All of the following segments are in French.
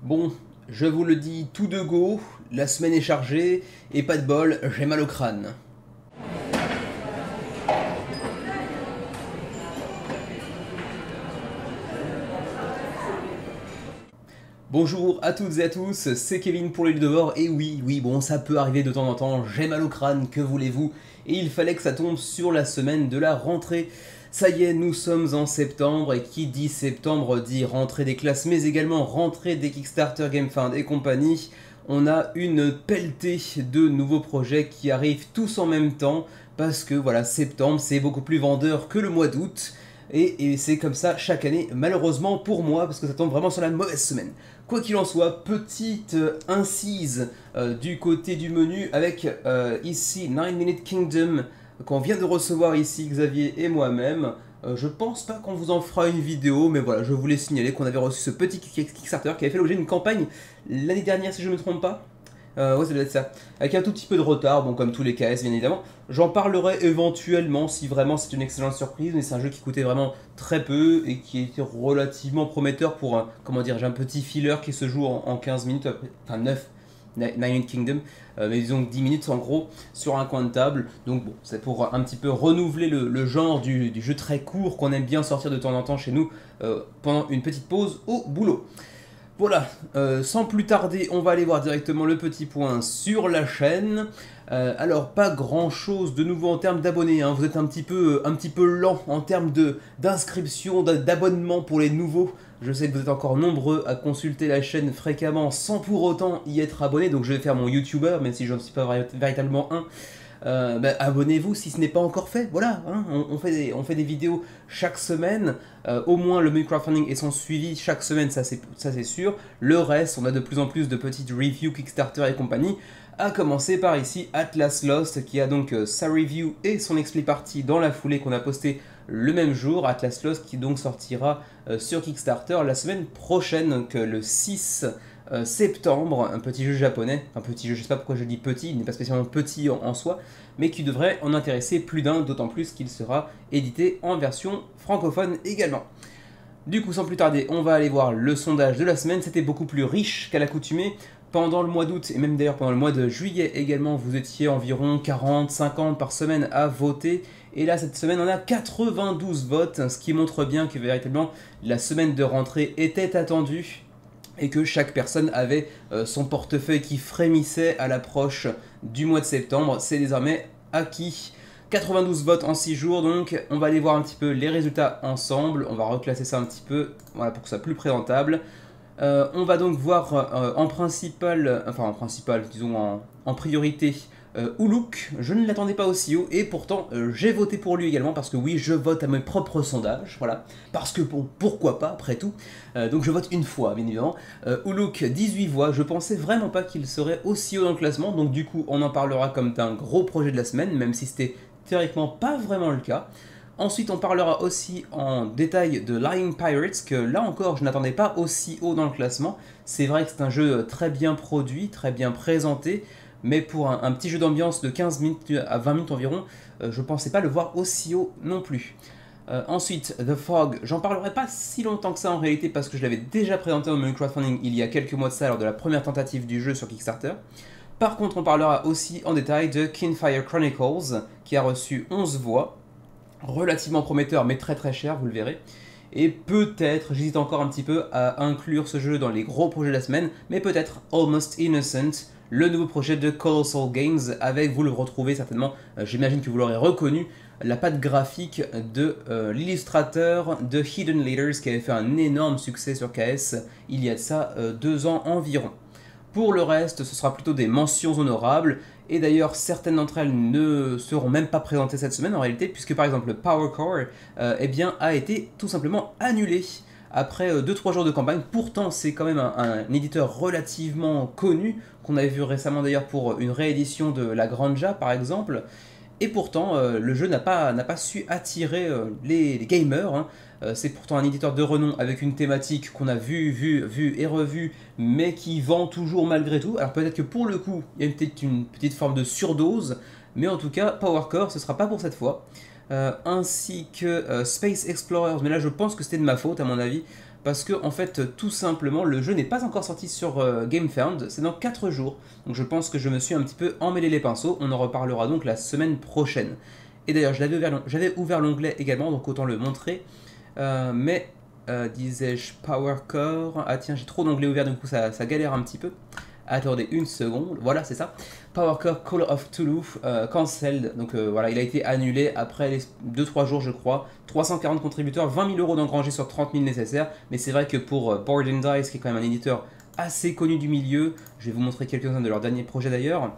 Bon, je vous le dis tout de go, la semaine est chargée, et pas de bol, j'ai mal au crâne. Bonjour à toutes et à tous, c'est Kevin pour l'île de Vor, et oui, bon, ça peut arriver de temps en temps, j'ai mal au crâne, que voulez-vous, et il fallait que ça tombe sur la semaine de la rentrée. Ça y est, nous sommes en septembre, et qui dit septembre dit rentrée des classes, mais également rentrée des Kickstarter, GameFound et compagnie. On a une pelletée de nouveaux projets qui arrivent tous en même temps, parce que voilà, septembre c'est beaucoup plus vendeur que le mois d'août, et c'est comme ça chaque année, malheureusement pour moi, parce que ça tombe vraiment sur la mauvaise semaine. Quoi qu'il en soit, petite incise du côté du menu avec ici 9 Minute Kingdom qu'on vient de recevoir ici, Xavier et moi-même. Je pense pas qu'on vous en fera une vidéo, mais voilà, je voulais signaler qu'on avait reçu ce petit Kickstarter qui avait fait l'objet d'une campagne l'année dernière, si je ne me trompe pas. Ouais, ça doit être ça. Avec un tout petit peu de retard, bon, comme tous les KS, bien évidemment. J'en parlerai éventuellement si vraiment c'est une excellente surprise, mais c'est un jeu qui coûtait vraiment très peu et qui était relativement prometteur pour un, comment dire, j'ai un petit filler qui se joue en 15 minutes, enfin 9, Nine Kingdom, mais disons 10 minutes en gros sur un coin de table. Donc bon, c'est pour un petit peu renouveler le genre du jeu très court qu'on aime bien sortir de temps en temps chez nous pendant une petite pause au boulot. Voilà, sans plus tarder, on va aller voir directement le petit point sur la chaîne. Alors, pas grand chose de nouveau en termes d'abonnés, hein. Vous êtes un petit peu lent en termes d'inscription, d'abonnement pour les nouveaux. Je sais que vous êtes encore nombreux à consulter la chaîne fréquemment sans pour autant y être abonné, donc je vais faire mon YouTuber, même si je ne suis pas véritablement un. Abonnez-vous si ce n'est pas encore fait, voilà, hein, on fait des vidéos chaque semaine, au moins le crowdfunding et son suivi chaque semaine, ça c'est sûr. Le reste, on a de plus en plus de petites reviews Kickstarter et compagnie, à commencer par ici Atlas Lost qui a donc sa review et son expli party dans la foulée qu'on a posté le même jour. Atlas Lost qui donc sortira sur Kickstarter la semaine prochaine, donc le 6 septembre, un petit jeu japonais, un petit jeu, je sais pas pourquoi je dis petit, il n'est pas spécialement petit en soi, mais qui devrait en intéresser plus d'un, d'autant plus qu'il sera édité en version francophone également. Du coup, sans plus tarder, on va aller voir le sondage de la semaine. C'était beaucoup plus riche qu'à l'accoutumée. Pendant le mois d'août et même d'ailleurs pendant le mois de juillet également, vous étiez environ 40-50 par semaine à voter. Et là, cette semaine, on a 92 votes, ce qui montre bien que véritablement la semaine de rentrée était attendue et que chaque personne avait son portefeuille qui frémissait à l'approche du mois de septembre. C'est désormais acquis. 92 votes en 6 jours, donc on va aller voir un petit peu les résultats ensemble. On va reclasser ça un petit peu, voilà, pour que ce soit plus présentable. On va donc voir en principal, disons en priorité, Uluk. Je ne l'attendais pas aussi haut et pourtant j'ai voté pour lui également parce que oui, je vote à mes propres sondages, voilà, parce que bon, pourquoi pas après tout. Donc je vote une fois, bien évidemment. Uluk, 18 voix, je pensais vraiment pas qu'il serait aussi haut dans le classement, donc du coup on en parlera comme d'un gros projet de la semaine, même si c'était théoriquement pas vraiment le cas. Ensuite, on parlera aussi en détail de Lying Pirates, que là encore, je n'attendais pas aussi haut dans le classement. C'est vrai que c'est un jeu très bien produit, très bien présenté, mais pour un petit jeu d'ambiance de 15 minutes à 20 minutes environ, je ne pensais pas le voir aussi haut non plus. Ensuite, The Fog, j'en parlerai pas si longtemps que ça en réalité, parce que je l'avais déjà présenté au menu crowdfunding il y a quelques mois de ça, lors de la première tentative du jeu sur Kickstarter. Par contre, on parlera aussi en détail de Kinfire Chronicles, qui a reçu 11 voix, relativement prometteur mais très très cher, vous le verrez. Et peut-être, j'hésite encore un petit peu à inclure ce jeu dans les gros projets de la semaine, mais peut-être Almost Innocent, le nouveau projet de Colossal Games, avec, vous le retrouvez certainement, j'imagine que vous l'aurez reconnu, la patte graphique de l'illustrateur de Hidden Leaders, qui avait fait un énorme succès sur KS il y a de ça 2 ans environ. Pour le reste, ce sera plutôt des mentions honorables, et d'ailleurs certaines d'entre elles ne seront même pas présentées cette semaine en réalité, puisque par exemple le Power Core eh bien, a été tout simplement annulé après 2-3 jours de campagne. Pourtant c'est quand même un éditeur relativement connu, qu'on avait vu récemment d'ailleurs pour une réédition de La Granja par exemple, et pourtant le jeu n'a pas su attirer les gamers, hein. C'est pourtant un éditeur de renom avec une thématique qu'on a vu et revu, mais qui vend toujours malgré tout. Alors peut-être que pour le coup, il y a peut-être une petite forme de surdose, mais en tout cas, Powercore, ce sera pas pour cette fois. Ainsi que Space Explorers, mais là je pense que c'était de ma faute à mon avis, parce que en fait tout simplement le jeu n'est pas encore sorti sur GameFound, c'est dans 4 jours, donc je pense que je me suis un petit peu emmêlé les pinceaux, on en reparlera donc la semaine prochaine. Et d'ailleurs j'avais ouvert l'onglet également, donc autant le montrer, disais-je Power Core, ah tiens j'ai trop d'onglets ouverts, du coup ça galère un petit peu. Attendez une seconde, voilà c'est ça. Power Core Call of Cthulhu cancelled, donc voilà, il a été annulé après les 2-3 jours je crois. 340 contributeurs, 20 000 euros d'engrangés sur 30 000 nécessaires, mais c'est vrai que pour Board and Dice, qui est quand même un éditeur assez connu du milieu, je vais vous montrer quelques-uns de leurs derniers projets d'ailleurs.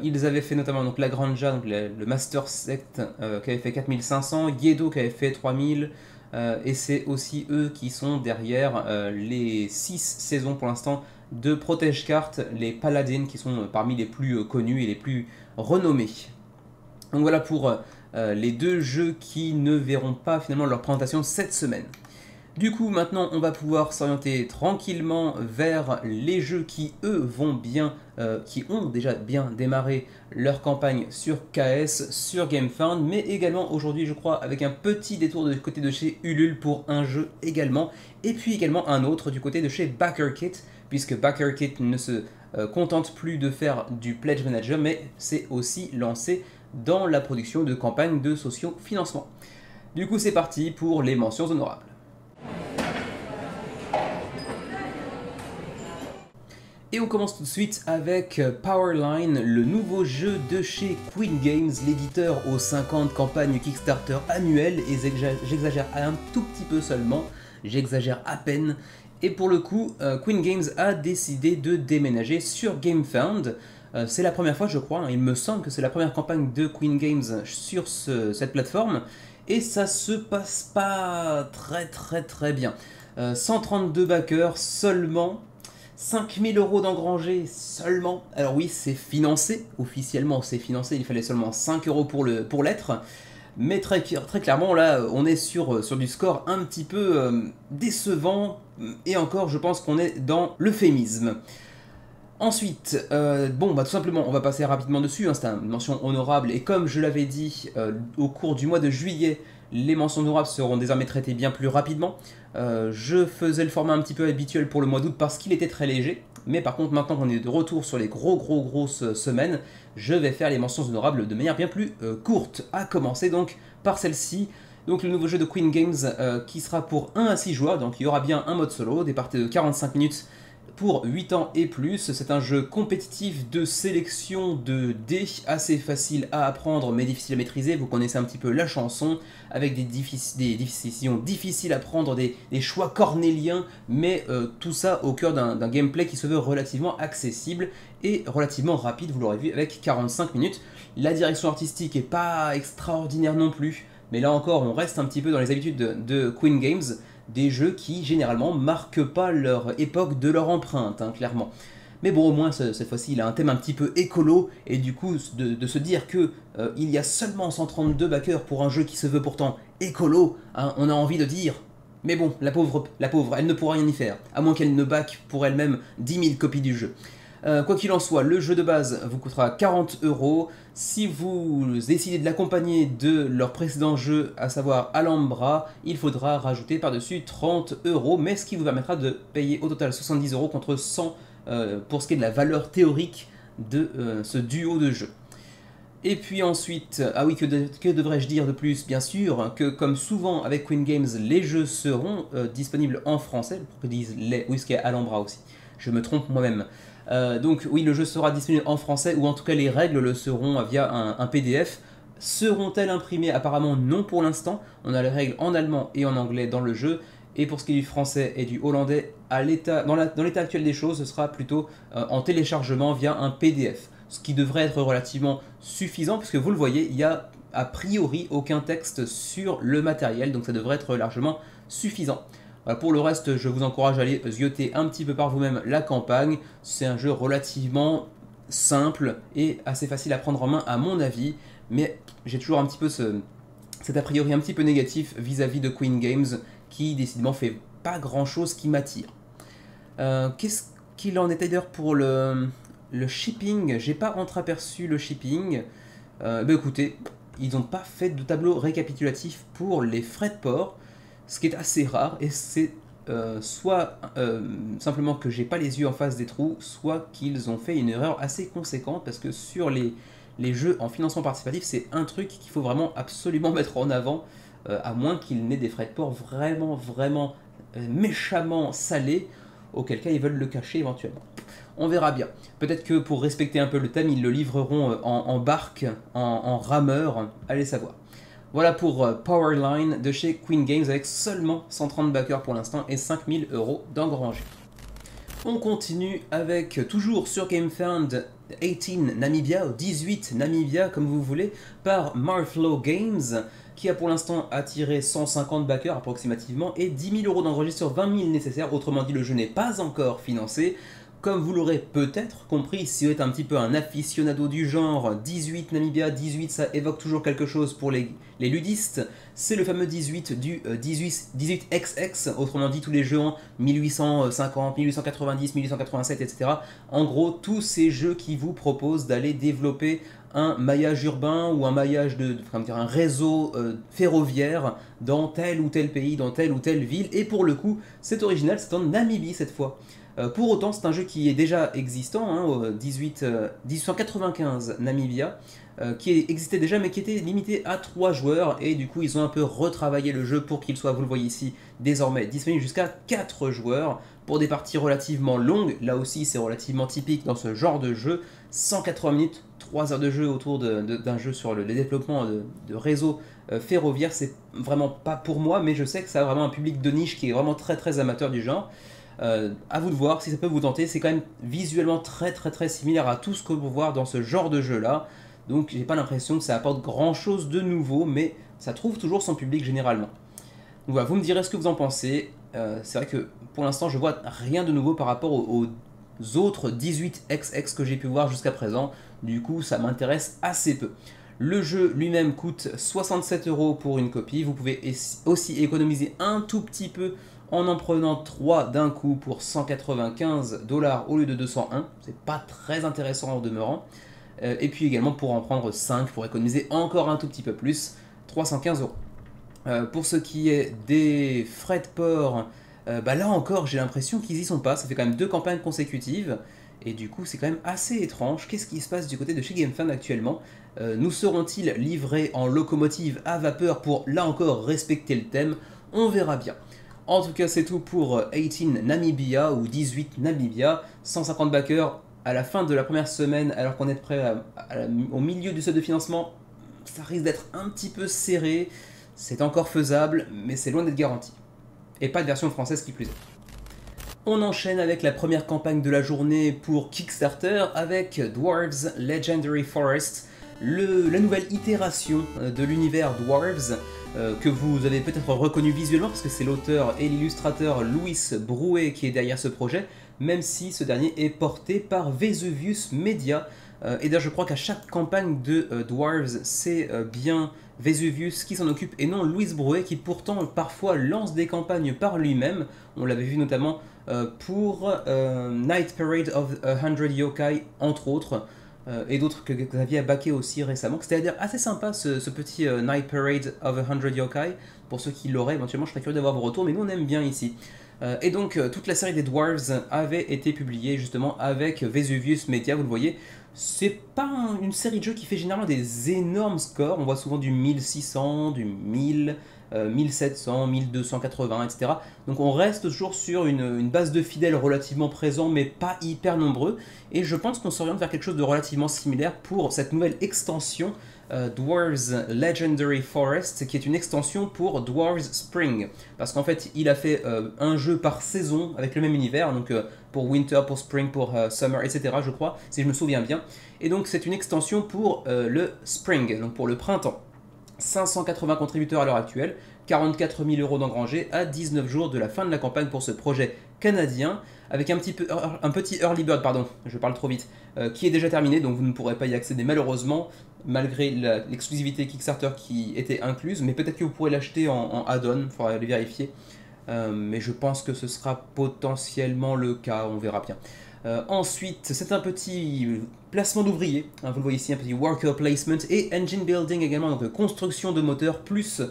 Ils avaient fait notamment donc, La Granja, donc le Master Sect qui avait fait 4500, Yedo qui avait fait 3000, et c'est aussi eux qui sont derrière les 6 saisons pour l'instant de Protège Cartes, les Paladins, qui sont parmi les plus connus et les plus renommés. Donc voilà pour les 2 jeux qui ne verront pas finalement leur présentation cette semaine. Du coup maintenant on va pouvoir s'orienter tranquillement vers les jeux qui eux vont bien, qui ont déjà bien démarré leur campagne sur KS, sur GameFound, mais également aujourd'hui je crois avec un petit détour du côté de chez Ulule pour un jeu également, et puis également un autre du côté de chez BackerKit, puisque BackerKit ne se contente plus de faire du Pledge Manager, mais c'est aussi lancé dans la production de campagnes de socio-financement. Du coup c'est parti pour les mentions honorables. Et on commence tout de suite avec Powerline, le nouveau jeu de chez Queen Games, l'éditeur aux 50 campagnes Kickstarter annuelles, et j'exagère un tout petit peu seulement, j'exagère à peine. Et pour le coup, Queen Games a décidé de déménager sur GameFound. C'est la première fois je crois, il me semble que c'est la première campagne de Queen Games sur cette plateforme, et ça se passe pas très bien. 132 backers seulement, 5000 euros d'engrangés seulement. Alors oui, c'est financé, officiellement c'est financé, il fallait seulement 5 euros pour l'être. Mais très clairement, là, on est sur du score un petit peu décevant, et encore, je pense qu'on est dans l'euphémisme. Ensuite, tout simplement, on va passer rapidement dessus, hein, c'est une mention honorable, et comme je l'avais dit au cours du mois de juillet, les mentions honorables seront désormais traitées bien plus rapidement. Je faisais le format un petit peu habituel pour le mois d'août parce qu'il était très léger, mais par contre maintenant qu'on est de retour sur les grosses semaines, je vais faire les mentions honorables de manière bien plus courte, à commencer donc par celle-ci. Donc le nouveau jeu de Queen Games qui sera pour 1 à 6 joueurs, donc il y aura bien un mode solo, des parties de 45 minutes pour 8 ans et plus. C'est un jeu compétitif de sélection de dés, assez facile à apprendre mais difficile à maîtriser. Vous connaissez un petit peu la chanson, avec des décisions difficiles à prendre, des choix cornéliens, mais tout ça au cœur d'un gameplay qui se veut relativement accessible et relativement rapide, vous l'aurez vu, avec 45 minutes. La direction artistique est pas extraordinaire non plus, mais là encore on reste un petit peu dans les habitudes de Queen Games, des jeux qui généralement marquent pas leur époque de leur empreinte, hein, clairement. Mais bon, au moins cette fois-ci il a un thème un petit peu écolo, et du coup de se dire que il y a seulement 132 backers pour un jeu qui se veut pourtant écolo, hein, on a envie de dire, mais bon, la pauvre, elle ne pourra rien y faire, à moins qu'elle ne back pour elle-même 10 000 copies du jeu. Quoi qu'il en soit, le jeu de base vous coûtera 40 €. Si vous décidez de l'accompagner de leur précédent jeu, à savoir Alhambra, il faudra rajouter par-dessus 30 €, mais ce qui vous permettra de payer au total 70 € contre 100 pour ce qui est de la valeur théorique de ce duo de jeux. Et puis ensuite, ah oui, que devrais-je dire de plus? Bien sûr, que comme souvent avec Queen Games, les jeux seront disponibles en français. Pourquoi disent les? Oui, ce qu'il y a Alhambra aussi. Je me trompe moi-même. Donc oui, le jeu sera disponible en français, ou en tout cas les règles le seront via un PDF. Seront-elles imprimées? Apparemment non pour l'instant. On a les règles en allemand et en anglais dans le jeu. Et pour ce qui est du français et du hollandais, dans l'état actuel des choses, ce sera plutôt en téléchargement via un PDF. Ce qui devrait être relativement suffisant, puisque vous le voyez, il n'y a a priori aucun texte sur le matériel, donc ça devrait être largement suffisant. Voilà, pour le reste, je vous encourage à aller zioter un petit peu par vous-même la campagne. C'est un jeu relativement simple et assez facile à prendre en main à mon avis, mais j'ai toujours un petit peu cet a priori un petit peu négatif vis-à-vis de Queen Games, qui décidément fait pas grand-chose qui m'attire. Qu'est-ce qu'il en est d'ailleurs pour le shipping? J'ai pas entreaperçu le shipping. Écoutez, ils n'ont pas fait de tableau récapitulatif pour les frais de port, ce qui est assez rare, et c'est soit simplement que j'ai pas les yeux en face des trous, soit qu'ils ont fait une erreur assez conséquente, parce que sur les jeux en financement participatif, c'est un truc qu'il faut vraiment absolument mettre en avant, à moins qu'il n'ait des frais de port vraiment méchamment salés, auquel cas ils veulent le cacher éventuellement. On verra bien. Peut-être que pour respecter un peu le thème, ils le livreront en barque, en rameur, allez savoir. Voilà pour Powerline de chez Queen Games avec seulement 130 backers pour l'instant et 5000 € d'engrangés. On continue avec, toujours sur GameFound, 18 Namibia, ou 18 Namibia comme vous voulez, par Marflow Games, qui a pour l'instant attiré 150 backers approximativement et 10 000 € d'engrangés sur 20 000 nécessaires, autrement dit le jeu n'est pas encore financé. Comme vous l'aurez peut-être compris, si vous êtes un petit peu un aficionado du genre, 18 Namibia, 18 ça évoque toujours quelque chose pour les ludistes, c'est le fameux 18 du 18XX, autrement dit tous les jeux en 1850, 1890, 1887, etc. En gros, tous ces jeux qui vous proposent d'aller développer un maillage urbain ou un maillage un réseau ferroviaire dans tel ou tel pays, dans telle ou telle ville, et pour le coup, c'est original, c'est en Namibie cette fois. Pour autant, c'est un jeu qui est déjà existant, hein, 1895 Namibia, qui existait déjà mais qui était limité à 3 joueurs, et du coup ils ont un peu retravaillé le jeu pour qu'il soit, vous le voyez ici, désormais disponible jusqu'à 4 joueurs, pour des parties relativement longues. Là aussi c'est relativement typique dans ce genre de jeu, 180 minutes, 3 heures de jeu autour d'un jeu sur le développement de réseaux ferroviaires. C'est vraiment pas pour moi, mais je sais que ça a vraiment un public de niche qui est vraiment très amateur du genre. À vous de voir si ça peut vous tenter. C'est quand même visuellement très similaire à tout ce que vous voir dans ce genre de jeu là, donc j'ai pas l'impression que ça apporte grand chose de nouveau, mais ça trouve toujours son public généralement. Donc voilà, vous me direz ce que vous en pensez. C'est vrai que pour l'instant je vois rien de nouveau par rapport aux autres 18XX que j'ai pu voir jusqu'à présent, du coup ça m'intéresse assez peu. Le jeu lui-même coûte 67 € pour une copie. Vous pouvez aussi économiser un tout petit peu en prenant 3 d'un coup pour 195 $ au lieu de 201. C'est pas très intéressant en demeurant. Et puis également pour en prendre 5 pour économiser encore un tout petit peu plus, 315 €. Pour ce qui est des frais de port, là encore j'ai l'impression qu'ils y sont pas. Ça fait quand même 2 campagnes consécutives. Et du coup c'est quand même assez étrange. Qu'est-ce qui se passe du côté de chez GameFound actuellement? Nous seront-ils livrés en locomotive à vapeur pour là encore respecter le thème? On verra bien. En tout cas, c'est tout pour 18 Namibia ou 18 Namibia, 150 backers à la fin de la première semaine, alors qu'on est prêt au milieu du seuil de financement. Ça risque d'être un petit peu serré, c'est encore faisable, mais c'est loin d'être garanti. Et pas de version française qui plus est. On enchaîne avec la première campagne de la journée pour Kickstarter avec Dwarves Legendary Forest, la nouvelle itération de l'univers Dwarves, que vous avez peut-être reconnu visuellement parce que c'est l'auteur et l'illustrateur Louis Brouet qui est derrière ce projet, même si ce dernier est porté par Vesuvius Media. Et d'ailleurs je crois qu'à chaque campagne de Dwarves, c'est bien Vesuvius qui s'en occupe et non Louis Brouet, qui pourtant parfois lance des campagnes par lui-même. On l'avait vu notamment pour Night Parade of 100 Yokai entre autres. Et d'autres que Xavier a backé aussi récemment. C'est-à-dire assez sympa ce petit Night Parade of 100 Yokai. Pour ceux qui l'auraient, éventuellement je serais curieux d'avoir vos retours, mais nous on aime bien ici. Et donc toute la série des Dwarves avait été publiée justement avec Vesuvius Media, vous le voyez. C'est pas une série de jeux qui fait généralement des énormes scores. On voit souvent du 1600, du 1000, 1700, 1280, etc. Donc on reste toujours sur une base de fidèles relativement présents, mais pas hyper nombreux. Et je pense qu'on s'oriente vers quelque chose de relativement similaire pour cette nouvelle extension Dwarves Legendary Forest, qui est une extension pour Dwarves Spring. Parce qu'en fait, il a fait un jeu par saison avec le même univers, donc pour Winter, pour Spring, pour Summer, etc. je crois, si je me souviens bien. Et donc c'est une extension pour le Spring, donc pour le printemps. 580 contributeurs à l'heure actuelle, 44 000 € d'engrangés à 19 jours de la fin de la campagne pour ce projet canadien, avec un petit early bird, pardon, je parle trop vite, qui est déjà terminé, donc vous ne pourrez pas y accéder malheureusement, malgré l'exclusivité Kickstarter qui était incluse, mais peut-être que vous pourrez l'acheter en add-on, il faudra le vérifier, mais je pense que ce sera potentiellement le cas, on verra bien. Ensuite, c'est un petit placement d'ouvriers, hein, vous le voyez ici, un petit worker placement et engine building également, donc construction de moteurs plus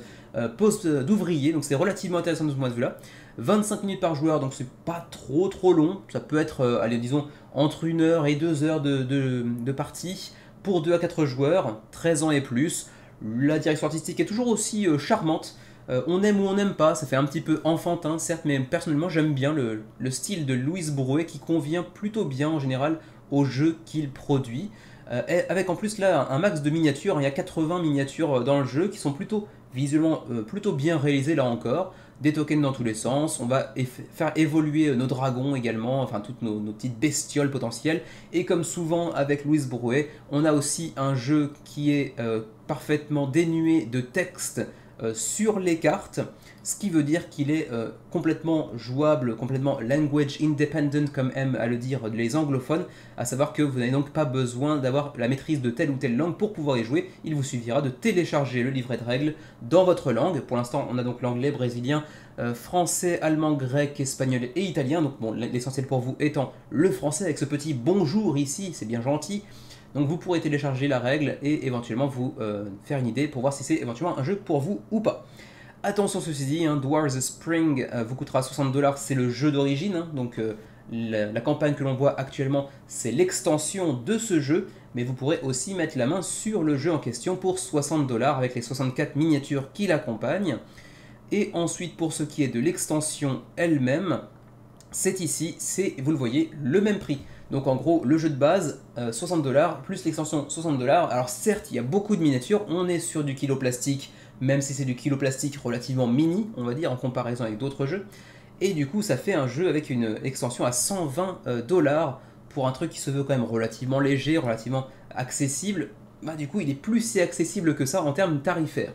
poste d'ouvrier, donc c'est relativement intéressant de ce point de vue-là. 25 minutes par joueur, donc c'est pas trop long, ça peut être, allez, disons, entre 1 heure et 2 heures de partie pour 2 à 4 joueurs, 13 ans et plus. La direction artistique est toujours aussi charmante. On aime ou on n'aime pas, ça fait un petit peu enfantin certes, mais personnellement j'aime bien le style de Louis Bourrouet qui convient plutôt bien en général au jeu qu'il produit. Avec en plus là un max de miniatures, il y a 80 miniatures dans le jeu qui sont plutôt visuellement plutôt bien réalisées là encore. Des tokens dans tous les sens, on va faire évoluer nos dragons également, enfin toutes nos petites bestioles potentielles. Et comme souvent avec Louis Bourrouet, on a aussi un jeu qui est parfaitement dénué de texte sur les cartes, ce qui veut dire qu'il est complètement jouable, complètement language independent comme aiment à le dire les anglophones, à savoir que vous n'avez donc pas besoin d'avoir la maîtrise de telle ou telle langue pour pouvoir y jouer, il vous suffira de télécharger le livret de règles dans votre langue. Pour l'instant on a donc l'anglais, brésilien, français, allemand, grec, espagnol et italien, donc bon, l'essentiel pour vous étant le français avec ce petit bonjour ici, c'est bien gentil. Donc vous pourrez télécharger la règle et éventuellement vous faire une idée pour voir si c'est éventuellement un jeu pour vous ou pas. Attention ceci dit, Dwarves Spring vous coûtera 60$, c'est le jeu d'origine, donc la campagne que l'on voit actuellement c'est l'extension de ce jeu, mais vous pourrez aussi mettre la main sur le jeu en question pour 60$ avec les 64 miniatures qui l'accompagnent. Et ensuite pour ce qui est de l'extension elle-même, c'est ici, c'est, vous le voyez, le même prix. Donc en gros, le jeu de base, 60$, plus l'extension 60$. Alors certes, il y a beaucoup de miniatures, on est sur du kilo plastique, même si c'est du kilo plastique relativement mini, on va dire, en comparaison avec d'autres jeux. Et du coup, ça fait un jeu avec une extension à 120$ pour un truc qui se veut quand même relativement léger, relativement accessible. Bah du coup, il est plus si accessible que ça en termes tarifaires.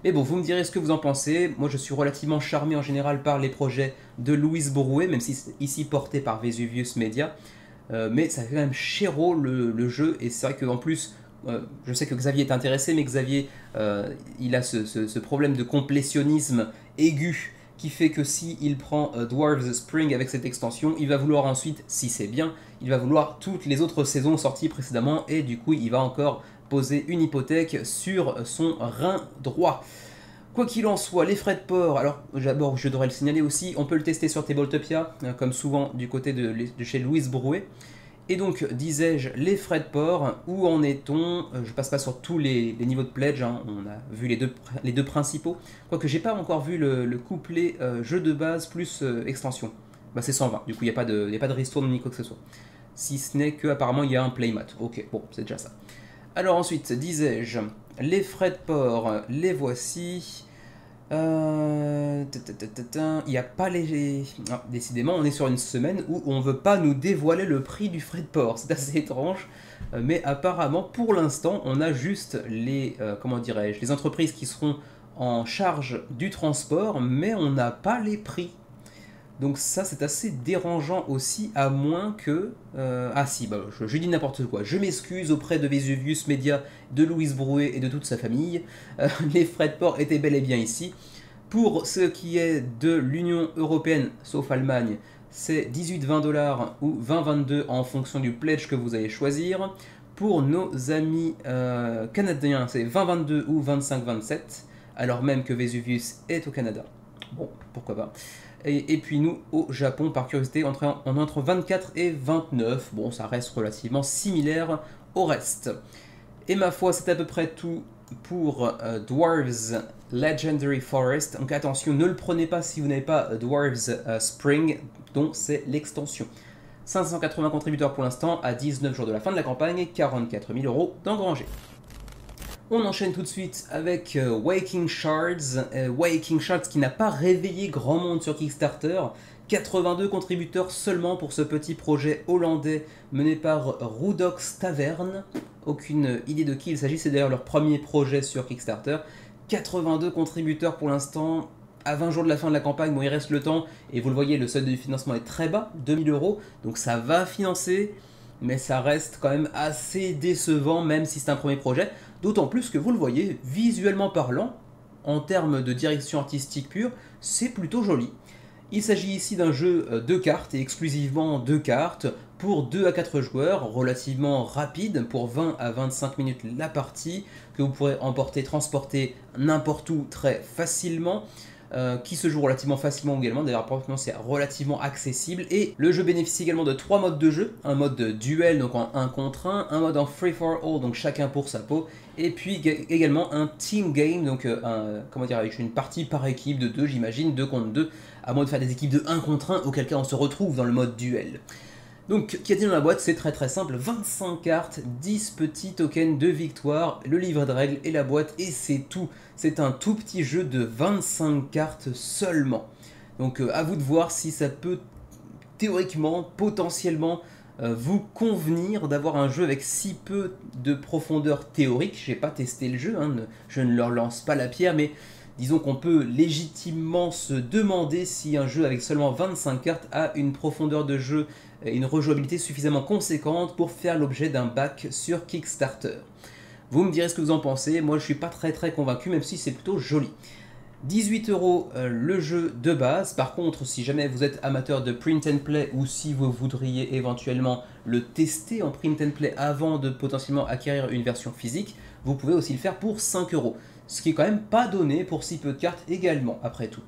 Mais bon, vous me direz ce que vous en pensez. Moi, je suis relativement charmé en général par les projets de Louis Bourrouet, même si c'est ici porté par Vesuvius Media. Mais ça fait quand même chéro le jeu, et c'est vrai qu'en plus, je sais que Xavier est intéressé, mais Xavier, il a ce problème de complétionnisme aigu qui fait que s'il prend Dwarves Spring avec cette extension, il va vouloir ensuite, si c'est bien, il va vouloir toutes les autres saisons sorties précédemment, et du coup, il va encore poser une hypothèque sur son rein droit. Quoi qu'il en soit, les frais de port, alors d'abord je devrais le signaler aussi, on peut le tester sur Tabletopia, comme souvent du côté de chez Louis Bourrouet. Et donc, disais-je, les frais de port, où en est-on? Je passe pas sur tous les niveaux de pledge, on a vu les deux principaux. Quoique j'ai pas encore vu le couplet jeu de base plus extension. Bah c'est 120, du coup il n'y a pas de ristourne ni quoi que ce soit. Si ce n'est qu'apparemment il y a un playmat. Ok, bon, c'est déjà ça. Alors ensuite, disais-je, les frais de port, les voici. Il n'y a pas les... Ah, décidément, on est sur une semaine où on ne veut pas nous dévoiler le prix du frais de port. C'est assez étrange. Mais apparemment, pour l'instant, on a juste les, comment dirais-je, les entreprises qui seront en charge du transport, mais on n'a pas les prix. Donc ça c'est assez dérangeant aussi, à moins que... Ah si, bah, je dis n'importe quoi. Je m'excuse auprès de Vesuvius Media, de Louis Bourrouet et de toute sa famille. Les frais de port étaient bel et bien ici. Pour ce qui est de l'Union Européenne, sauf Allemagne, c'est 18-20$ ou 20-22$ en fonction du pledge que vous allez choisir. Pour nos amis canadiens, c'est 20-22$ ou 25-27$, alors même que Vesuvius est au Canada. Bon, pourquoi pas. Et puis nous, au Japon, par curiosité, on entre 24 et 29. Bon, ça reste relativement similaire au reste. Et ma foi, c'est à peu près tout pour Dwarves Legendary Forest. Donc attention, ne le prenez pas si vous n'avez pas Dwarves Spring, dont c'est l'extension. 580 contributeurs pour l'instant, à 19 jours de la fin de la campagne, et 44 000 € d'engrangés. On enchaîne tout de suite avec Waking Shards. Waking Shards qui n'a pas réveillé grand monde sur Kickstarter. 82 contributeurs seulement pour ce petit projet hollandais mené par Rudox Taverne. Aucune idée de qui il s'agit, c'est d'ailleurs leur premier projet sur Kickstarter. 82 contributeurs pour l'instant, à 20 jours de la fin de la campagne, bon il reste le temps, et vous le voyez, le seuil de financement est très bas, 2000 €, donc ça va financer, mais ça reste quand même assez décevant, même si c'est un premier projet, d'autant plus que vous le voyez, visuellement parlant, en termes de direction artistique pure, c'est plutôt joli. Il s'agit ici d'un jeu de cartes et exclusivement de cartes pour 2 à 4 joueurs, relativement rapide, pour 20 à 25 minutes la partie, que vous pourrez emporter, transporter n'importe où très facilement. Qui se joue relativement facilement également, d'ailleurs c'est relativement accessible, et le jeu bénéficie également de 3 modes de jeu, un mode de duel donc en 1 contre 1, un mode en free for all donc chacun pour sa peau, et puis également un team game, donc avec une partie par équipe de 2 j'imagine, 2 contre 2, à moins de faire des équipes de 1 contre 1, auquel cas on se retrouve dans le mode duel. Donc, qu'y a-t-il dans la boîte? C'est très simple, 25 cartes, 10 petits tokens de victoire, le livret de règles et la boîte, et c'est tout. C'est un tout petit jeu de 25 cartes seulement. Donc, à vous de voir si ça peut théoriquement, potentiellement, vous convenir d'avoir un jeu avec si peu de profondeur théorique. J'ai pas testé le jeu, hein, je ne leur lance pas la pierre, mais disons qu'on peut légitimement se demander si un jeu avec seulement 25 cartes a une profondeur de jeu et une rejouabilité suffisamment conséquente pour faire l'objet d'un back sur Kickstarter. Vous me direz ce que vous en pensez, moi je suis pas très convaincu, même si c'est plutôt joli. 18 € le jeu de base. Par contre, si jamais vous êtes amateur de print and play ou si vous voudriez éventuellement le tester en print and play avant de potentiellement acquérir une version physique, vous pouvez aussi le faire pour 5 €. Ce qui est quand même pas donné pour si peu de cartes également, après tout.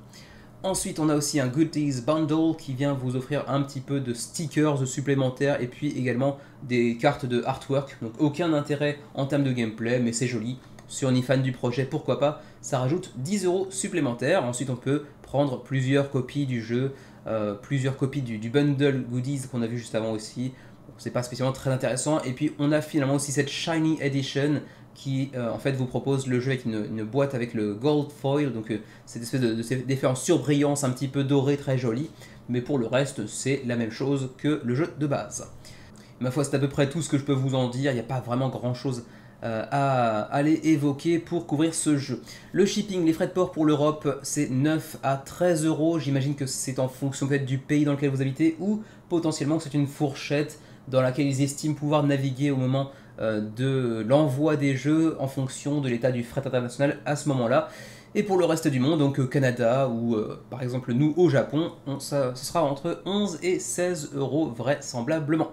Ensuite, on a aussi un Goodies Bundle qui vient vous offrir un petit peu de stickers supplémentaires et puis également des cartes de artwork. Donc aucun intérêt en termes de gameplay, mais c'est joli. Si on est fan du projet, pourquoi pas, ça rajoute 10 € supplémentaires. Ensuite, on peut prendre plusieurs copies du jeu, plusieurs copies du bundle goodies qu'on a vu juste avant aussi. C'est pas spécialement très intéressant. Et puis, on a finalement aussi cette Shiny Edition qui en fait vous propose le jeu avec une boîte avec le gold foil, donc cette espèce d'effet en surbrillance un petit peu doré, très joli. Mais pour le reste, c'est la même chose que le jeu de base. Ma foi, c'est à peu près tout ce que je peux vous en dire. Il n'y a pas vraiment grand chose à aller évoquer pour couvrir ce jeu. Le shipping, les frais de port pour l'Europe, c'est 9 à 13 €. J'imagine que c'est en fonction peut-être du pays dans lequel vous habitez ou potentiellement que c'est une fourchette dans laquelle ils estiment pouvoir naviguer au moment de l'envoi des jeux en fonction de l'état du fret international à ce moment-là. Et pour le reste du monde, donc Canada ou par exemple nous au Japon, ce sera entre 11 et 16 € vraisemblablement.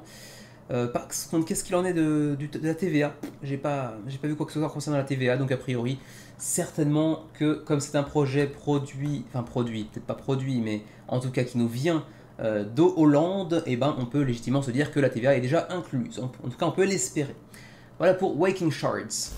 Par contre, qu'est-ce qu'il en est de la TVA? J'ai pas vu quoi que ce soit concernant la TVA, donc a priori, certainement que comme c'est un projet peut-être pas produit, mais en tout cas qui nous vient de Hollande, et ben on peut légitimement se dire que la TVA est déjà incluse. En tout cas, on peut l'espérer. Voilà pour Waking Shards.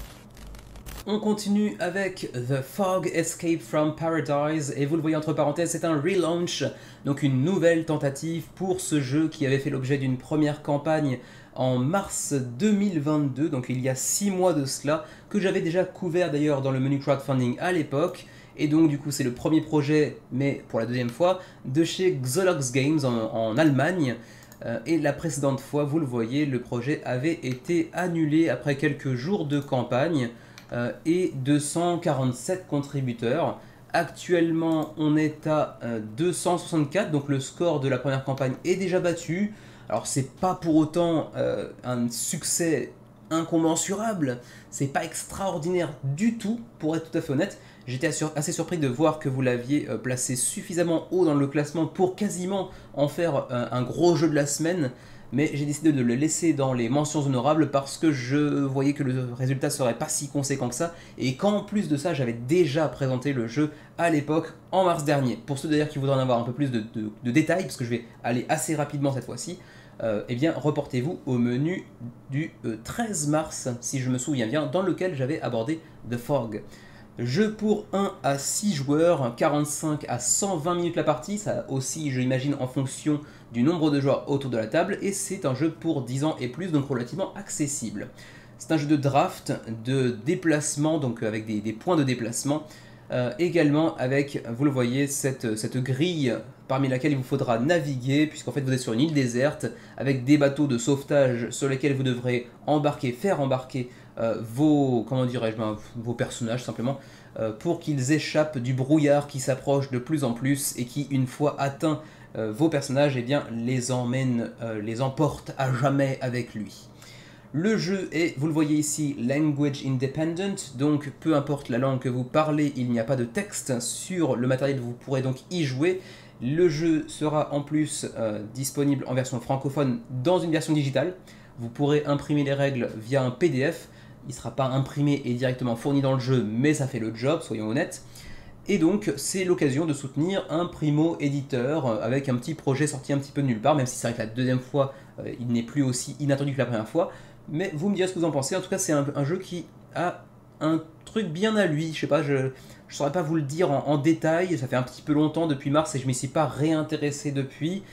On continue avec The Fog Escape from Paradise, et vous le voyez entre parenthèses, c'est un relaunch, donc une nouvelle tentative pour ce jeu qui avait fait l'objet d'une première campagne en mars 2022, donc il y a 6 mois de cela, que j'avais déjà couvert d'ailleurs dans le menu crowdfunding à l'époque, et donc du coup c'est le premier projet, mais pour la deuxième fois, de chez Xolox Games en Allemagne. Et la précédente fois, vous le voyez, le projet avait été annulé après quelques jours de campagne et 247 contributeurs. Actuellement, on est à 264, donc le score de la première campagne est déjà battu. Alors, c'est pas pour autant un succès incommensurable, c'est pas extraordinaire du tout, pour être tout à fait honnête. J'étais assez surpris de voir que vous l'aviez placé suffisamment haut dans le classement pour quasiment en faire un gros jeu de la semaine, mais j'ai décidé de le laisser dans les mentions honorables parce que je voyais que le résultat serait pas si conséquent que ça, et qu'en plus de ça, j'avais déjà présenté le jeu à l'époque, en mars dernier. Pour ceux d'ailleurs qui voudraient en avoir un peu plus de détails, parce que je vais aller assez rapidement cette fois-ci, eh bien reportez-vous au menu du 13 mars, si je me souviens bien, dans lequel j'avais abordé The Fog. Jeu pour 1 à 6 joueurs, 45 à 120 minutes la partie, ça aussi j'imagine en fonction du nombre de joueurs autour de la table, et c'est un jeu pour 10 ans et plus, donc relativement accessible. C'est un jeu de draft, de déplacement, donc avec des points de déplacement, également avec, vous le voyez, cette grille parmi laquelle il vous faudra naviguer, puisqu'en fait vous êtes sur une île déserte, avec des bateaux de sauvetage sur lesquels vous devrez faire embarquer vos personnages simplement, pour qu'ils échappent du brouillard qui s'approche de plus en plus et qui, une fois atteint vos personnages, eh bien, les emporte à jamais avec lui. Le jeu est, vous le voyez ici, language independent, donc peu importe la langue que vous parlez, il n'y a pas de texte sur le matériel, vous pourrez donc y jouer. Le jeu sera en plus disponible en version francophone dans une version digitale. Vous pourrez imprimer les règles via un PDF. Il ne sera pas imprimé et directement fourni dans le jeu, mais ça fait le job, soyons honnêtes. Et donc, c'est l'occasion de soutenir un primo-éditeur avec un petit projet sorti un petit peu de nulle part, même si c'est vrai que la deuxième fois, il n'est plus aussi inattendu que la première fois. Mais vous me direz ce que vous en pensez. En tout cas, c'est un jeu qui a un truc bien à lui. Je sais pas, je saurais pas vous le dire en détail. Ça fait un petit peu longtemps depuis mars et je m'y suis pas réintéressé depuis.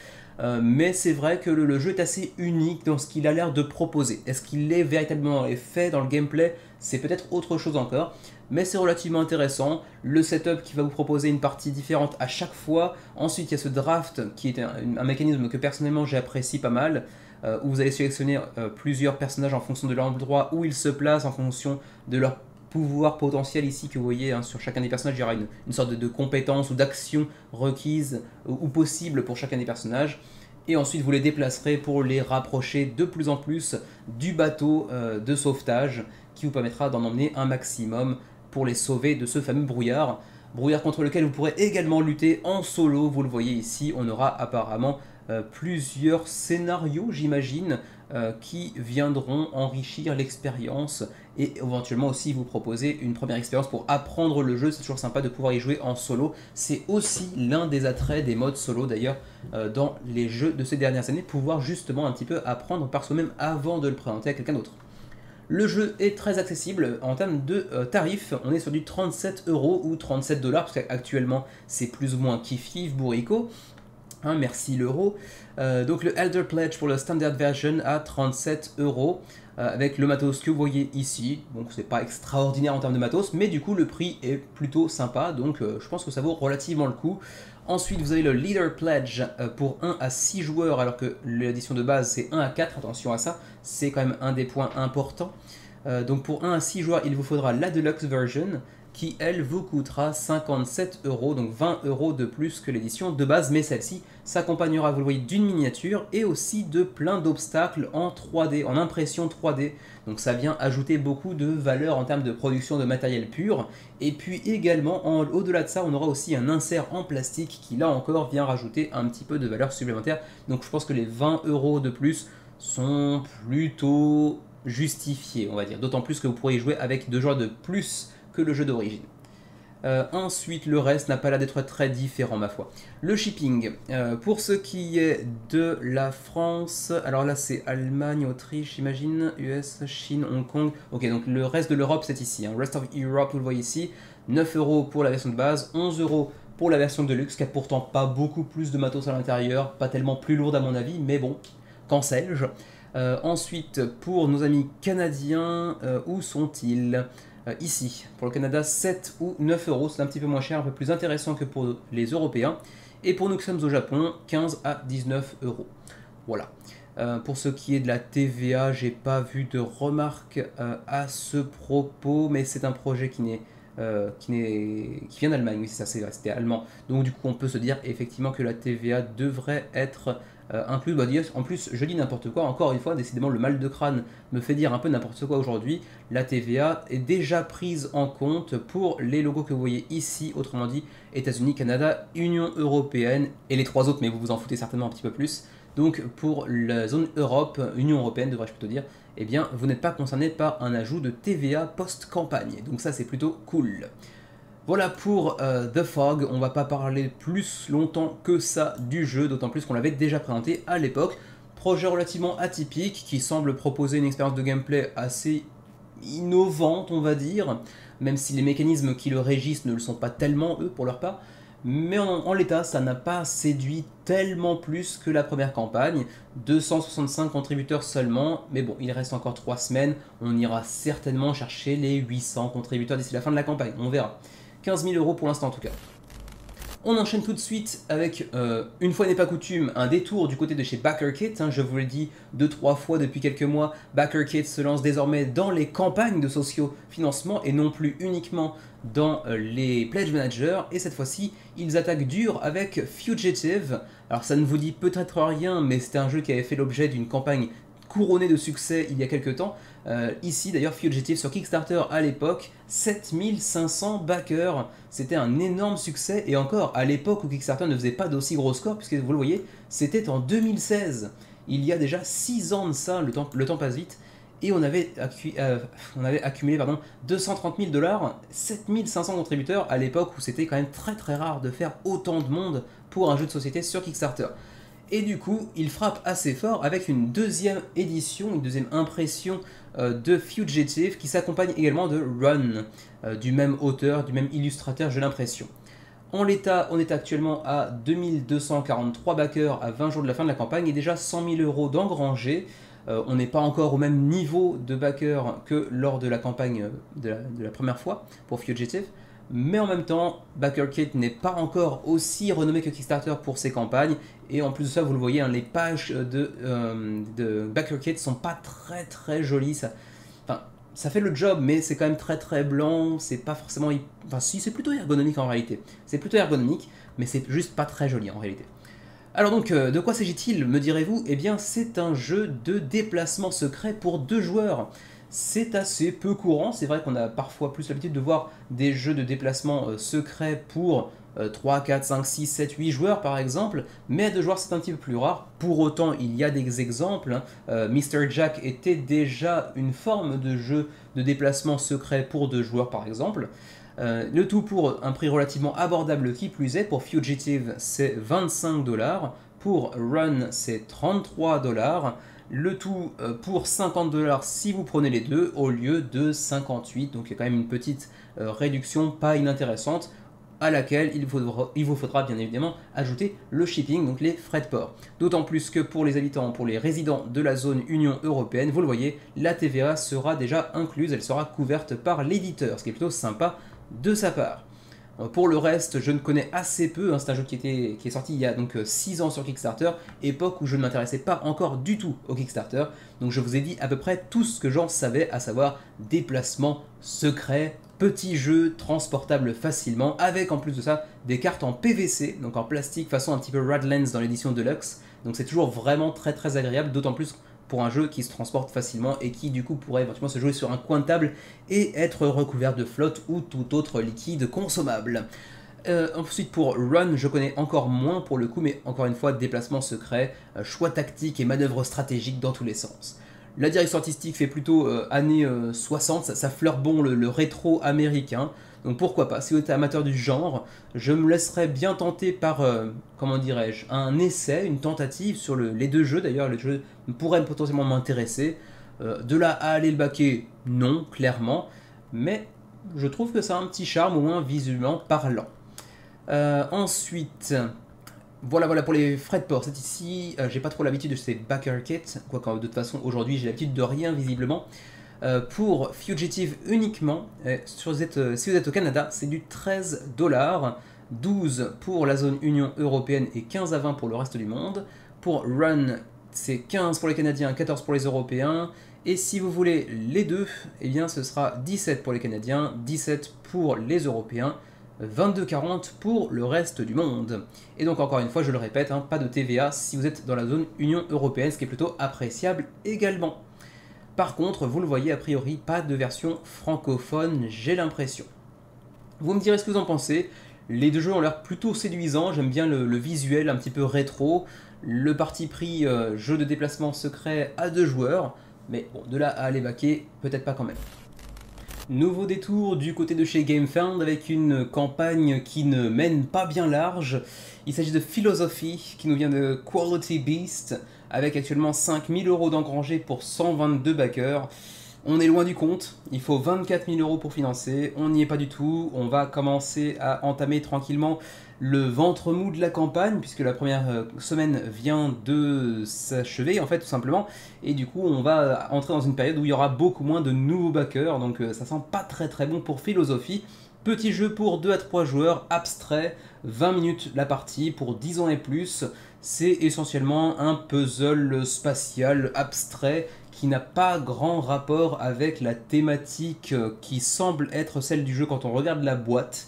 Mais c'est vrai que le jeu est assez unique dans ce qu'il a l'air de proposer. Est-ce qu'il est véritablement fait dans le gameplay? C'est peut-être autre chose encore, mais c'est relativement intéressant. Le setup qui va vous proposer une partie différente à chaque fois. Ensuite, il y a ce draft qui est un mécanisme que personnellement j'apprécie pas mal, où vous allez sélectionner plusieurs personnages en fonction de l'endroit où ils se placent, en fonction de leur pouvoir potentiel ici que vous voyez sur chacun des personnages. Il y aura une sorte de compétence ou d'action requise ou possible pour chacun des personnages. Et ensuite vous les déplacerez pour les rapprocher de plus en plus du bateau de sauvetage qui vous permettra d'en emmener un maximum pour les sauver de ce fameux brouillard. Brouillard contre lequel vous pourrez également lutter en solo, vous le voyez ici, on aura apparemment plusieurs scénarios, j'imagine, qui viendront enrichir l'expérience et éventuellement aussi vous proposer une première expérience pour apprendre le jeu. C'est toujours sympa de pouvoir y jouer en solo. C'est aussi l'un des attraits des modes solo d'ailleurs dans les jeux de ces dernières années, pouvoir justement un petit peu apprendre par soi-même avant de le présenter à quelqu'un d'autre. Le jeu est très accessible en termes de tarifs, on est sur du 37 € ou 37 $, parce qu'actuellement c'est plus ou moins kiff-kiff, bourrico. Hein, merci l'euro. Donc le Elder Pledge pour le Standard Version à 37 €, avec le matos que vous voyez ici. Donc c'est pas extraordinaire en termes de matos, mais du coup le prix est plutôt sympa, donc je pense que ça vaut relativement le coup. Ensuite vous avez le Leader Pledge pour 1 à 6 joueurs, alors que l'édition de base c'est 1 à 4, attention à ça, c'est quand même un des points importants. Donc pour 1 à 6 joueurs, il vous faudra la Deluxe Version, qui elle vous coûtera 57 €, donc 20 € de plus que l'édition de base, mais celle-ci s'accompagnera, vous le voyez, d'une miniature et aussi de plein d'obstacles en 3D, en impression 3D. Donc ça vient ajouter beaucoup de valeur en termes de production de matériel pur. Et puis également, au-delà de ça, on aura aussi un insert en plastique qui là encore vient rajouter un petit peu de valeur supplémentaire. Donc je pense que les 20 € de plus sont plutôt justifiés, on va dire. D'autant plus que vous pourrez y jouer avec 2 joueurs de plus que le jeu d'origine. Ensuite, le reste n'a pas l'air d'être très différent, ma foi. Le shipping, pour ce qui est de la France, alors là c'est Allemagne, Autriche, j'imagine, US, Chine, Hong Kong. Ok, donc le reste de l'Europe c'est ici, hein. Rest of Europe, vous le voyez ici. 9 € pour la version de base, 11 € pour la version de luxe, qui a pourtant pas beaucoup plus de matos à l'intérieur, pas tellement plus lourde à mon avis, mais bon, qu'en sais-je. Ensuite, pour nos amis canadiens, où sont-ils? Ici, pour le Canada, 7 ou 9 €, c'est un petit peu moins cher, un peu plus intéressant que pour les Européens. Et pour nous qui sommes au Japon, 15 à 19 €. Voilà. Pour ce qui est de la TVA, j'ai pas vu de remarques à ce propos, mais c'est un projet qui vient d'Allemagne, oui c'est ça, c'était allemand. Donc du coup on peut se dire effectivement que la TVA devrait être incluse. Bah, en plus je dis n'importe quoi, encore une fois, décidément le mal de crâne me fait dire un peu n'importe quoi aujourd'hui. La TVA est déjà prise en compte pour les logos que vous voyez ici, autrement dit États-Unis, Canada, Union Européenne et les 3 autres, mais vous vous en foutez certainement un petit peu plus. Donc pour la zone Europe, Union Européenne devrais-je plutôt dire, eh bien vous n'êtes pas concerné par un ajout de TVA post-campagne. Donc ça c'est plutôt cool. Voilà pour The Fog, on va pas parler plus longtemps que ça du jeu, d'autant plus qu'on l'avait déjà présenté à l'époque. Projet relativement atypique qui semble proposer une expérience de gameplay assez innovante on va dire, même si les mécanismes qui le régissent ne le sont pas tellement eux pour leur part. Mais en l'état, ça n'a pas séduit tellement plus que la première campagne. 265 contributeurs seulement, mais bon, il reste encore 3 semaines. On ira certainement chercher les 800 contributeurs d'ici la fin de la campagne, on verra. 15 000 € pour l'instant en tout cas. On enchaîne tout de suite avec, une fois n'est pas coutume, un détour du côté de chez BackerKit. Hein, je vous l'ai dit 2-3 fois depuis quelques mois, BackerKit se lance désormais dans les campagnes de socio-financement et non plus uniquement dans les Pledge Managers. Et cette fois-ci, ils attaquent dur avec Fugitive. Alors ça ne vous dit peut-être rien, mais c'était un jeu qui avait fait l'objet d'une campagne couronné de succès il y a quelques temps. Ici d'ailleurs Fugitive sur Kickstarter à l'époque, 7500 backers, c'était un énorme succès et encore à l'époque où Kickstarter ne faisait pas d'aussi gros score puisque vous le voyez, c'était en 2016. Il y a déjà 6 ans de ça, le temps passe vite. Et on avait accumulé 230 000 $, 7500 contributeurs à l'époque où c'était quand même très très rare de faire autant de monde pour un jeu de société sur Kickstarter. Et du coup, il frappe assez fort avec une deuxième édition, une deuxième impression de Fugitive qui s'accompagne également de Run, du même auteur, du même illustrateur, j'ai l'impression. En l'état, on est actuellement à 2243 backers à 20 jours de la fin de la campagne et déjà 100 000 € d'engrangés. On n'est pas encore au même niveau de backers que lors de la campagne de la première fois pour Fugitive. Mais en même temps, BackerKit n'est pas encore aussi renommé que Kickstarter pour ses campagnes. Et en plus de ça, vous le voyez, hein, les pages de BackerKit sont pas très très jolies. Ça fait le job, mais c'est quand même très très blanc. C'est pas forcément... Enfin si, c'est plutôt ergonomique en réalité. C'est plutôt ergonomique, mais c'est juste pas très joli en réalité. Alors donc, de quoi s'agit-il, me direz-vous? Eh bien, c'est un jeu de déplacement secret pour 2 joueurs. C'est assez peu courant, c'est vrai qu'on a parfois plus l'habitude de voir des jeux de déplacement secret pour 3, 4, 5, 6, 7, 8 joueurs par exemple, mais à 2 joueurs c'est un petit peu plus rare. Pour autant, il y a des exemples. Mr. Jack était déjà une forme de jeu de déplacement secret pour 2 joueurs par exemple. Le tout pour un prix relativement abordable qui plus est. Pour Fugitive c'est 25 $, pour Run c'est 33 $, le tout pour 50 $ si vous prenez les deux au lieu de 58, donc il y a quand même une petite réduction pas inintéressante à laquelle il vous faudra bien évidemment ajouter le shipping, donc les frais de port. D'autant plus que pour les habitants, pour les résidents de la zone Union Européenne, vous le voyez, la TVA sera déjà incluse, elle sera couverte par l'éditeur, ce qui est plutôt sympa de sa part. Pour le reste, je ne connais assez peu, hein, c'est un jeu qui est sorti il y a donc 6 ans sur Kickstarter, époque où je ne m'intéressais pas encore du tout au Kickstarter, donc je vous ai dit à peu près tout ce que j'en savais, à savoir déplacement secret, petit jeu transportable facilement, avec en plus de ça des cartes en PVC, donc en plastique façon un petit peu Radlands dans l'édition Deluxe, donc c'est toujours vraiment très très agréable, d'autant plus pour un jeu qui se transporte facilement et qui du coup pourrait éventuellement se jouer sur un coin de table et être recouvert de flotte ou tout autre liquide consommable. Ensuite pour Run, je connais encore moins pour le coup, mais encore une fois, déplacement secret, choix tactique et manœuvres stratégiques dans tous les sens. La direction artistique fait plutôt années 60, ça fleure bon le rétro américain, donc pourquoi pas, si vous êtes amateur du genre, je me laisserais bien tenter par, comment dirais-je, un essai, une tentative sur les 2 jeux, d'ailleurs les jeux pourraient potentiellement m'intéresser. De là à aller le baquer, non, clairement, mais je trouve que ça a un petit charme, au moins visuellement parlant. Ensuite... Voilà pour les frais de port. C'est ici, j'ai pas trop l'habitude de ces BackerKit, quoique de toute façon aujourd'hui j'ai l'habitude de rien visiblement. Pour Fugitive uniquement, si vous êtes au Canada, c'est du 13 $, 12 pour la zone Union Européenne et 15 à 20 pour le reste du monde. Pour Run, c'est 15 pour les Canadiens, 14 pour les Européens. Et si vous voulez les deux, eh bien ce sera 17 pour les Canadiens, 17 pour les Européens, 22,40 pour le reste du monde. Et donc encore une fois, je le répète, hein, pas de TVA si vous êtes dans la zone Union Européenne, ce qui est plutôt appréciable également. Par contre, vous le voyez, a priori, pas de version francophone, j'ai l'impression. Vous me direz ce que vous en pensez. Les 2 jeux ont l'air plutôt séduisants, j'aime bien le visuel un petit peu rétro, le parti pris jeu de déplacement secret à 2 joueurs, mais bon, de là à aller baquer, peut-être pas quand même. Nouveau détour du côté de chez GameFound avec une campagne qui ne mène pas bien large. Il s'agit de Philosophy qui nous vient de Quality Beast avec actuellement 5000 € d'engrangés pour 122 backers. On est loin du compte, il faut 24 000 € pour financer, on n'y est pas du tout. On va commencer à entamer tranquillement le ventre mou de la campagne, puisque la première semaine vient de s'achever en fait tout simplement, et du coup on va entrer dans une période où il y aura beaucoup moins de nouveaux backers, donc ça sent pas très très bon pour Philosophie. Petit jeu pour 2 à 3 joueurs, abstrait, 20 minutes la partie, pour 10 ans et plus. C'est essentiellement un puzzle spatial abstrait qui n'a pas grand rapport avec la thématique qui semble être celle du jeu quand on regarde la boîte.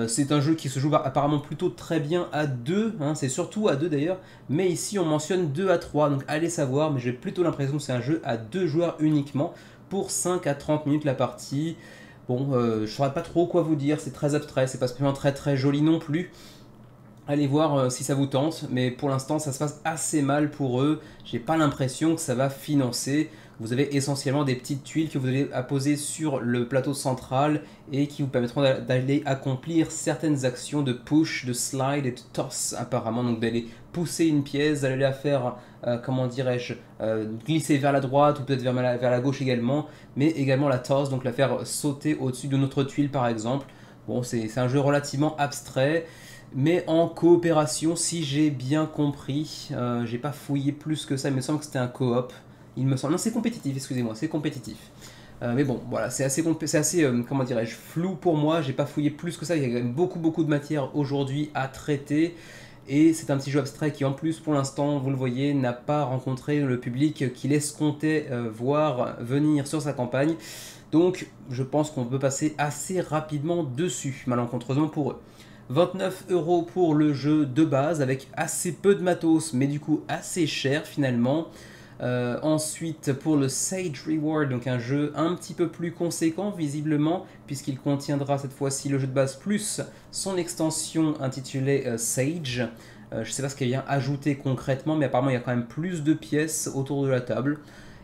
C'est un jeu qui se joue apparemment plutôt très bien à 2, hein, c'est surtout à 2 d'ailleurs, mais ici on mentionne 2 à 3, donc allez savoir, mais j'ai plutôt l'impression que c'est un jeu à 2 joueurs uniquement, pour 5 à 30 minutes la partie. Bon, je ne saurais pas trop quoi vous dire, c'est très abstrait, c'est pas spécialement très joli non plus. Allez voir si ça vous tente, mais pour l'instant ça se passe assez mal pour eux. J'ai pas l'impression que ça va financer. Vous avez essentiellement des petites tuiles que vous allez poser sur le plateau central et qui vous permettront d'aller accomplir certaines actions de push, de slide et de toss apparemment. Donc d'aller pousser une pièce, d'aller la faire, comment dirais-je, glisser vers la droite ou peut-être vers la gauche également, mais également la toss, donc la faire sauter au-dessus de notre tuile par exemple. Bon, c'est un jeu relativement abstrait, mais en coopération, si j'ai bien compris. J'ai pas fouillé plus que ça, il me semble que c'était un coop. Il me semble. Non, c'est compétitif, excusez-moi, c'est compétitif. Mais bon, voilà, c'est assez comment dirais-je, flou pour moi. J'ai pas fouillé plus que ça. Il y a quand même beaucoup de matière aujourd'hui à traiter. Et c'est un petit jeu abstrait qui, en plus, pour l'instant, vous le voyez, n'a pas rencontré le public qu'il escomptait voir venir sur sa campagne. Donc, je pense qu'on peut passer assez rapidement dessus, malencontreusement pour eux. 29 € pour le jeu de base avec assez peu de matos mais du coup assez cher finalement. Ensuite pour le Sage Reward, donc un jeu un petit peu plus conséquent visiblement puisqu'il contiendra cette fois-ci le jeu de base plus son extension intitulée Sage. Je ne sais pas ce qu'elle vient ajouter concrètement mais apparemment il y a quand même plus de pièces autour de la table.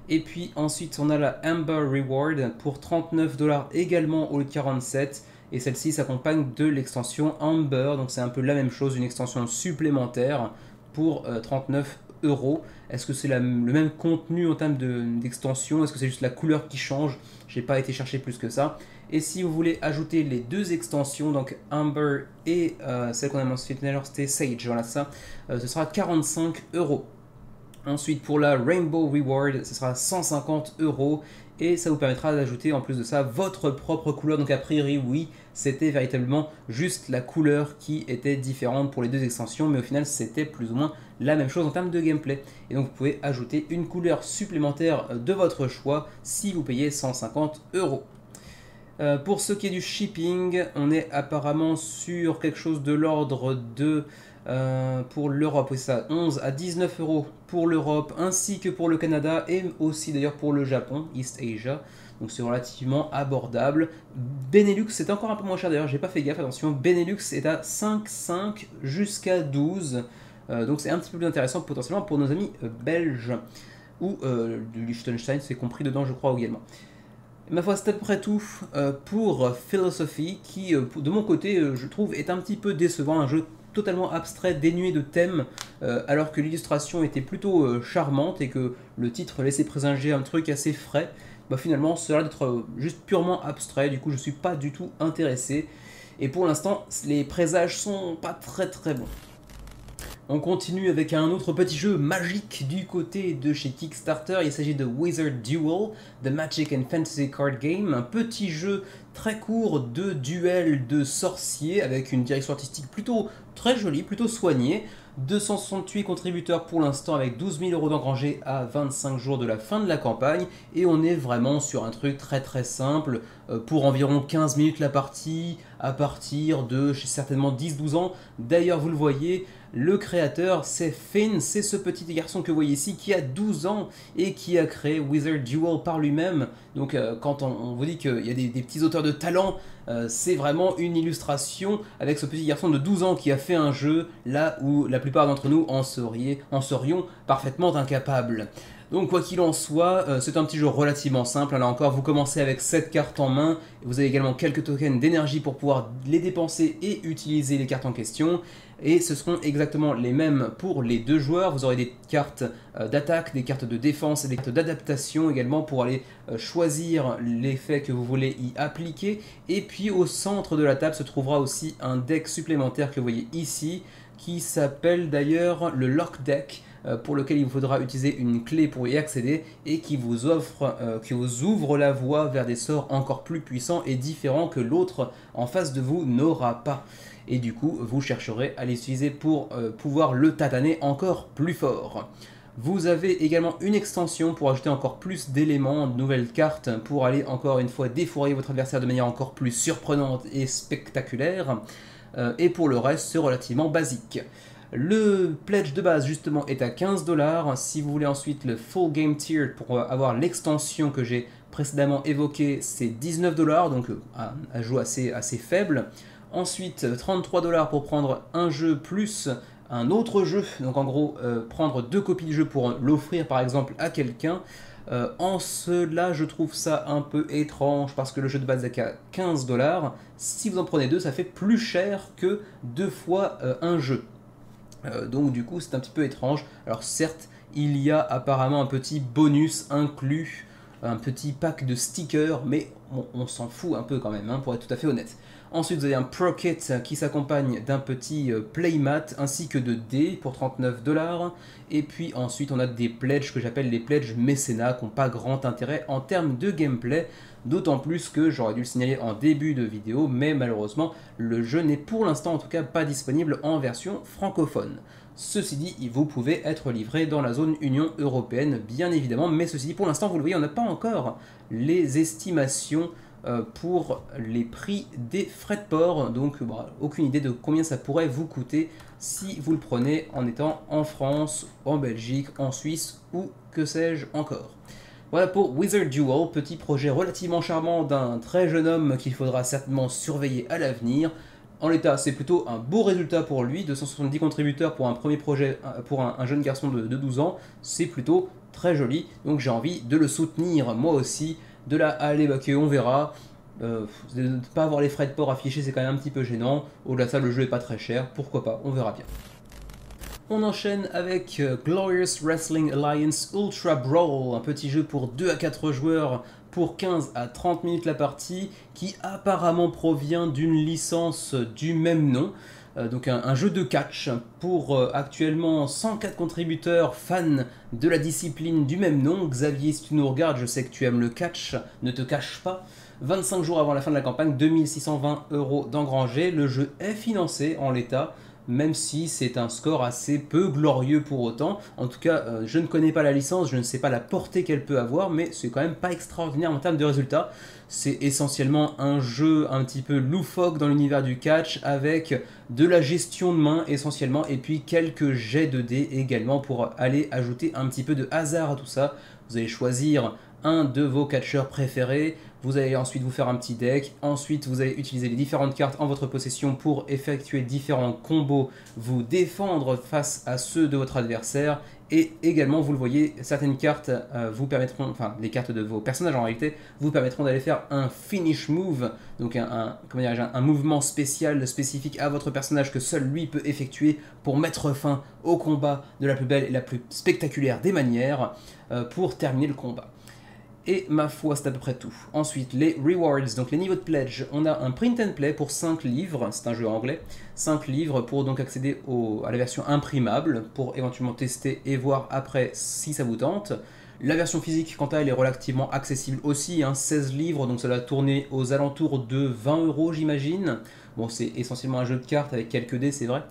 Et puis ensuite on a la Amber Reward pour 39 $ également au lieu de 47. Et celle-ci s'accompagne de l'extension Amber, donc c'est un peu la même chose, une extension supplémentaire pour 39 €. Est-ce que c'est le même contenu en termes d'extension? Est-ce que c'est juste la couleur qui change? J'ai pas été chercher plus que ça. Et si vous voulez ajouter les deux extensions, donc Amber et celle qu'on a mentionnée tout à l'heure, c'était Sage, voilà ça, ce sera 45 €. Ensuite, pour la Rainbow Reward, ce sera 150 € et ça vous permettra d'ajouter en plus de ça votre propre couleur. Donc a priori, oui, c'était véritablement juste la couleur qui était différente pour les deux extensions, mais au final, c'était plus ou moins la même chose en termes de gameplay. Et donc, vous pouvez ajouter une couleur supplémentaire de votre choix si vous payez 150 €. Pour ce qui est du shipping, on est apparemment sur quelque chose de l'ordre de... pour l'Europe, oui, ça, 11 à 19 € pour l'Europe, ainsi que pour le Canada, et aussi d'ailleurs pour le Japon, East Asia, donc c'est relativement abordable. Benelux, c'est encore un peu moins cher d'ailleurs, j'ai pas fait gaffe, attention, Benelux est à 5,5 jusqu'à 12, donc c'est un petit peu plus intéressant potentiellement pour nos amis belges, ou du Liechtenstein, c'est compris dedans je crois également. Ma foi, c'est à peu près tout pour Philosophy, qui de mon côté, je trouve, est un petit peu décevant, un jeu totalement abstrait, dénué de thème, alors que l'illustration était plutôt charmante et que le titre laissait présager un truc assez frais. Bah finalement, cela d'être juste purement abstrait, du coup je suis pas du tout intéressé. Et pour l'instant, les présages sont pas très bons. On continue avec un autre petit jeu magique du côté de chez Kickstarter. Il s'agit de Wizard Duel, The Magic and Fantasy Card Game, un petit jeu très court de duel de sorciers avec une direction artistique plutôt très jolie, plutôt soignée. 268 contributeurs pour l'instant avec 12 000 € d'engrangés à 25 jours de la fin de la campagne et on est vraiment sur un truc très simple pour environ 15 minutes la partie à partir de certainement 10-12 ans. D'ailleurs vous le voyez, le créateur c'est Finn, c'est ce petit garçon que vous voyez ici qui a 12 ans et qui a créé Wizard Duel par lui-même. Donc quand on vous dit qu'il y a des petits auteurs de talent, c'est vraiment une illustration avec ce petit garçon de 12 ans qui a fait un jeu là où la plupart d'entre nous en serions parfaitement incapables. Donc quoi qu'il en soit, c'est un petit jeu relativement simple. Là encore, vous commencez avec 7 cartes en main. Vous avez également quelques tokens d'énergie pour pouvoir les dépenser et utiliser les cartes en question. Et ce seront exactement les mêmes pour les deux joueurs. Vous aurez des cartes d'attaque, des cartes de défense et des cartes d'adaptation également pour aller choisir l'effet que vous voulez y appliquer. Et puis au centre de la table se trouvera aussi un deck supplémentaire que vous voyez ici, qui s'appelle d'ailleurs le Lock Deck, pour lequel il vous faudra utiliser une clé pour y accéder et qui vous ouvre la voie vers des sorts encore plus puissants et différents que l'autre en face de vous n'aura pas. Et du coup, vous chercherez à les utiliser pour pouvoir le tataner encore plus fort. Vous avez également une extension pour ajouter encore plus d'éléments, de nouvelles cartes, pour aller encore une fois défourailler votre adversaire de manière encore plus surprenante et spectaculaire. Et pour le reste, c'est relativement basique. Le pledge de base justement est à 15$. Si vous voulez ensuite le full game tier pour avoir l'extension que j'ai précédemment évoquée, c'est 19$, donc un ajout assez faible. Ensuite 33$ pour prendre un jeu plus un autre jeu, donc en gros prendre 2 copies de jeu pour l'offrir par exemple à quelqu'un. En cela je trouve ça un peu étrange parce que le jeu de base est qu'à 15$. Si vous en prenez 2, ça fait plus cher que 2 fois un jeu. Donc du coup c'est un petit peu étrange. Alors certes il y a apparemment un petit bonus inclus, un petit pack de stickers, mais on s'en fout un peu quand même, hein, pour être tout à fait honnête. Ensuite vous avez un Pro Kit qui s'accompagne d'un petit playmat ainsi que de dés pour 39$. Et puis ensuite on a des pledges que j'appelle les pledges mécénats qui n'ont pas grand intérêt en termes de gameplay. D'autant plus que j'aurais dû le signaler en début de vidéo, mais malheureusement le jeu n'est pour l'instant en tout cas pas disponible en version francophone. Ceci dit, vous pouvez être livré dans la zone Union Européenne bien évidemment, mais ceci dit pour l'instant vous le voyez on n'a pas encore les estimations pour les prix des frais de port, donc aucune idée de combien ça pourrait vous coûter si vous le prenez en étant en France, en Belgique, en Suisse ou que sais-je encore. Voilà pour Wizard Duel, petit projet relativement charmant d'un très jeune homme qu'il faudra certainement surveiller à l'avenir. En l'état, c'est plutôt un beau résultat pour lui, 270 contributeurs pour un premier projet pour un jeune garçon de 12 ans, c'est plutôt très joli, donc j'ai envie de le soutenir moi aussi. De là à aller baquer, on verra. De ne pas avoir les frais de port affichés, c'est quand même un petit peu gênant. Au-delà de ça, le jeu est pas très cher, pourquoi pas, on verra bien. On enchaîne avec Glorious Wrestling Alliance Ultra Brawl, un petit jeu pour 2 à 4 joueurs pour 15 à 30 minutes la partie, qui apparemment provient d'une licence du même nom. Donc un jeu de catch pour actuellement 104 contributeurs fans de la discipline du même nom. Xavier, si tu nous regardes, je sais que tu aimes le catch, ne te cache pas. 25 jours avant la fin de la campagne, 2620€ d'engrangés. Le jeu est financé en l'état, même si c'est un score assez peu glorieux pour autant. En tout cas, je ne connais pas la licence, je ne sais pas la portée qu'elle peut avoir, mais c'est quand même pas extraordinaire en termes de résultats. C'est essentiellement un jeu un petit peu loufoque dans l'univers du catch, avec de la gestion de main essentiellement, et puis quelques jets de dés également pour aller ajouter un petit peu de hasard à tout ça. Vous allez choisir un de vos catcheurs préférés, vous allez ensuite vous faire un petit deck, ensuite vous allez utiliser les différentes cartes en votre possession pour effectuer différents combos, vous défendre face à ceux de votre adversaire, et également vous le voyez, certaines cartes vous permettront, enfin les cartes de vos personnages en réalité, vous permettront d'aller faire un finish move, donc un mouvement spécial, spécifique à votre personnage que seul lui peut effectuer pour mettre fin au combat de la plus belle et la plus spectaculaire des manières, pour terminer le combat. Et ma foi, c'est à peu près tout. Ensuite, les rewards, donc les niveaux de pledge. On a un print and play pour 5 livres, c'est un jeu anglais. 5 livres pour donc accéder à la version imprimable, pour éventuellement tester et voir après si ça vous tente. La version physique, quant à elle, est relativement accessible aussi, 16 livres, donc ça va tourner aux alentours de 20€, j'imagine. Bon, c'est essentiellement un jeu de cartes avec quelques dés, c'est vrai.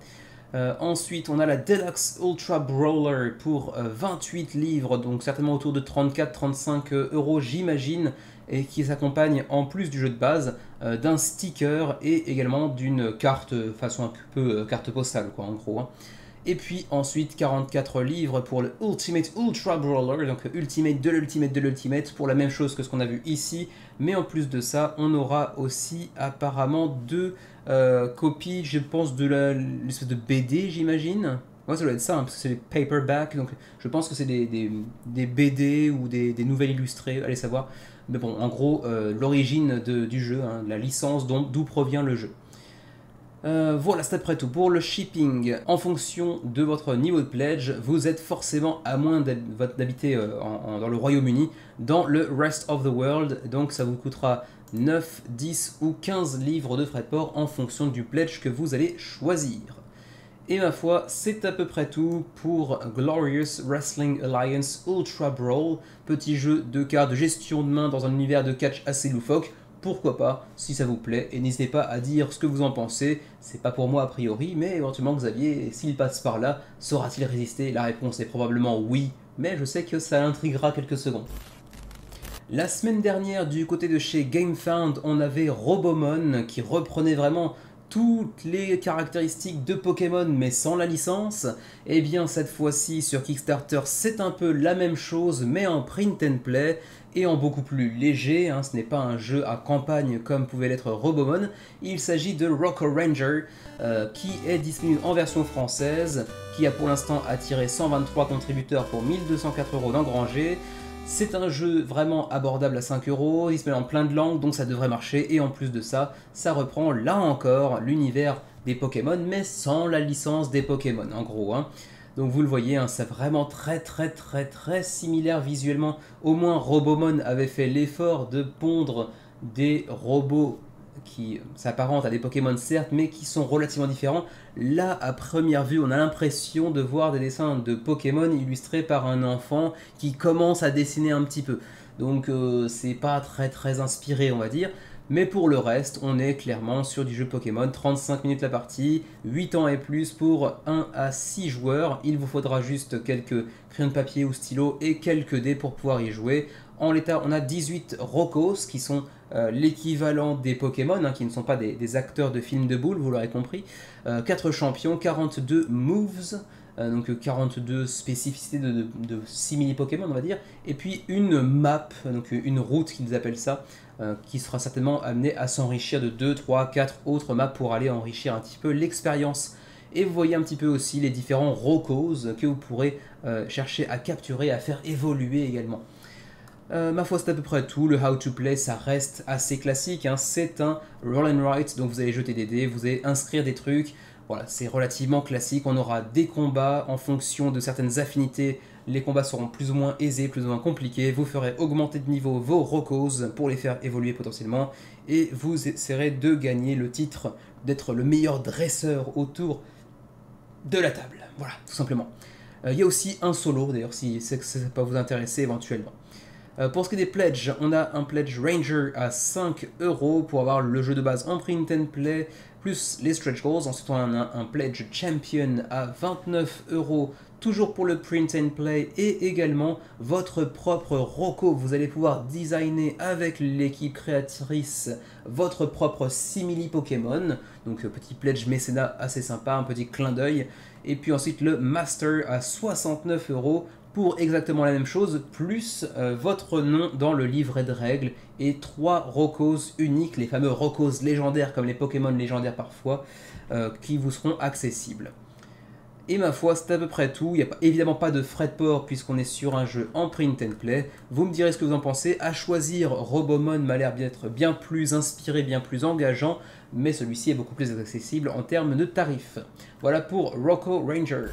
Ensuite, on a la Deluxe Ultra Brawler pour 28 livres, donc certainement autour de 34-35€, j'imagine, et qui s'accompagne, en plus du jeu de base, d'un sticker et également d'une carte, façon un peu carte postale, quoi, en gros. Et puis ensuite 44 livres pour le Ultimate Ultra Brawler, donc Ultimate de l'Ultimate de l'Ultimate, pour la même chose que ce qu'on a vu ici, mais en plus de ça, on aura aussi apparemment 2 copies, je pense, de l'espèce de BD, j'imagine. Ouais, ça doit être ça, parce que c'est des paperbacks, donc je pense que c'est des BD ou des nouvelles illustrées, allez savoir. Mais bon, en gros, l'origine du jeu, la licence d'où provient le jeu. Voilà, c'est à peu près tout. Pour le shipping, en fonction de votre niveau de pledge, vous êtes forcément, à moins d'habiter dans le Royaume-Uni, dans le Rest of the World, donc ça vous coûtera 9, 10 ou 15 livres de frais de port en fonction du pledge que vous allez choisir. Et ma foi, c'est à peu près tout pour Glorious Wrestling Alliance Ultra Brawl, petit jeu de cartes de gestion de main dans un univers de catch assez loufoque. pourquoi pas, si ça vous plaît, et n'hésitez pas à dire ce que vous en pensez, c'est pas pour moi a priori, mais éventuellement Xavier, s'il passe par là, saura-t-il résister? La réponse est probablement oui, mais je sais que ça l'intriguera quelques secondes. La semaine dernière, du côté de chez GameFound, on avait Robomon qui reprenait vraiment toutes les caractéristiques de Pokémon mais sans la licence. Et bien cette fois-ci sur Kickstarter c'est un peu la même chose mais en print and play et en beaucoup plus léger, hein. Ce n'est pas un jeu à campagne comme pouvait l'être Robomon, il s'agit de Rocco Ranger qui est disponible en version française, qui a pour l'instant attiré 123 contributeurs pour 1204 € d'engrangés. C'est un jeu vraiment abordable à 5 €, il se met en plein de langues donc ça devrait marcher, et en plus de ça, ça reprend là encore l'univers des Pokémon mais sans la licence des Pokémon en gros, hein. Donc vous le voyez, hein, c'est vraiment très similaire visuellement. Au moins Robomon avait fait l'effort de pondre des robots qui s'apparentent à des Pokémon certes, mais qui sont relativement différents. Là, à première vue, on a l'impression de voir des dessins de Pokémon illustrés par un enfant qui commence à dessiner un petit peu. Donc c'est pas très inspiré, on va dire. Mais pour le reste, on est clairement sur du jeu Pokémon, 35 minutes la partie, 8 ans et plus pour 1 à 6 joueurs. Il vous faudra juste quelques crayons de papier ou stylos et quelques dés pour pouvoir y jouer. En l'état, on a 18 Rokos qui sont l'équivalent des Pokémon, hein, qui ne sont pas des acteurs de films de boules, vous l'aurez compris. 4 champions, 42 moves, donc 42 spécificités de simili-Pokémon, on va dire. Et puis une map, donc une route qu'ils appellent ça, qui sera certainement amenée à s'enrichir de 2, 3, 4 autres maps pour aller enrichir un petit peu l'expérience. Et vous voyez un petit peu aussi les différents Rokos que vous pourrez chercher à capturer, à faire évoluer également. Ma foi, c'est à peu près tout. Le how to play, ça reste assez classique, hein. C'est un roll and write, donc vous allez jeter des dés, vous allez inscrire des trucs. Voilà, c'est relativement classique. On aura des combats en fonction de certaines affinités. Les combats seront plus ou moins aisés, plus ou moins compliqués. Vous ferez augmenter de niveau vos Rokos pour les faire évoluer potentiellement. Et vous essaierez de gagner le titre d'être le meilleur dresseur autour de la table. Voilà, tout simplement. Il y a aussi un solo, d'ailleurs, si ça ne peut vous intéresser éventuellement. Pour ce qui est des pledges, on a un pledge Ranger à 5 € pour avoir le jeu de base en print and play, plus les stretch goals. Ensuite, on a un pledge Champion à 29 €, toujours pour le print and play, et également votre propre Roko. Vous allez pouvoir designer avec l'équipe créatrice votre propre simili Pokémon. Donc, petit pledge mécénat assez sympa, un petit clin d'œil. Et puis ensuite, le Master à 69 € pour exactement la même chose, plus votre nom dans le livret de règles et 3 Rokos uniques, les fameux Rokos légendaires comme les Pokémon légendaires parfois, qui vous seront accessibles. Et ma foi, c'est à peu près tout. Il n'y a évidemment pas de frais de port puisqu'on est sur un jeu en print and play. Vous me direz ce que vous en pensez. À choisir, Robomon m'a l'air d'être bien plus inspiré, bien plus engageant, mais celui-ci est beaucoup plus accessible en termes de tarifs. Voilà pour Rocco Ranger.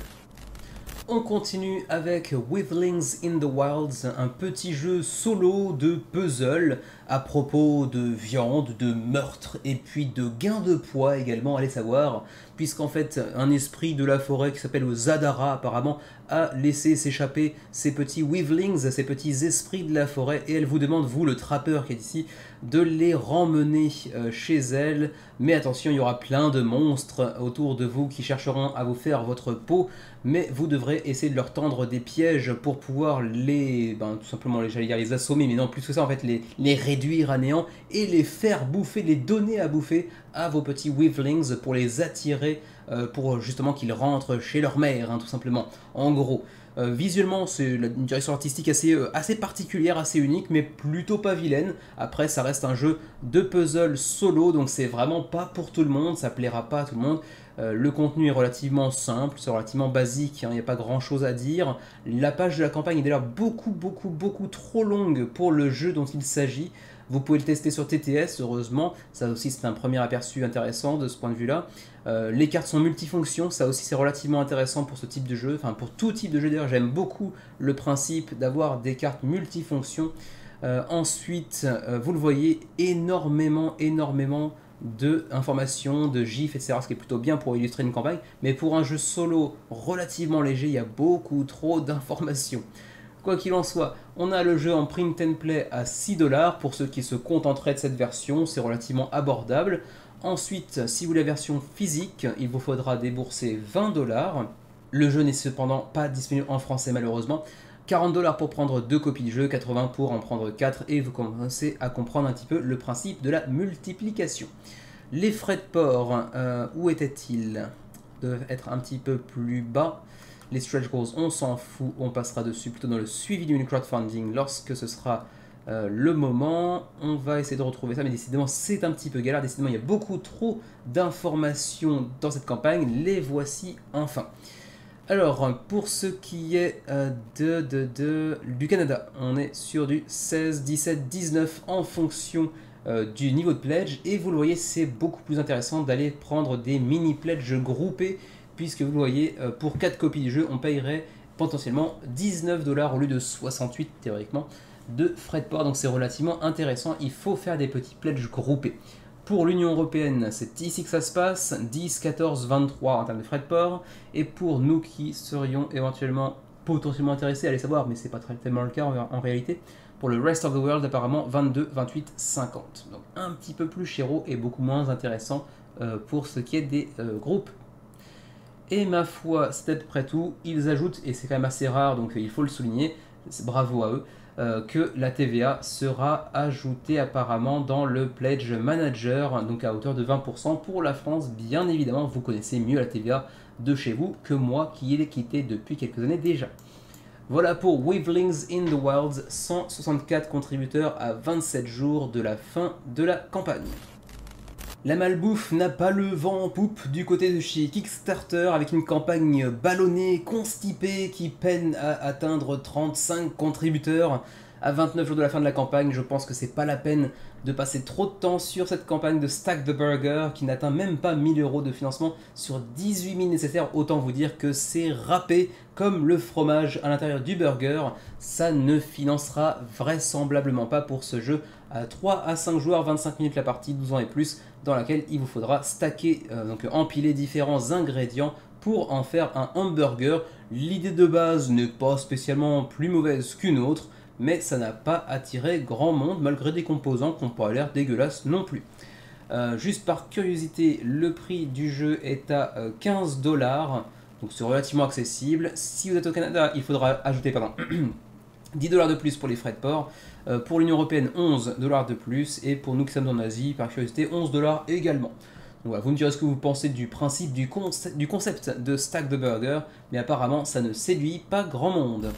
On continue avec Withlings in the Wilds, un petit jeu solo de puzzle à propos de viande, de meurtre et puis de gain de poids également, allez savoir, puisqu'en fait un esprit de la forêt qui s'appelle Zadara apparemment a laissé s'échapper ces petits Withlings, ces petits esprits de la forêt, et elle vous demande, vous le trappeur qui est ici, de les remmener chez elle. Mais attention, il y aura plein de monstres autour de vous qui chercheront à vous faire votre peau, mais vous devrez essayer de leur tendre des pièges pour pouvoir les, tout simplement, j'allais dire les assommer, mais non, plus que ça, en fait, les réduire à néant et les faire bouffer, les donner à bouffer à vos petits Withlings pour les attirer, pour justement qu'ils rentrent chez leur mère, hein, tout simplement. En gros, visuellement, c'est une direction artistique assez particulière, assez unique, mais plutôt pas vilaine. Après, ça reste un jeu de puzzle solo, donc c'est vraiment pas pour tout le monde, ça plaira pas à tout le monde. Le contenu est relativement simple, c'est relativement basique, il n'y a pas grand chose à dire. La page de la campagne est d'ailleurs beaucoup trop longue pour le jeu dont il s'agit. Vous pouvez le tester sur TTS, heureusement, ça aussi c'est un premier aperçu intéressant de ce point de vue là. Les cartes sont multifonctions, ça aussi c'est relativement intéressant pour ce type de jeu, enfin pour tout type de jeu d'ailleurs. J'aime beaucoup le principe d'avoir des cartes multifonctions. Ensuite, vous le voyez, énormément d'informations, de gifs, etc. Ce qui est plutôt bien pour illustrer une campagne, mais pour un jeu solo relativement léger, il y a beaucoup trop d'informations. Quoi qu'il en soit, on a le jeu en print and play à 6$. Pour ceux qui se contenteraient de cette version, c'est relativement abordable. Ensuite, si vous voulez la version physique, il vous faudra débourser 20$. Le jeu n'est cependant pas disponible en français malheureusement. 40$ pour prendre 2 copies du jeu, 80 pour en prendre 4 et vous commencez à comprendre un petit peu le principe de la multiplication. Les frais de port, où étaient-ils? Doivent être un petit peu plus bas. Les stretch goals, on s'en fout, on passera dessus plutôt dans le suivi du crowdfunding lorsque ce sera le moment. On va essayer de retrouver ça, mais décidément c'est un petit peu galère, décidément il y a beaucoup trop d'informations dans cette campagne, les voici enfin. Alors, pour ce qui est du Canada, on est sur du 16, 17, 19 en fonction du niveau de pledge, et vous le voyez, c'est beaucoup plus intéressant d'aller prendre des mini pledges groupés, puisque vous le voyez, pour 4 copies du jeu, on payerait potentiellement 19$ au lieu de 68 théoriquement de frais de port, donc c'est relativement intéressant, il faut faire des petits pledges groupés. Pour l'Union Européenne, c'est ici que ça se passe, 10, 14, 23 en termes de frais de port, et pour nous qui serions éventuellement potentiellement intéressés, allez savoir, mais c'est pas très tellement le cas en réalité, pour le rest of the world apparemment 22, 28, 50. Donc un petit peu plus chéro et beaucoup moins intéressant pour ce qui est des groupes. Et ma foi, c'est à peu près tout. Ils ajoutent, et c'est quand même assez rare, donc il faut le souligner, bravo à eux, que la TVA sera ajoutée apparemment dans le Pledge Manager, donc à hauteur de 20% pour la France. Bien évidemment, vous connaissez mieux la TVA de chez vous que moi qui l'ai quitté depuis quelques années déjà. Voilà pour Wavelings in the Wilds, 164 contributeurs à 27 jours de la fin de la campagne. La malbouffe n'a pas le vent en poupe du côté de chez Kickstarter, avec une campagne ballonnée, constipée, qui peine à atteindre 35 contributeurs à 29 jours de la fin de la campagne. Je pense que c'est pas la peine de passer trop de temps sur cette campagne de Stack the Burger qui n'atteint même pas 1000€ de financement sur 18 000 nécessaires. Autant vous dire que c'est râpé comme le fromage à l'intérieur du burger. Ça ne financera vraisemblablement pas pour ce jeu à 3 à 5 joueurs, 25 minutes la partie, 12 ans et plus, dans laquelle il vous faudra stacker, donc empiler différents ingrédients pour en faire un hamburger. L'idée de base n'est pas spécialement plus mauvaise qu'une autre, mais ça n'a pas attiré grand monde malgré des composants qui n'ont pas l'air dégueulasses non plus. Juste par curiosité, le prix du jeu est à 15$, donc c'est relativement accessible. Si vous êtes au Canada, il faudra ajouter 10$ de plus pour les frais de port. Pour l'Union Européenne, 11$ de plus. Et pour nous qui sommes en Asie, par curiosité, 11$ également. Donc voilà, vous me direz ce que vous pensez du principe, du concept de Stack the Burger, mais apparemment ça ne séduit pas grand monde.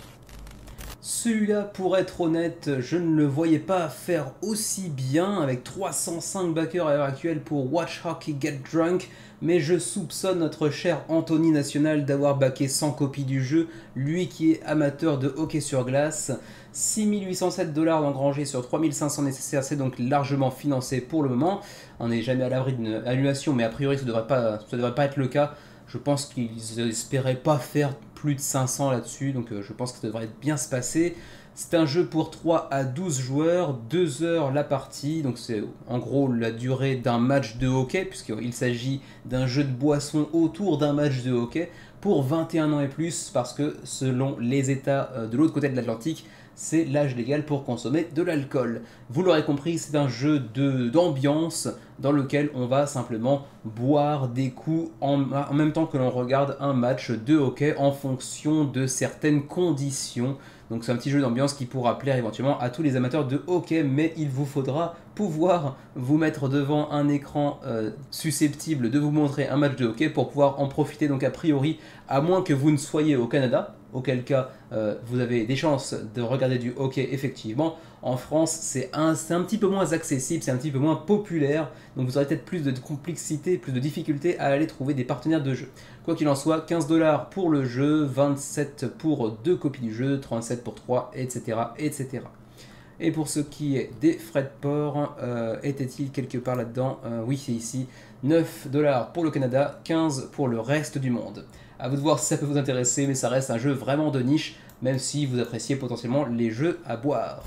Celui-là, pour être honnête, je ne le voyais pas faire aussi bien avec 305 backers à l'heure actuelle pour Watch Hockey Get Drunk, mais je soupçonne notre cher Anthony National d'avoir backé 100 copies du jeu, lui qui est amateur de hockey sur glace. 6807$ engrangés sur 3500 nécessaires, c'est donc largement financé pour le moment. On n'est jamais à l'abri d'une annulation, mais a priori ça devrait pas être le cas. Je pense qu'ils espéraient pas faire plus de 500 là-dessus, donc je pense que ça devrait bien se passer. C'est un jeu pour 3 à 12 joueurs, 2 heures la partie, donc c'est en gros la durée d'un match de hockey, puisqu'il s'agit d'un jeu de boisson autour d'un match de hockey, pour 21 ans et plus, parce que selon les États de l'autre côté de l'Atlantique, c'est l'âge légal pour consommer de l'alcool. Vous l'aurez compris, c'est un jeu d'ambiance dans lequel on va simplement boire des coups en même temps que l'on regarde un match de hockey en fonction de certaines conditions. Donc c'est un petit jeu d'ambiance qui pourra plaire éventuellement à tous les amateurs de hockey, mais il vous faudra pouvoir vous mettre devant un écran susceptible de vous montrer un match de hockey pour pouvoir en profiter. Donc a priori, à moins que vous ne soyez au Canada, auquel cas vous avez des chances de regarder du hockey effectivement. En France, c'est un petit peu moins accessible, c'est un petit peu moins populaire, donc vous aurez peut-être plus de complexité, plus de difficulté à aller trouver des partenaires de jeu. Quoi qu'il en soit, 15$ pour le jeu, 27 pour 2 copies du jeu, 37 pour 3, etc. etc. Et pour ce qui est des frais de port, était-il quelque part là-dedans? Oui, c'est ici, 9$ pour le Canada, 15 pour le reste du monde. À vous de voir si ça peut vous intéresser, mais ça reste un jeu vraiment de niche, même si vous appréciez potentiellement les jeux à boire.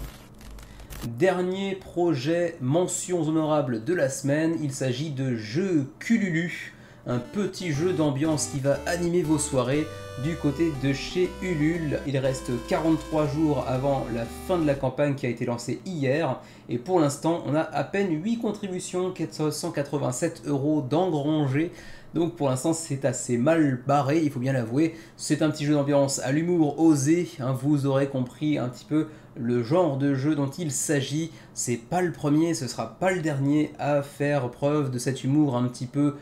Dernier projet, mentions honorables de la semaine, il s'agit de Jeux Cululu, un petit jeu d'ambiance qui va animer vos soirées du côté de chez Ulule. Il reste 43 jours avant la fin de la campagne qui a été lancée hier, et pour l'instant on a à peine 8 contributions, 487 € d'engrangés. Donc pour l'instant c'est assez mal barré, il faut bien l'avouer. C'est un petit jeu d'ambiance à l'humour osé, hein, vous aurez compris un petit peu le genre de jeu dont il s'agit. C'est pas le premier, ce sera pas le dernier à faire preuve de cet humour un petit peu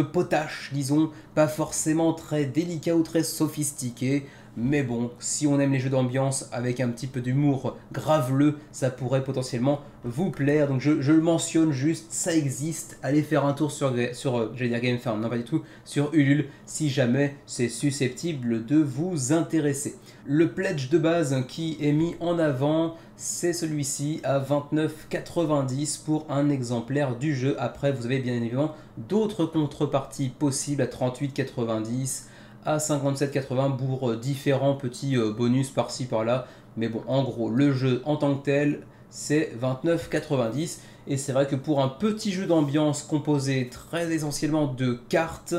potache, disons, pas forcément très délicat ou très sophistiqué. Mais bon, si on aime les jeux d'ambiance avec un petit peu d'humour graveleux, ça pourrait potentiellement vous plaire. Donc je le mentionne juste, ça existe. Allez faire un tour sur j'allais dire GameFound, non pas du tout, sur Ulule, si jamais c'est susceptible de vous intéresser. Le pledge de base qui est mis en avant, c'est celui-ci à 29,90 pour un exemplaire du jeu. Après, vous avez bien évidemment d'autres contreparties possibles à 38,90, à 57,80 pour différents petits bonus par-ci par-là. Mais bon, en gros, le jeu en tant que tel, c'est 29,90. Et c'est vrai que pour un petit jeu d'ambiance composé très essentiellement de cartes,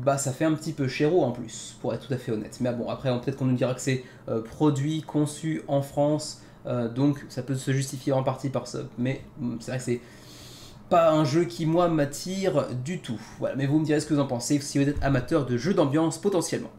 bah ça fait un petit peu chéro en plus, pour être tout à fait honnête. Mais bon, après peut-être qu'on nous dira que c'est produit, conçu en France, donc ça peut se justifier en partie par ça. Mais c'est vrai que c'est pas un jeu qui moi m'attire du tout. Voilà, mais vous me direz ce que vous en pensez si vous êtes amateur de jeux d'ambiance potentiellement.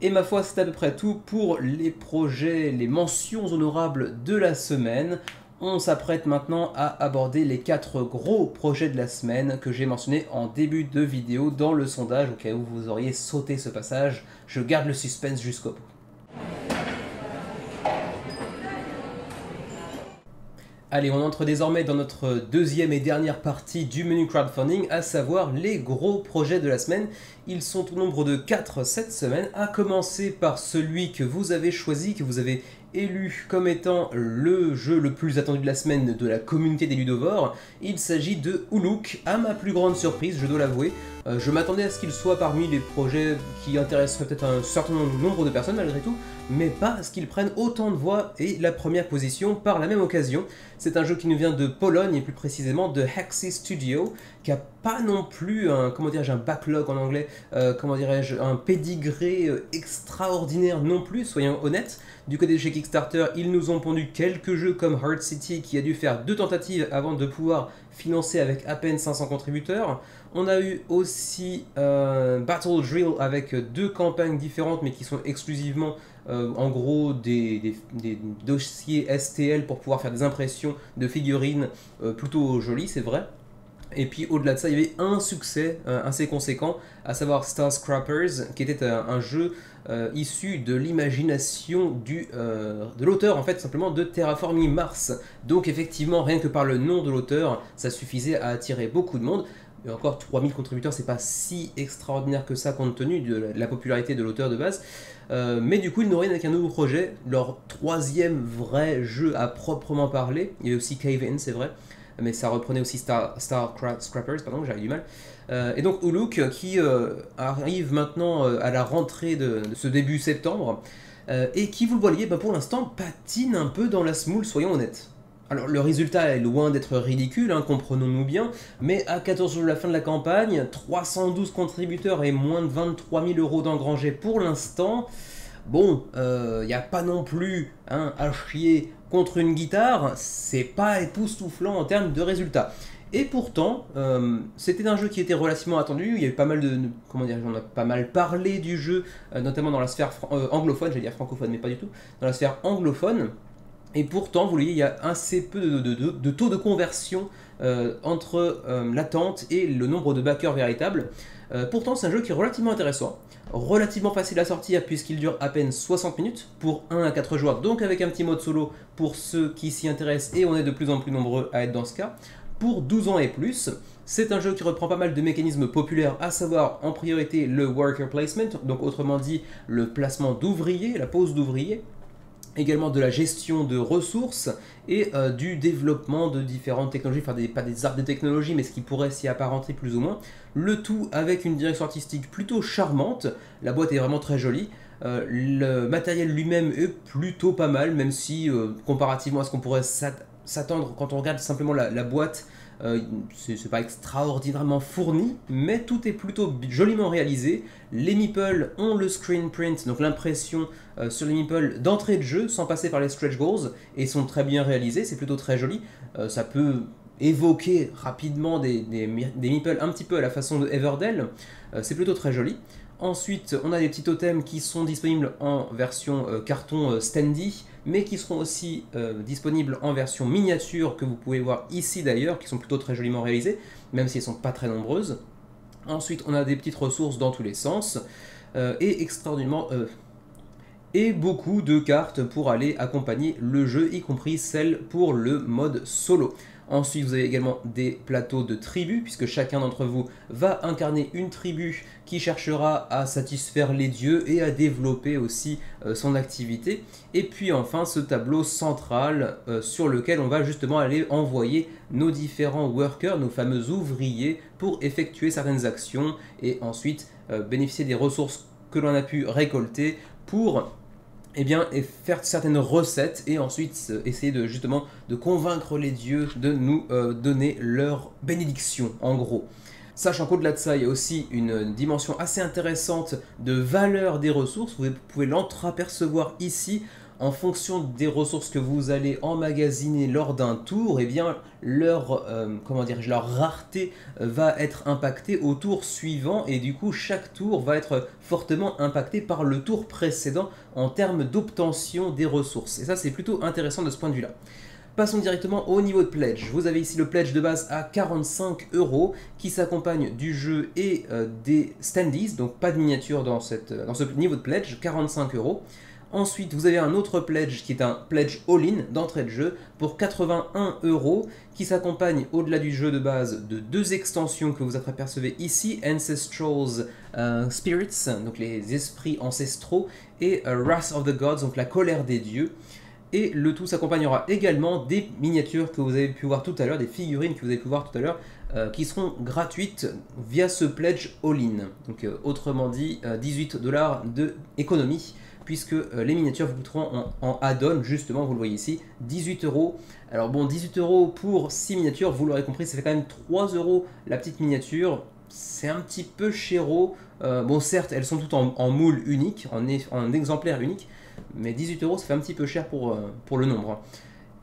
Et ma foi, c'est à peu près tout pour les projets, les mentions honorables de la semaine. On s'apprête maintenant à aborder les 4 gros projets de la semaine que j'ai mentionnés en début de vidéo dans le sondage, au cas où vous auriez sauté ce passage. Je garde le suspense jusqu'au bout. Allez, on entre désormais dans notre deuxième et dernière partie du menu crowdfunding, à savoir les gros projets de la semaine. Ils sont au nombre de 4 cette semaine, à commencer par celui que vous avez choisi, que vous avez élu comme étant le jeu le plus attendu de la semaine de la communauté des ludovores. Il s'agit de Uluk, à ma plus grande surprise, je dois l'avouer. Je m'attendais à ce qu'il soit parmi les projets qui intéresseraient peut-être un certain nombre de personnes malgré tout, mais pas à ce qu'ils prennent autant de voix et la première position par la même occasion. C'est un jeu qui nous vient de Pologne et plus précisément de Hexy Studio, qui a pas non plus un, un backlog en anglais, un pédigré extraordinaire non plus, soyons honnêtes. Du côté de chez Kickstarter, ils nous ont pondu quelques jeux comme Heart City qui a dû faire 2 tentatives avant de pouvoir financer avec à peine 500 contributeurs. On a eu aussi Battle Drill avec 2 campagnes différentes mais qui sont exclusivement en gros des dossiers STL pour pouvoir faire des impressions de figurines plutôt jolies, c'est vrai. Et puis au-delà de ça, il y avait un succès assez conséquent, à savoir Star Scrappers, qui était un jeu issu de l'imagination de l'auteur, en fait, simplement de Terraforming Mars. Donc effectivement, rien que par le nom de l'auteur, ça suffisait à attirer beaucoup de monde. Et encore 3000 contributeurs, c'est pas si extraordinaire que ça compte tenu de la popularité de l'auteur de base. Mais du coup, ils nous reviennent avec un nouveau projet, leur 3e vrai jeu à proprement parler. Il y avait aussi Cave In, c'est vrai, mais ça reprenait aussi Star Scrappers, pardon, j'avais du mal. Et donc Uluk qui arrive maintenant à la rentrée de ce début septembre, et qui, vous le voyez, pour l'instant patine un peu dans la semoule, soyons honnêtes. Alors le résultat est loin d'être ridicule, hein, comprenons-nous bien, mais à 14 jours de la fin de la campagne, 312 contributeurs et moins de 23 000 € d'engrangés pour l'instant. Bon, n'y a pas non plus à chier contre une guitare, c'est pas époustouflant en termes de résultats. Et pourtant, c'était un jeu qui était relativement attendu, il y a eu pas mal on a pas mal parlé du jeu, notamment dans la sphère anglophone, j'allais dire francophone mais pas du tout, dans la sphère anglophone. Et pourtant, vous voyez, il y a assez peu de taux de conversion entre l'attente et le nombre de backers véritables. Pourtant, c'est un jeu qui est relativement intéressant, relativement facile à sortir puisqu'il dure à peine 60 minutes pour 1 à 4 joueurs, donc avec un petit mode solo pour ceux qui s'y intéressent, et on est de plus en plus nombreux à être dans ce cas. Pour 12 ans et plus, c'est un jeu qui reprend pas mal de mécanismes populaires, à savoir en priorité le worker placement, donc autrement dit le placement d'ouvriers, la pose d'ouvriers, également de la gestion de ressources et du développement de différentes technologies, enfin pas des arbres de technologie, mais ce qui pourrait s'y apparenter plus ou moins. Le tout avec une direction artistique plutôt charmante, la boîte est vraiment très jolie. Le matériel lui-même est plutôt pas mal, même si comparativement à ce qu'on pourrait s'attendre quand on regarde simplement la boîte, C'est pas extraordinairement fourni, mais tout est plutôt joliment réalisé. Les meeples ont le screen print, donc l'impression sur les meeples d'entrée de jeu, sans passer par les stretch goals, et sont très bien réalisés, c'est plutôt très joli. Ça peut évoquer rapidement des meeples un petit peu à la façon de Everdell, c'est plutôt très joli. Ensuite, on a des petits totems qui sont disponibles en version carton standy, mais qui seront aussi disponibles en version miniature, que vous pouvez voir ici d'ailleurs, qui sont plutôt très joliment réalisées, même si elles ne sont pas très nombreuses. Ensuite, on a des petites ressources dans tous les sens, et extraordinairement... et beaucoup de cartes pour aller accompagner le jeu, y compris celles pour le mode solo. Ensuite, vous avez également des plateaux de tribus, puisque chacun d'entre vous va incarner une tribu qui cherchera à satisfaire les dieux et à développer aussi son activité. Et puis enfin, ce tableau central sur lequel on va justement aller envoyer nos différents workers, nos fameux ouvriers, pour effectuer certaines actions et ensuite bénéficier des ressources que l'on a pu récolter pour et faire certaines recettes et ensuite essayer justement de convaincre les dieux de nous donner leur bénédiction, en gros. Sachant qu'au-delà de ça, il y a aussi une dimension assez intéressante de valeur des ressources. Vous pouvez l'entreapercevoir ici. En fonction des ressources que vous allez emmagasiner lors d'un tour, leur rareté va être impactée au tour suivant, et du coup chaque tour va être fortement impacté par le tour précédent en termes d'obtention des ressources. Et ça, c'est plutôt intéressant de ce point de vue-là. Passons directement au niveau de pledge. Vous avez ici le pledge de base à 45 € qui s'accompagne du jeu et des standees, donc pas de miniature dans ce niveau de pledge, 45 €. Ensuite, vous avez un autre pledge qui est un pledge all-in d'entrée de jeu pour 81 € qui s'accompagne au-delà du jeu de base de deux extensions que vous apercevez ici, Ancestral Spirits, donc les esprits ancestraux, et Wrath of the Gods, donc la colère des dieux. Et le tout s'accompagnera également des miniatures que vous avez pu voir tout à l'heure, des figurines que vous avez pu voir tout à l'heure, qui seront gratuites via ce pledge all-in. Donc autrement dit, 18 $ d'économie, puisque les miniatures vous coûteront en add-on, justement, vous le voyez ici, 18 €. Alors bon, 18 € pour 6 miniatures, vous l'aurez compris, ça fait quand même 3 € la petite miniature. C'est un petit peu chéro. Bon, certes, elles sont toutes en moule unique, en exemplaire unique, mais 18 € ça fait un petit peu cher pour le nombre.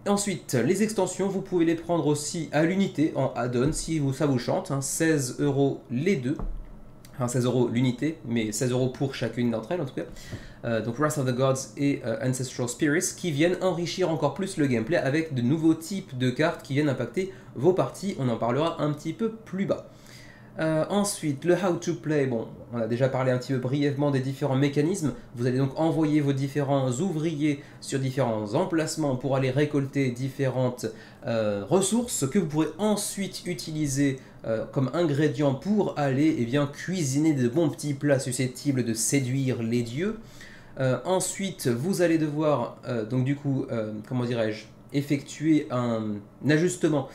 Ensuite, les extensions, vous pouvez les prendre aussi à l'unité en add-on si ça vous chante, 16 € les deux. Enfin, 16 € l'unité, mais 16 € pour chacune d'entre elles en tout cas. Donc Wrath of the Gods et Ancestral Spirits qui viennent enrichir encore plus le gameplay avec de nouveaux types de cartes qui viennent impacter vos parties. On en parlera un petit peu plus bas. Ensuite, le how to play, bon, on a déjà parlé un petit peu brièvement des différents mécanismes. Vous allez donc envoyer vos différents ouvriers sur différents emplacements pour aller récolter différentes ressources que vous pourrez ensuite utiliser comme ingrédients pour aller cuisiner de bons petits plats susceptibles de séduire les dieux. Ensuite, vous allez devoir effectuer un ajustement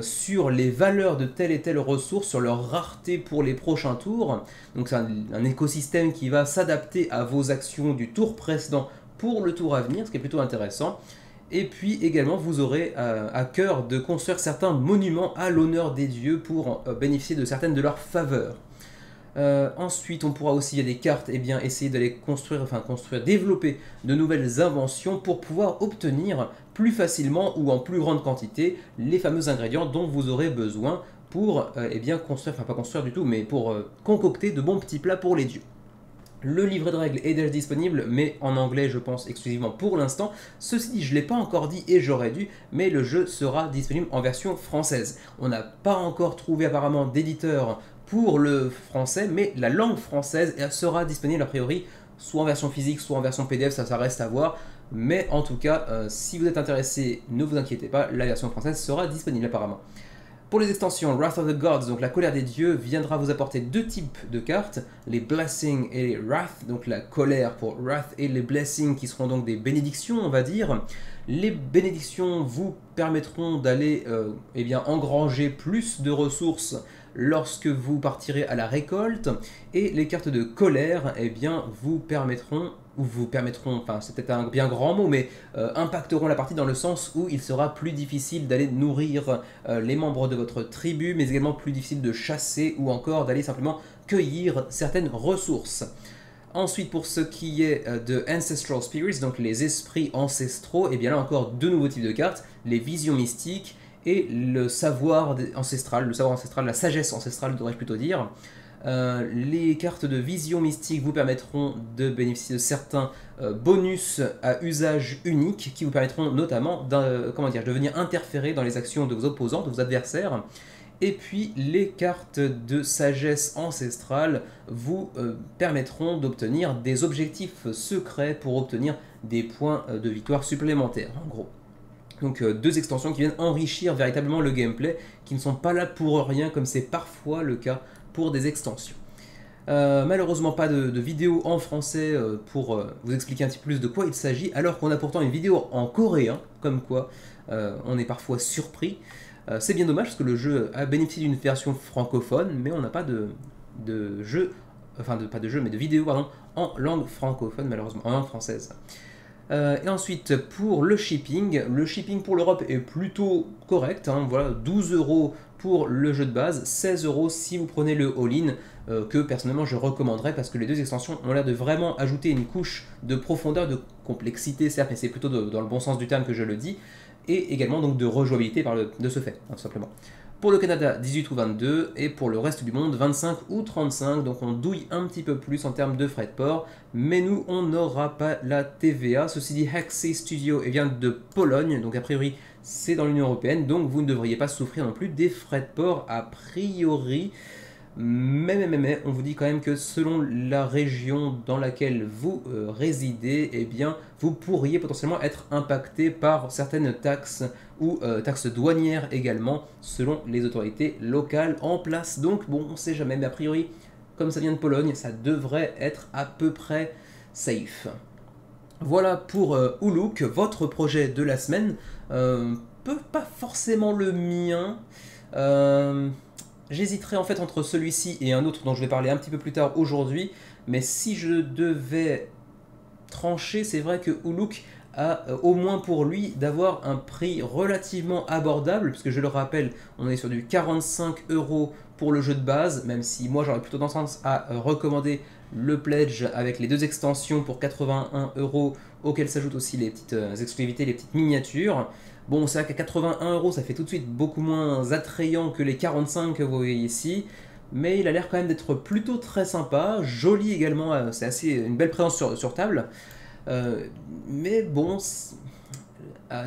sur les valeurs de telle et telle ressource, sur leur rareté pour les prochains tours. Donc c'est un écosystème qui va s'adapter à vos actions du tour précédent pour le tour à venir, ce qui est plutôt intéressant. Et puis également, vous aurez à cœur de construire certains monuments à l'honneur des dieux pour bénéficier de certaines de leurs faveurs. Ensuite, on pourra aussi, il y a des cartes, essayer d'aller développer de nouvelles inventions pour pouvoir obtenir plus facilement ou en plus grande quantité les fameux ingrédients dont vous aurez besoin pour concocter de bons petits plats pour les dieux. Le livret de règles est déjà disponible, mais en anglais, je pense, exclusivement pour l'instant. Ceci dit, je ne l'ai pas encore dit et j'aurais dû, mais le jeu sera disponible en version française. On n'a pas encore trouvé apparemment d'éditeur pour le français, mais la langue française sera disponible a priori, soit en version physique, soit en version PDF, ça reste à voir. Mais en tout cas, si vous êtes intéressé, ne vous inquiétez pas, la version française sera disponible apparemment. Pour les extensions, Wrath of the Gods, donc la colère des dieux, viendra vous apporter deux types de cartes, les Blessing et les Wrath, donc la colère pour Wrath et les Blessing qui seront donc des bénédictions, on va dire. Les bénédictions vous permettront d'aller engranger plus de ressources lorsque vous partirez à la récolte, et les cartes de colère vous ou vous permettront, enfin c'est peut-être un bien grand mot, mais impacteront la partie dans le sens où il sera plus difficile d'aller nourrir les membres de votre tribu, mais également plus difficile de chasser ou encore d'aller simplement cueillir certaines ressources. Ensuite, pour ce qui est de Ancestral Spirits, donc les esprits ancestraux, et bien là encore deux nouveaux types de cartes, les visions mystiques et le savoir ancestral, la sagesse ancestrale devrais-je plutôt dire. Les cartes de vision mystique vous permettront de bénéficier de certains bonus à usage unique qui vous permettront notamment de venir interférer dans les actions de vos opposants, de vos adversaires. Et puis les cartes de sagesse ancestrale vous permettront d'obtenir des objectifs secrets pour obtenir des points de victoire supplémentaires en gros. Donc deux extensions qui viennent enrichir véritablement le gameplay, qui ne sont pas là pour rien comme c'est parfois le cas pour des extensions. Malheureusement pas de vidéo en français pour vous expliquer un petit peu plus de quoi il s'agit, alors qu'on a pourtant une vidéo en coréen, comme quoi on est parfois surpris. C'est bien dommage parce que le jeu a bénéficié d'une version francophone, mais on n'a pas de jeu, pas de jeu, mais de vidéo pardon, en langue francophone malheureusement, en langue française. Et ensuite pour le shipping pour l'Europe est plutôt correct, hein, voilà, 12 € pour le jeu de base, 16 € si vous prenez le all-in, que personnellement je recommanderais parce que les deux extensions ont l'air de vraiment ajouter une couche de profondeur, de complexité certes, mais c'est plutôt dans le bon sens du terme que je le dis, et également donc de rejouabilité de ce fait, hein, tout simplement. Pour le Canada, 18 ou 22, et pour le reste du monde, 25 ou 35, donc on douille un petit peu plus en termes de frais de port, mais nous, on n'aura pas la TVA. Ceci dit, Hexy Studio vient de Pologne, donc a priori, c'est dans l'Union Européenne, donc vous ne devriez pas souffrir non plus des frais de port a priori. Mais on vous dit quand même que selon la région dans laquelle vous résidez, eh bien, vous pourriez potentiellement être impacté par certaines taxes ou taxes douanières également, selon les autorités locales en place. Donc bon, on ne sait jamais, mais a priori, comme ça vient de Pologne, ça devrait être à peu près safe. Voilà pour Uluk, votre projet de la semaine. Pas forcément le mien. J'hésiterai en fait entre celui-ci et un autre dont je vais parler un petit peu plus tard aujourd'hui, mais si je devais trancher, c'est vrai que Uluk a au moins pour lui d'avoir un prix relativement abordable, puisque je le rappelle, on est sur du 45 € pour le jeu de base, même si moi j'aurais plutôt tendance à recommander le pledge avec les deux extensions pour 81 €, auxquelles s'ajoutent aussi les petites exclusivités, les petites miniatures. Bon, c'est vrai qu'à 81 € ça fait tout de suite beaucoup moins attrayant que les 45 que vous voyez ici, mais il a l'air quand même d'être plutôt très sympa, joli également, c'est assez une belle présence sur table. Mais bon,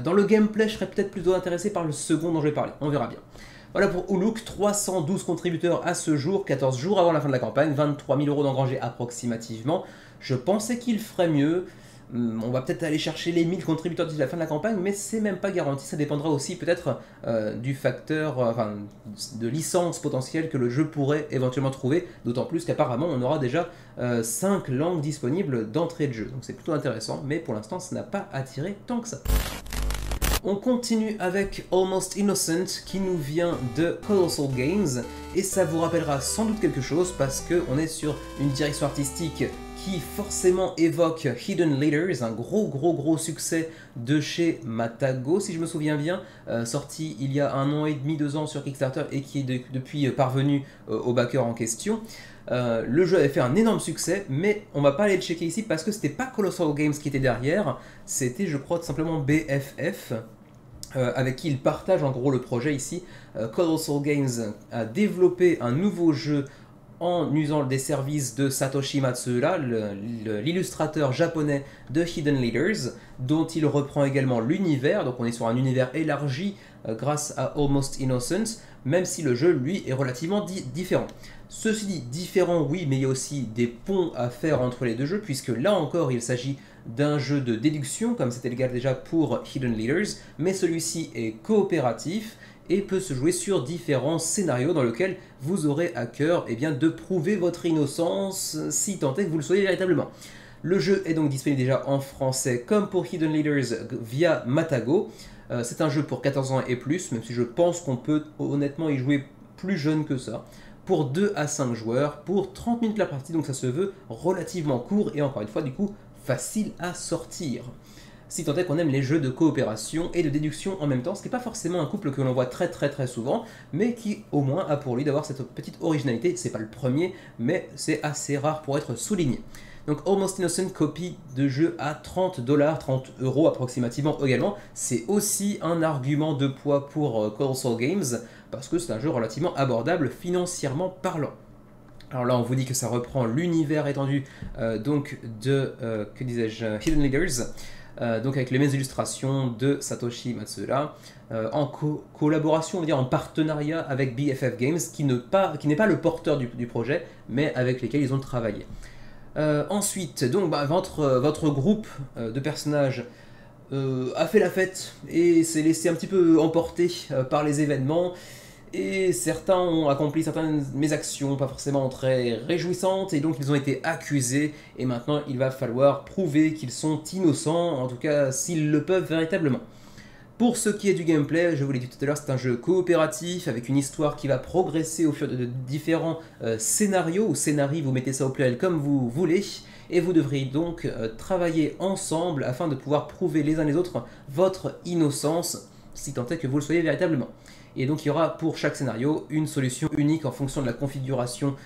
dans le gameplay, je serais peut-être plutôt intéressé par le second dont je vais parler, on verra bien. Voilà pour Uluk, 312 contributeurs à ce jour, 14 jours avant la fin de la campagne, 23 000 € d'engrangés approximativement. Je pensais qu'il ferait mieux. On va peut-être aller chercher les 1000 contributeurs d'ici la fin de la campagne, mais c'est même pas garanti, ça dépendra aussi peut-être du facteur, de licence potentielle que le jeu pourrait éventuellement trouver, d'autant plus qu'apparemment on aura déjà 5 langues disponibles d'entrée de jeu, donc c'est plutôt intéressant, mais pour l'instant ça n'a pas attiré tant que ça. On continue avec Almost Innocent qui nous vient de Colossal Games, et ça vous rappellera sans doute quelque chose parce qu'on est sur une direction artistique qui forcément évoque Hidden Leaders, un gros succès de chez Matago, si je me souviens bien, sorti il y a 1 an et demi, 2 ans sur Kickstarter et qui est depuis parvenu au backer en question. Le jeu avait fait un énorme succès, mais on va pas aller le checker ici parce que c'était pas Colossal Games qui était derrière, c'était je crois tout simplement BFF. Avec qui il partage en gros le projet ici. Colossal Games a développé un nouveau jeu en usant des services de Satoshi Matsuura, l'illustrateur japonais de Hidden Leaders, dont il reprend également l'univers, donc on est sur un univers élargi grâce à Almost Innocent, même si le jeu, lui, est relativement différent. Ceci dit, différent, oui, mais il y a aussi des ponts à faire entre les deux jeux, puisque là encore, il s'agit d'un jeu de déduction, comme c'était le cas déjà pour Hidden Leaders, mais celui-ci est coopératif, et peut se jouer sur différents scénarios dans lesquels vous aurez à cœur de prouver votre innocence si tant est que vous le soyez véritablement. Le jeu est donc disponible déjà en français comme pour Hidden Leaders via Matago. C'est un jeu pour 14 ans et plus, même si je pense qu'on peut honnêtement y jouer plus jeune que ça, pour 2 à 5 joueurs, pour 30 minutes la partie, donc ça se veut relativement court et encore une fois du coup facile à sortir. Si tant est qu'on aime les jeux de coopération et de déduction en même temps, ce qui n'est pas forcément un couple que l'on voit très souvent, mais qui au moins a pour lui d'avoir cette petite originalité. C'est pas le premier, mais c'est assez rare pour être souligné. Donc Almost Innocent, copie de jeu à 30 $, 30 € approximativement également. C'est aussi un argument de poids pour Colossal Games, parce que c'est un jeu relativement abordable financièrement parlant. Alors là, on vous dit que ça reprend l'univers étendu donc de, que disais-je, Hidden Leaders, donc avec les mêmes illustrations de Satoshi Matsuura, en collaboration, on va dire en partenariat avec BFF Games, qui n'est pas le porteur du projet, mais avec lesquels ils ont travaillé. Ensuite, donc votre groupe de personnages a fait la fête et s'est laissé un petit peu emporter par les événements. Et certains ont accompli certaines mésactions pas forcément très réjouissantes, et donc ils ont été accusés, et maintenant il va falloir prouver qu'ils sont innocents, en tout cas s'ils le peuvent véritablement. Pour ce qui est du gameplay, je vous l'ai dit tout à l'heure, c'est un jeu coopératif avec une histoire qui va progresser au fur de différents scénarios, ou scénarii, vous mettez ça au pluriel comme vous voulez, et vous devrez donc travailler ensemble afin de pouvoir prouver les uns les autres votre innocence, si tant est que vous le soyez véritablement. Et donc il y aura pour chaque scénario une solution unique en fonction de la configuration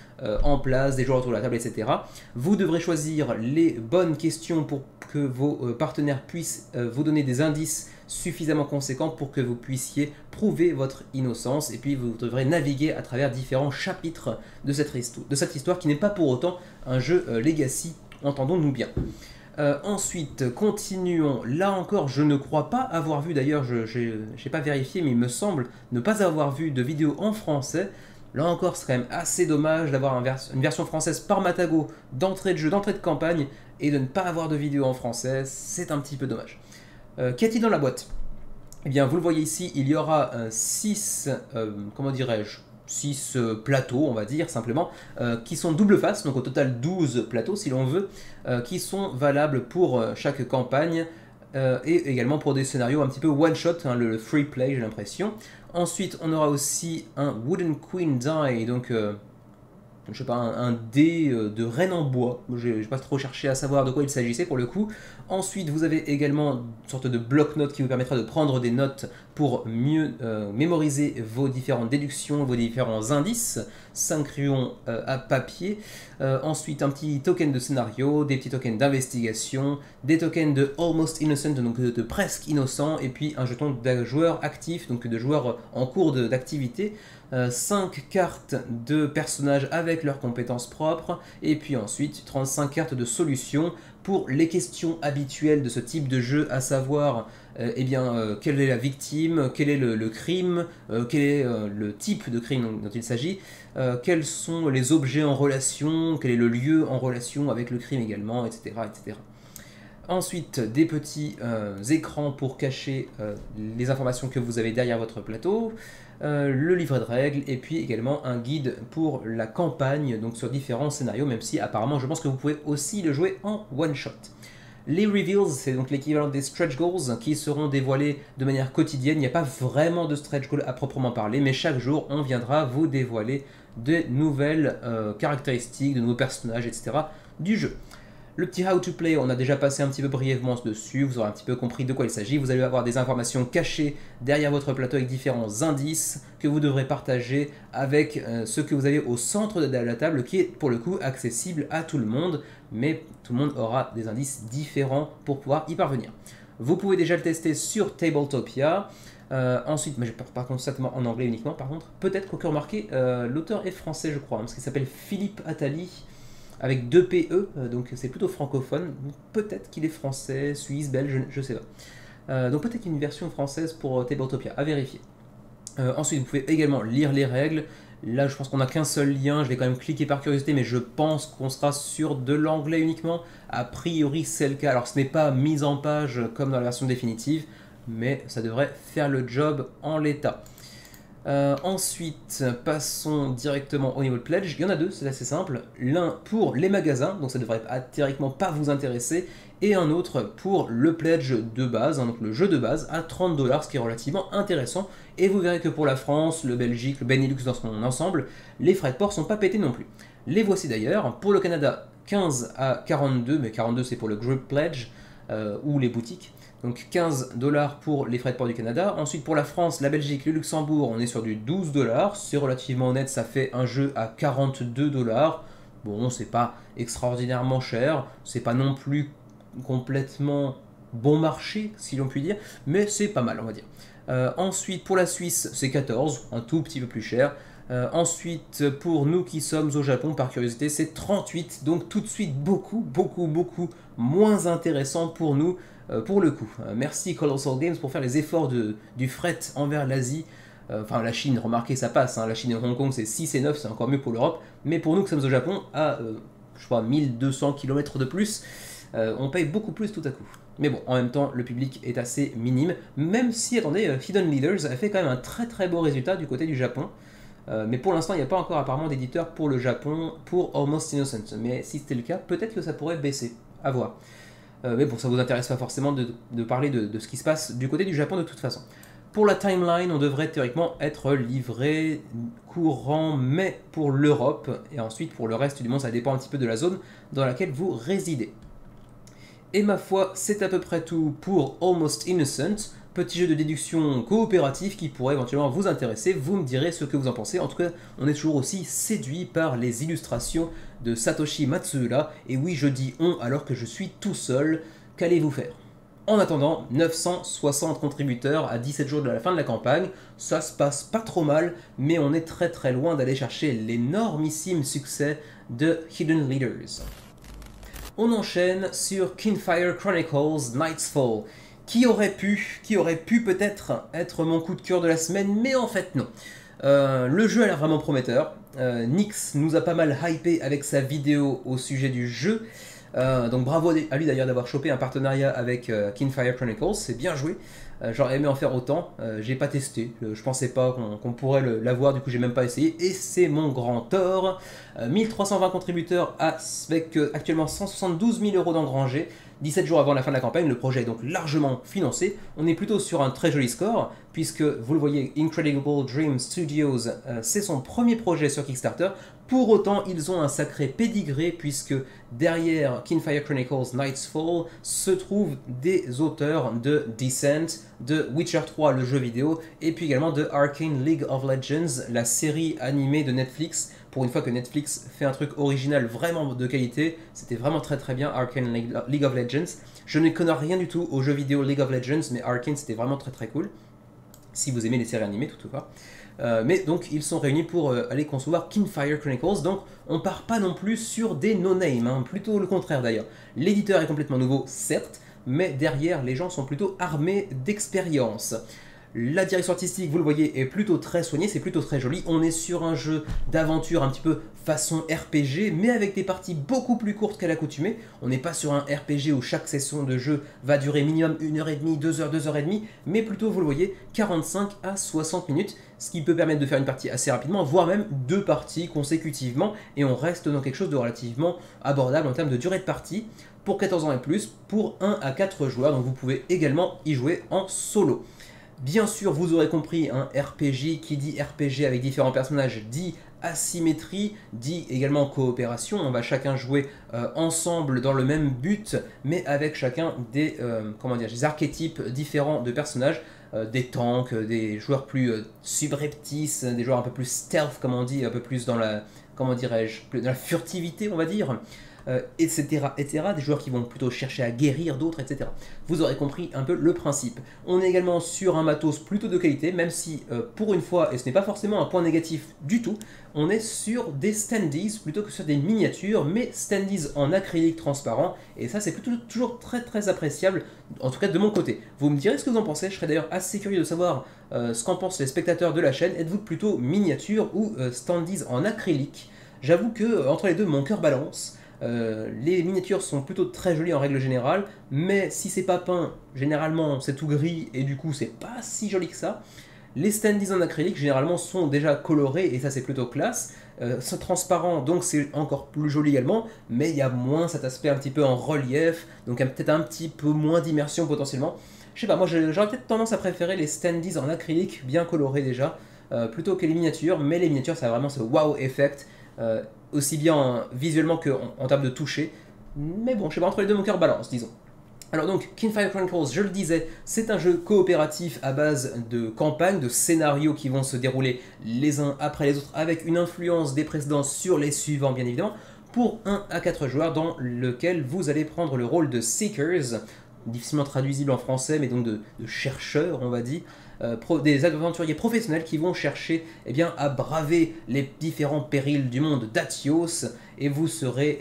en place, des joueurs autour de la table, etc. Vous devrez choisir les bonnes questions pour que vos partenaires puissent vous donner des indices suffisamment conséquents pour que vous puissiez prouver votre innocence. Et puis vous devrez naviguer à travers différents chapitres de cette histoire qui n'est pas pour autant un jeu Legacy, entendons-nous bien. Ensuite, continuons. Là encore, je ne crois pas avoir vu, d'ailleurs, je n'ai pas vérifié, mais il me semble ne pas avoir vu de vidéo en français. Là encore, c'est quand même assez dommage d'avoir une version française par Matago d'entrée de jeu, d'entrée de campagne, et de ne pas avoir de vidéo en français. C'est un petit peu dommage. Qu'y a-t-il dans la boîte? Eh bien, vous le voyez ici, il y aura 6, comment dirais-je, 6 plateaux, on va dire simplement, qui sont double face, donc au total 12 plateaux si l'on veut, qui sont valables pour chaque campagne et également pour des scénarios un petit peu one-shot, hein, le free play j'ai l'impression. Ensuite on aura aussi un Wooden Queen Die, donc je sais pas, un dé de reine en bois. J'ai pas trop cherché à savoir de quoi il s'agissait pour le coup. Ensuite, vous avez également une sorte de bloc-notes qui vous permettra de prendre des notes pour mieux mémoriser vos différentes déductions, vos différents indices. 5 crayons à papier. Ensuite, un petit token de scénario, des petits tokens d'investigation, des tokens de Almost Innocent, donc de presque innocent, et puis un jeton de joueur actif, donc de joueur en cours d'activité. 5 cartes de personnages avec leurs compétences propres, et puis ensuite 35 cartes de solutions pour les questions habituelles de ce type de jeu, à savoir quelle est la victime, quel est le crime, quel est le type de crime dont il s'agit, quels sont les objets en relation, quel est le lieu en relation avec le crime également, etc. etc. Ensuite, des petits écrans pour cacher les informations que vous avez derrière votre plateau, le livret de règles, et puis également un guide pour la campagne, donc sur différents scénarios, même si apparemment je pense que vous pouvez aussi le jouer en one-shot. Les reveals, c'est donc l'équivalent des stretch goals qui seront dévoilés de manière quotidienne. Il n'y a pas vraiment de stretch goal à proprement parler, mais chaque jour on viendra vous dévoiler de nouvelles caractéristiques, de nouveaux personnages, etc. du jeu. Le petit how to play, on a déjà passé un petit peu brièvement dessus, vous aurez un petit peu compris de quoi il s'agit. Vous allez avoir des informations cachées derrière votre plateau avec différents indices que vous devrez partager avec ce que vous avez au centre de la table, qui est pour le coup accessible à tout le monde, mais tout le monde aura des indices différents pour pouvoir y parvenir. Vous pouvez déjà le tester sur Tabletopia. Ensuite, mais par contre certainement en anglais uniquement par contre. Peut-être qu'au cœur marqué, l'auteur est français je crois, parce qu'il s'appelle Philippe Attali, avec 2 PE, donc c'est plutôt francophone. Peut-être qu'il est français, suisse, belge, je sais pas. Donc peut-être qu'il y a une version française pour Tabletopia, à vérifier. Ensuite, vous pouvez également lire les règles. Là, je pense qu'on n'a qu'un seul lien, je vais quand même cliquer par curiosité, mais je pense qu'on sera sur de l'anglais uniquement. A priori, c'est le cas. Alors, ce n'est pas mis en page comme dans la version définitive, mais ça devrait faire le job en l'état. Ensuite, passons directement au niveau de pledge. Il y en a deux, c'est assez simple. L'un pour les magasins, donc ça devrait théoriquement pas vous intéresser, et un autre pour le pledge de base, hein, donc le jeu de base à 30 $, ce qui est relativement intéressant. Et vous verrez que pour la France, le Belgique, le Benelux dans son ensemble, les frais de port sont pas pétés non plus. Les voici d'ailleurs. Pour le Canada, 15 à 42, mais 42 c'est pour le Group Pledge ou les boutiques. Donc 15 $ pour les frais de port du Canada. Ensuite pour la France, la Belgique, le Luxembourg, on est sur du 12 $. C'est relativement honnête, ça fait un jeu à 42 $. Bon, c'est pas extraordinairement cher, c'est pas non plus complètement bon marché, si l'on peut dire, mais c'est pas mal, on va dire. Ensuite, pour la Suisse, c'est 14, un tout petit peu plus cher. Ensuite, pour nous qui sommes au Japon, par curiosité, c'est 38, donc tout de suite beaucoup moins intéressant pour nous, pour le coup. Merci Colossal Games pour faire les efforts du fret envers l'Asie. Enfin, la Chine, remarquez, ça passe, hein. La Chine et Hong Kong, c'est 6 et 9, c'est encore mieux pour l'Europe. Mais pour nous qui sommes au Japon, à, je crois, 1200 km de plus, on paye beaucoup plus tout à coup. Mais bon, en même temps, le public est assez minime, même si, attendez, Hidden Leaders a fait quand même un très beau résultat du côté du Japon. Mais pour l'instant, il n'y a pas encore apparemment d'éditeur pour le Japon, pour Almost Innocent. Mais si c'était le cas, peut-être que ça pourrait baisser, à voir. Mais bon, ça ne vous intéresse pas forcément de parler de ce qui se passe du côté du Japon de toute façon. Pour la timeline, on devrait théoriquement être livré courant mai pour l'Europe, et ensuite pour le reste du monde, ça dépend un petit peu de la zone dans laquelle vous résidez. Et ma foi, c'est à peu près tout pour Almost Innocent, petit jeu de déduction coopératif qui pourrait éventuellement vous intéresser, vous me direz ce que vous en pensez. En tout cas, on est toujours aussi séduit par les illustrations de Satoshi Matsuura, et oui, je dis on alors que je suis tout seul, qu'allez-vous faire? En attendant, 960 contributeurs à 17 jours de la fin de la campagne, ça se passe pas trop mal, mais on est très loin d'aller chercher l'énormissime succès de Hidden Leaders. On enchaîne sur Kinfire Chronicles Nightfall, qui aurait pu peut-être être mon coup de cœur de la semaine, mais en fait non. Le jeu a l'air vraiment prometteur. Nyx nous a pas mal hypé avec sa vidéo au sujet du jeu. Donc bravo à lui d'ailleurs d'avoir chopé un partenariat avec Kinfire Chronicles, c'est bien joué. J'aurais aimé en faire autant, j'ai pas testé, je pensais pas qu'on pourrait l'avoir, du coup j'ai même pas essayé, et c'est mon grand tort. 1320 contributeurs avec actuellement 172 000 € d'engrangés. 17 jours avant la fin de la campagne, le projet est donc largement financé. On est plutôt sur un très joli score, puisque vous le voyez, Incredible Dream Studios, c'est son premier projet sur Kickstarter. Pour autant, ils ont un sacré pédigré, puisque derrière Kinfire Chronicles Nightfall se trouvent des auteurs de Descent, de Witcher 3, le jeu vidéo, et puis également de Arcane League of Legends, la série animée de Netflix. Pour une fois que Netflix fait un truc original vraiment de qualité, c'était vraiment très bien, Arcane League of Legends. Je ne connais rien du tout au jeu vidéo League of Legends, mais Arcane c'était vraiment très cool, si vous aimez les séries animées toutefois. Mais donc ils sont réunis pour aller concevoir Kinfire Chronicles, donc on part pas non plus sur des no-name, hein, plutôt le contraire d'ailleurs. L'éditeur est complètement nouveau, certes, mais derrière les gens sont plutôt armés d'expérience. La direction artistique, vous le voyez, est plutôt très soignée, c'est plutôt très joli. On est sur un jeu d'aventure un petit peu façon RPG, mais avec des parties beaucoup plus courtes qu'à l'accoutumée. On n'est pas sur un RPG où chaque session de jeu va durer minimum 1h30, 2h, 2h30, mais plutôt, vous le voyez, 45 à 60 minutes, ce qui peut permettre de faire une partie assez rapidement, voire même 2 parties consécutivement, et on reste dans quelque chose de relativement abordable en termes de durée de partie, pour 14 ans et plus, pour 1 à 4 joueurs, donc vous pouvez également y jouer en solo. Bien sûr, vous aurez compris, un RPG, qui dit RPG avec différents personnages, dit asymétrie, dit également coopération. On va chacun jouer ensemble dans le même but, mais avec chacun des, des archétypes différents de personnages, des tanks, des joueurs plus subreptices, des joueurs un peu plus stealth, comme on dit, un peu plus dans la, dans la furtivité, on va dire. Etc., des joueurs qui vont plutôt chercher à guérir d'autres, etc. Vous aurez compris un peu le principe. On est également sur un matos plutôt de qualité, même si pour une fois, et ce n'est pas forcément un point négatif du tout, on est sur des standees plutôt que sur des miniatures, mais standees en acrylique transparent, et ça c'est toujours très appréciable, en tout cas de mon côté. Vous me direz ce que vous en pensez, je serais d'ailleurs assez curieux de savoir ce qu'en pensent les spectateurs de la chaîne. Êtes-vous plutôt miniature ou standees en acrylique? J'avoue que entre les deux, mon cœur balance. Les miniatures sont plutôt très jolies en règle générale, mais si c'est pas peint, généralement c'est tout gris et du coup c'est pas si joli que ça. Les standees en acrylique généralement sont déjà colorés et ça c'est plutôt classe. C'est transparent donc c'est encore plus joli également, mais il y a moins cet aspect un petit peu en relief, donc peut-être un petit peu moins d'immersion potentiellement. Je sais pas, moi j'aurais peut-être tendance à préférer les standees en acrylique bien colorés déjà, plutôt que les miniatures, mais les miniatures ça a vraiment ce wow effect. aussi bien visuellement en termes de toucher. Mais bon, je sais pas, entre les deux, mon cœur balance, disons. Alors donc, Kingfire Chronicles, je le disais, c'est un jeu coopératif à base de campagnes, de scénarios qui vont se dérouler les uns après les autres, avec une influence des précédents sur les suivants, bien évidemment, pour 1 à 4 joueurs, dans lequel vous allez prendre le rôle de Seekers, difficilement traduisible en français, mais donc de chercheurs, on va dire, des aventuriers professionnels qui vont chercher à braver les différents périls du monde d'Atios, et vous serez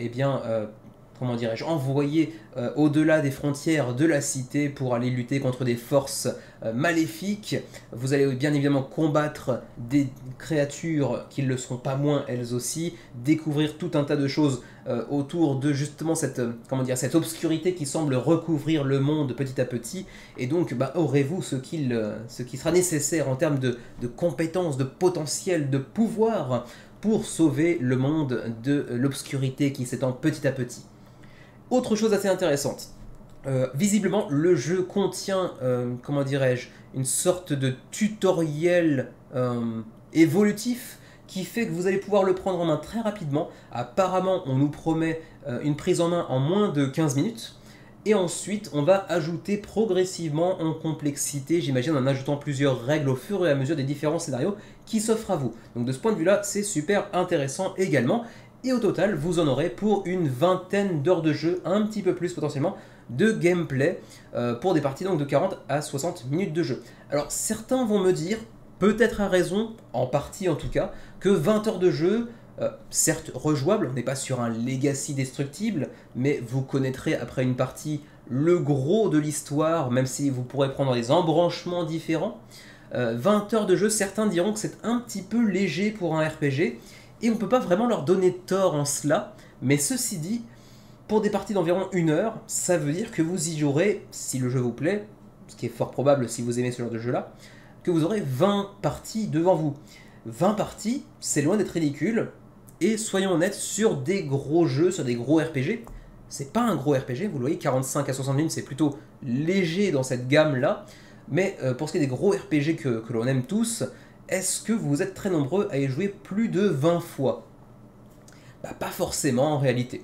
comment dirais-je, envoyé au-delà des frontières de la cité pour aller lutter contre des forces maléfiques. Vous allez bien évidemment combattre des créatures qui ne le seront pas moins elles aussi, découvrir tout un tas de choses autour de justement cette obscurité qui semble recouvrir le monde petit à petit, et donc aurez-vous ce qui sera nécessaire en termes de compétences, de potentiel, de pouvoir pour sauver le monde de l'obscurité qui s'étend petit à petit. Autre chose assez intéressante, visiblement le jeu contient, comment dirais-je, une sorte de tutoriel évolutif qui fait que vous allez pouvoir le prendre en main très rapidement. Apparemment on nous promet une prise en main en moins de 15 minutes, et ensuite on va ajouter progressivement en complexité, j'imagine en ajoutant plusieurs règles au fur et à mesure des différents scénarios qui s'offrent à vous. Donc de ce point de vue là, c'est super intéressant également. Et au total, vous en aurez pour une vingtaine d'heures de jeu, un petit peu plus potentiellement, de gameplay, pour des parties donc de 40 à 60 minutes de jeu. Alors certains vont me dire, peut-être à raison, en partie en tout cas, que 20 heures de jeu, certes rejouable, on n'est pas sur un legacy destructible, mais vous connaîtrez après une partie le gros de l'histoire, même si vous pourrez prendre des embranchements différents. 20 heures de jeu, certains diront que c'est un petit peu léger pour un RPG, et on ne peut pas vraiment leur donner tort en cela, mais ceci dit, pour des parties d'environ 1 heure, ça veut dire que vous y jouerez, si le jeu vous plaît, ce qui est fort probable si vous aimez ce genre de jeu-là, que vous aurez 20 parties devant vous. 20 parties, c'est loin d'être ridicule, et soyons honnêtes, sur des gros jeux, sur des gros RPG, c'est pas un gros RPG, vous le voyez, 45 à 60 minutes, c'est plutôt léger dans cette gamme-là, mais pour ce qui est des gros RPG que l'on aime tous, est-ce que vous êtes très nombreux à y jouer plus de 20 fois? Pas forcément en réalité.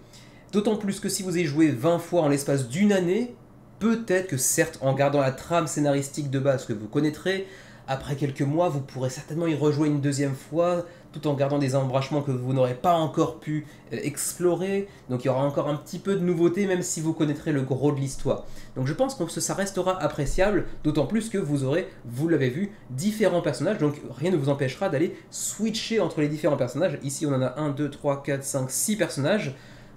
D'autant plus que si vous y jouez 20 fois en l'espace d'une année, peut-être que certes en gardant la trame scénaristique de base que vous connaîtrez, après quelques mois vous pourrez certainement y rejouer une deuxième fois, tout en gardant des embranchements que vous n'aurez pas encore pu explorer, donc il y aura encore un petit peu de nouveauté même si vous connaîtrez le gros de l'histoire. Donc je pense que ça restera appréciable, d'autant plus que vous aurez, vous l'avez vu, différents personnages, donc rien ne vous empêchera d'aller switcher entre les différents personnages. Ici on en a 1, 2, 3, 4, 5, 6 personnages,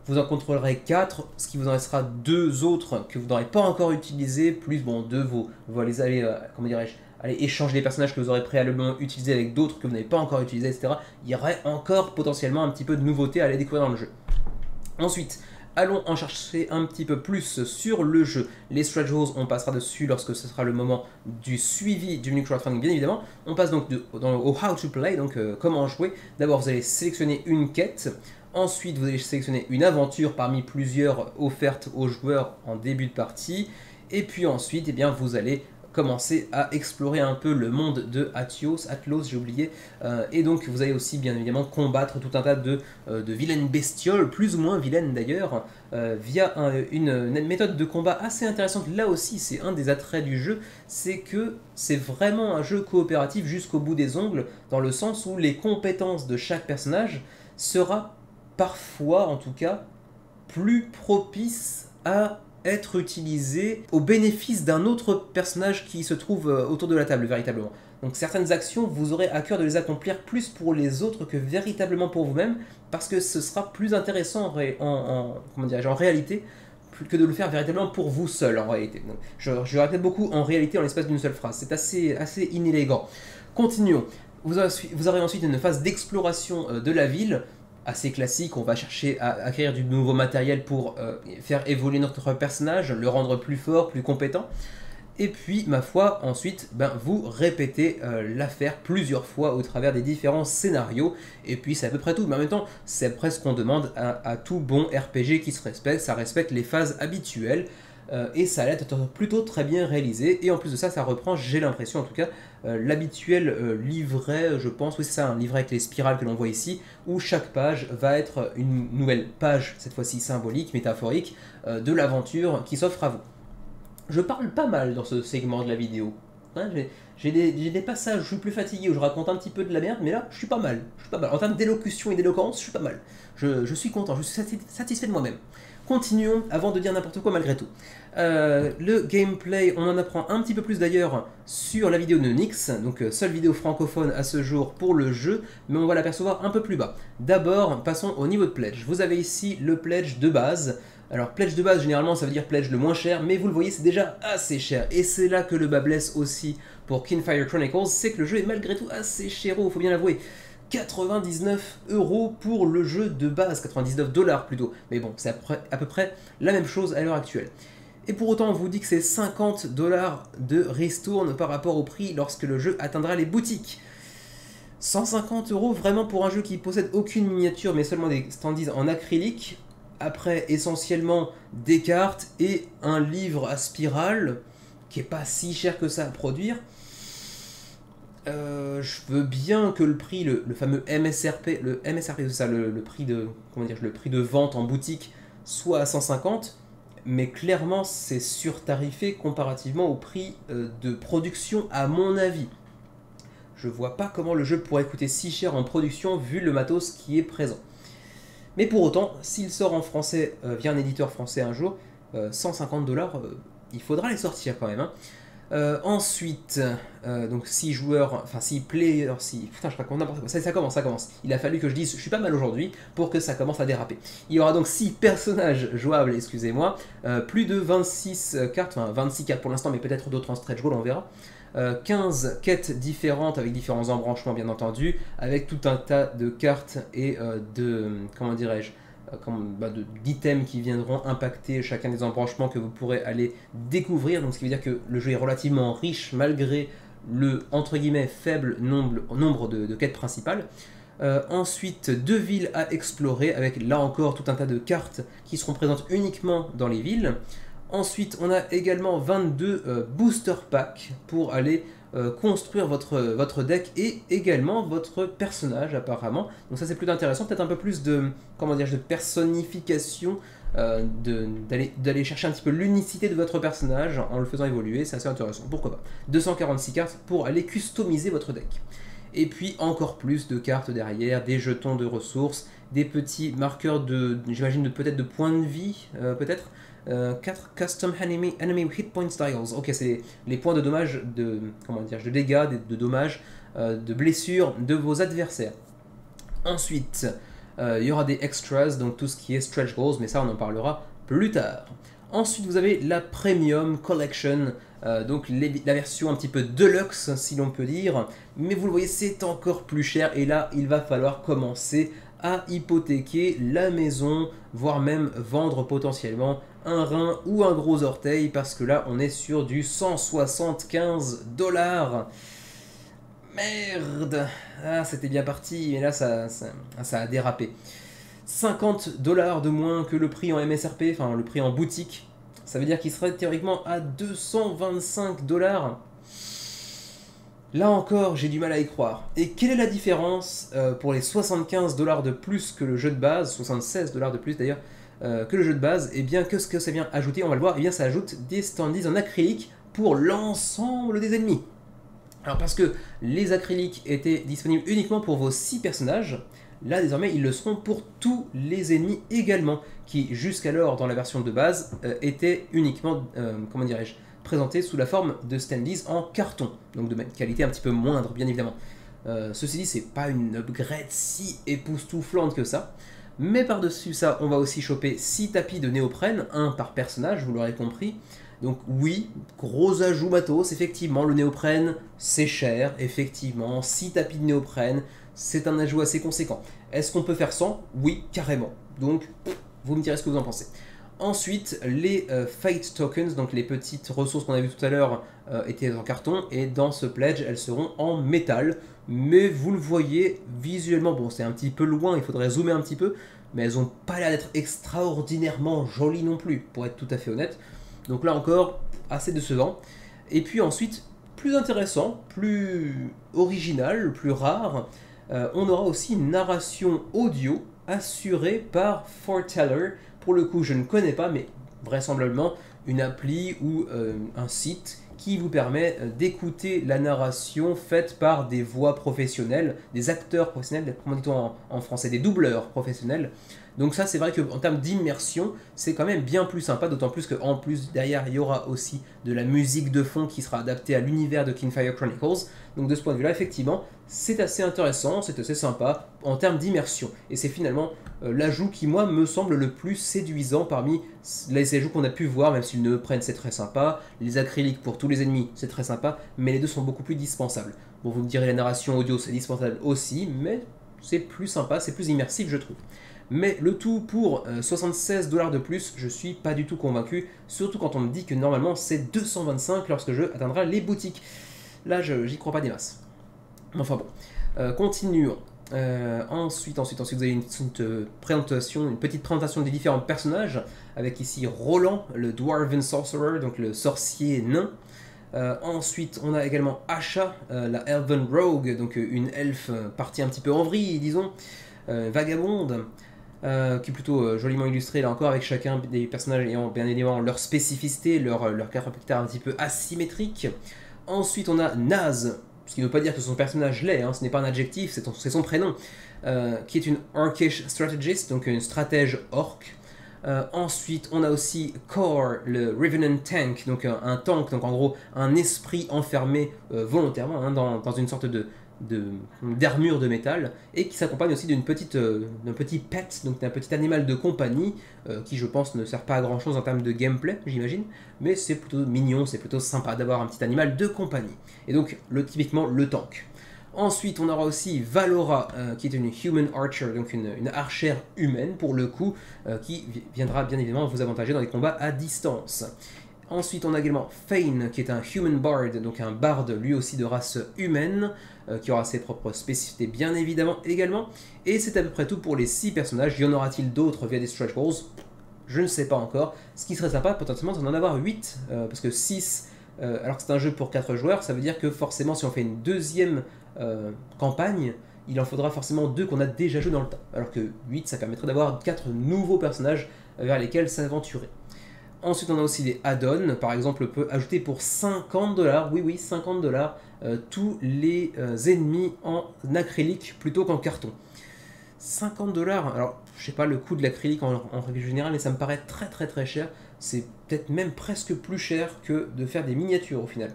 vous en contrôlerez 4, ce qui vous en restera 2 autres que vous n'aurez pas encore utilisés, plus 2 vous allez aller, comment dirais-je, allez échanger les personnages que vous aurez préalablement utilisés avec d'autres que vous n'avez pas encore utilisés, etc. Il y aurait encore potentiellement un petit peu de nouveauté à aller découvrir dans le jeu. Ensuite, allons en chercher un petit peu plus sur le jeu. Les stretch goals, on passera dessus lorsque ce sera le moment du suivi du mini crowdfunding, bien évidemment. On passe donc au how to play, donc comment jouer. D'abord, vous allez sélectionner une quête. Ensuite, vous allez sélectionner une aventure parmi plusieurs offertes aux joueurs en début de partie. Et puis ensuite, vous allez commencer à explorer un peu le monde de Atlos, j'ai oublié, et donc vous allez aussi bien évidemment combattre tout un tas de vilaines bestioles, plus ou moins vilaines d'ailleurs, via une méthode de combat assez intéressante. Là aussi c'est un des attraits du jeu, c'est que c'est vraiment un jeu coopératif jusqu'au bout des ongles, dans le sens où les compétences de chaque personnage sera parfois en tout cas plus propice à être utilisé au bénéfice d'un autre personnage qui se trouve autour de la table véritablement. Donc certaines actions, vous aurez à cœur de les accomplir plus pour les autres que véritablement pour vous-même, parce que ce sera plus intéressant en réalité que de le faire véritablement pour vous seul en réalité. Donc, je répète beaucoup en réalité en l'espace d'une seule phrase, c'est assez inélégant. Continuons. Vous aurez ensuite une phase d'exploration de la ville, assez classique, on va chercher à acquérir du nouveau matériel pour faire évoluer notre personnage, le rendre plus fort, plus compétent. Et puis, ma foi, ensuite, vous répétez l'affaire plusieurs fois au travers des différents scénarios. Et puis, c'est à peu près tout. Mais en même temps, c'est presque ce qu'on demande à tout bon RPG qui se respecte. Ça respecte les phases habituelles. et ça a l'air d'être plutôt très bien réalisé, et en plus de ça, ça reprend, j'ai l'impression en tout cas, l'habituel livret, je pense, oui c'est ça, un livret avec les spirales que l'on voit ici, où chaque page va être une nouvelle page, cette fois-ci symbolique, métaphorique, de l'aventure qui s'offre à vous. Je parle pas mal dans ce segment de la vidéo. Hein, j'ai des passages où je suis plus fatigué, où je raconte un petit peu de la merde, mais là, je suis pas mal. Je suis pas mal. En termes d'élocution et d'éloquence, je suis pas mal. Je suis content, je suis satisfait de moi-même. Continuons avant de dire n'importe quoi malgré tout. Le gameplay, on en apprend un petit peu plus d'ailleurs sur la vidéo de Nyx, donc seule vidéo francophone à ce jour pour le jeu, mais on va l'apercevoir un peu plus bas. D'abord, passons au niveau de pledge. Vous avez ici le pledge de base. Alors pledge de base, généralement ça veut dire pledge le moins cher, mais vous le voyez c'est déjà assez cher, et c'est là que le bas blesse aussi pour Kinfire Chronicles, c'est que le jeu est malgré tout assez cher, il faut bien l'avouer. 99 € pour le jeu de base, 99 $ plutôt, mais bon, c'est à peu près la même chose à l'heure actuelle. Et pour autant, on vous dit que c'est 50 $ de ristourne par rapport au prix lorsque le jeu atteindra les boutiques. 150 € vraiment pour un jeu qui possède aucune miniature, mais seulement des standees en acrylique. Après, essentiellement des cartes et un livre à spirale, qui est pas si cher que ça à produire. Je veux bien que le prix, le fameux MSRP, c'est ça, le prix de, comment dire, le prix de vente en boutique, soit à 150, mais clairement c'est surtarifé comparativement au prix de production à mon avis. Je vois pas comment le jeu pourrait coûter si cher en production vu le matos qui est présent. Mais pour autant, s'il sort en français via un éditeur français un jour, 150 $, il faudra les sortir quand même. Hein. Ensuite, donc 6 joueurs, enfin 6 players, putain je raconte n'importe quoi, ça commence. Il a fallu que je dise je suis pas mal aujourd'hui pour que ça commence à déraper. Il y aura donc 6 personnages jouables, excusez-moi, plus de 26 cartes, enfin 26 cartes pour l'instant, mais peut-être d'autres en stretch goal, on verra. 15 quêtes différentes avec différents embranchements bien entendu, avec tout un tas de cartes et de, comment dirais-je, d'items qui viendront impacter chacun des embranchements que vous pourrez aller découvrir, donc ce qui veut dire que le jeu est relativement riche malgré le entre guillemets faible nombre de quêtes principales. Ensuite, 2 villes à explorer avec là encore tout un tas de cartes qui seront présentes uniquement dans les villes. Ensuite, on a également 22 booster packs pour aller construire votre deck et également votre personnage apparemment. Donc ça c'est plus intéressant, peut-être un peu plus de, comment dire, de personnification, d'aller chercher un petit peu l'unicité de votre personnage en le faisant évoluer, c'est assez intéressant, pourquoi pas. 246 cartes pour aller customiser votre deck. Et puis encore plus de cartes derrière, des jetons de ressources, des petits marqueurs de, j'imagine peut-être de points de vie, peut-être. 4 custom enemy hit point styles. Ok, c'est les points de dommage, de dégâts, de dommages, de blessures de vos adversaires. Ensuite, il y aura des extras, donc tout ce qui est stretch goals, mais ça on en parlera plus tard. Ensuite, vous avez la Premium Collection, donc la version un petit peu deluxe, si l'on peut dire. Mais vous le voyez, c'est encore plus cher. Et là, il va falloir commencer à hypothéquer la maison, voire même vendre potentiellement un rein ou un gros orteil, parce que là, on est sur du 175 $. Merde! Ah, c'était bien parti, mais là, ça a dérapé. 50 $ de moins que le prix en MSRP, enfin le prix en boutique. Ça veut dire qu'il serait théoriquement à 225 $. Là encore, j'ai du mal à y croire. Et quelle est la différence pour les 75 $ de plus que le jeu de base, 76 $ de plus d'ailleurs, que le jeu de base? Et bien, qu'est-ce que ça vient ajouter? On va le voir, et bien ça ajoute des standees en acrylique pour l'ensemble des ennemis. Alors parce que les acryliques étaient disponibles uniquement pour vos 6 personnages, là désormais ils le seront pour tous les ennemis également, qui jusqu'alors dans la version de base étaient uniquement, comment dirais-je, présentés sous la forme de standees en carton, donc de qualité un petit peu moindre bien évidemment. Ceci dit, c'est pas une upgrade si époustouflante que ça, mais par-dessus ça on va aussi choper 6 tapis de néoprène, un par personnage, vous l'aurez compris. Donc oui, gros ajout matos, effectivement, le néoprène, c'est cher, effectivement, 6 tapis de néoprène, c'est un ajout assez conséquent. Est-ce qu'on peut faire sans? Oui, carrément. Donc, vous me direz ce que vous en pensez. Ensuite, les Fate Tokens, donc les petites ressources qu'on a vues tout à l'heure, étaient en carton, et dans ce pledge, elles seront en métal. Mais vous le voyez, visuellement, bon, c'est un petit peu loin, il faudrait zoomer un petit peu, mais elles n'ont pas l'air d'être extraordinairement jolies non plus, pour être tout à fait honnête. Donc là encore, assez décevant. Et puis ensuite, plus intéressant, plus original, plus rare, on aura aussi une narration audio assurée par Foreteller. Pour le coup, je ne connais pas, mais vraisemblablement une appli ou un site qui vous permet d'écouter la narration faite par des voix professionnelles, des acteurs professionnels, comment dit-on en français, des doubleurs professionnels. Donc ça, c'est vrai qu'en termes d'immersion, c'est quand même bien plus sympa, d'autant plus qu'en plus, derrière, il y aura aussi de la musique de fond qui sera adaptée à l'univers de Kingfire Chronicles. Donc de ce point de vue-là, effectivement, c'est assez intéressant, c'est assez sympa en termes d'immersion. Et c'est finalement l'ajout qui, moi, me semble le plus séduisant parmi les ajouts qu'on a pu voir, même s'ils ne prennent, c'est très sympa. Les acryliques pour tous les ennemis, c'est très sympa, mais les deux sont beaucoup plus dispensables. Bon, vous me direz, la narration audio, c'est dispensable aussi, mais c'est plus sympa, c'est plus immersif, je trouve. Mais le tout pour 76 $ de plus, je suis pas du tout convaincu, surtout quand on me dit que normalement c'est 225 lorsque je atteindra les boutiques. Là, j'y crois pas des masses. Enfin bon, continuons. Ensuite, vous avez une petite présentation des différents personnages, avec ici Roland, le Dwarven Sorcerer, donc le sorcier nain. Ensuite, on a également Asha, la Elven Rogue, donc une elfe partie un petit peu en vrille, disons, vagabonde, qui est plutôt joliment illustrée, là encore, avec chacun des personnages ayant bien évidemment leur spécificité, leur caractère un petit peu asymétrique. Ensuite, on a Naz, ce qui ne veut pas dire que son personnage l'est, hein, ce n'est pas un adjectif, c'est son prénom, qui est une Orcish Strategist, donc une stratège orc. Ensuite, on a aussi Core, le Revenant Tank, donc un tank, donc en gros un esprit enfermé volontairement hein, dans une sorte d'armure de métal, et qui s'accompagne aussi d'un petit pet, donc d'un petit animal de compagnie, qui je pense ne sert pas à grand chose en termes de gameplay, j'imagine, mais c'est plutôt mignon, c'est plutôt sympa d'avoir un petit animal de compagnie. Et donc, typiquement, le tank. Ensuite, on aura aussi Valora, qui est une Human Archer, donc une archère humaine pour le coup, qui viendra bien évidemment vous avantager dans les combats à distance. Ensuite, on a également Fane, qui est un Human Bard, donc un barde lui aussi de race humaine, qui aura ses propres spécificités bien évidemment également. Et c'est à peu près tout pour les 6 personnages. Y en aura-t-il d'autres via des stretch goals? Je ne sais pas encore. Ce qui serait sympa, potentiellement, c'est d'en avoir 8, parce que 6, alors que c'est un jeu pour 4 joueurs, ça veut dire que forcément, si on fait une deuxième campagne, il en faudra forcément 2 qu'on a déjà joué dans le temps. Alors que 8, ça permettrait d'avoir 4 nouveaux personnages vers lesquels s'aventurer. Ensuite, on a aussi des add-ons. Par exemple, on peut ajouter pour 50 $, oui, 50 $, tous les ennemis en acrylique plutôt qu'en carton. 50 $, alors je sais pas le coût de l'acrylique en règle générale, mais ça me paraît très cher. C'est peut-être même presque plus cher que de faire des miniatures au final.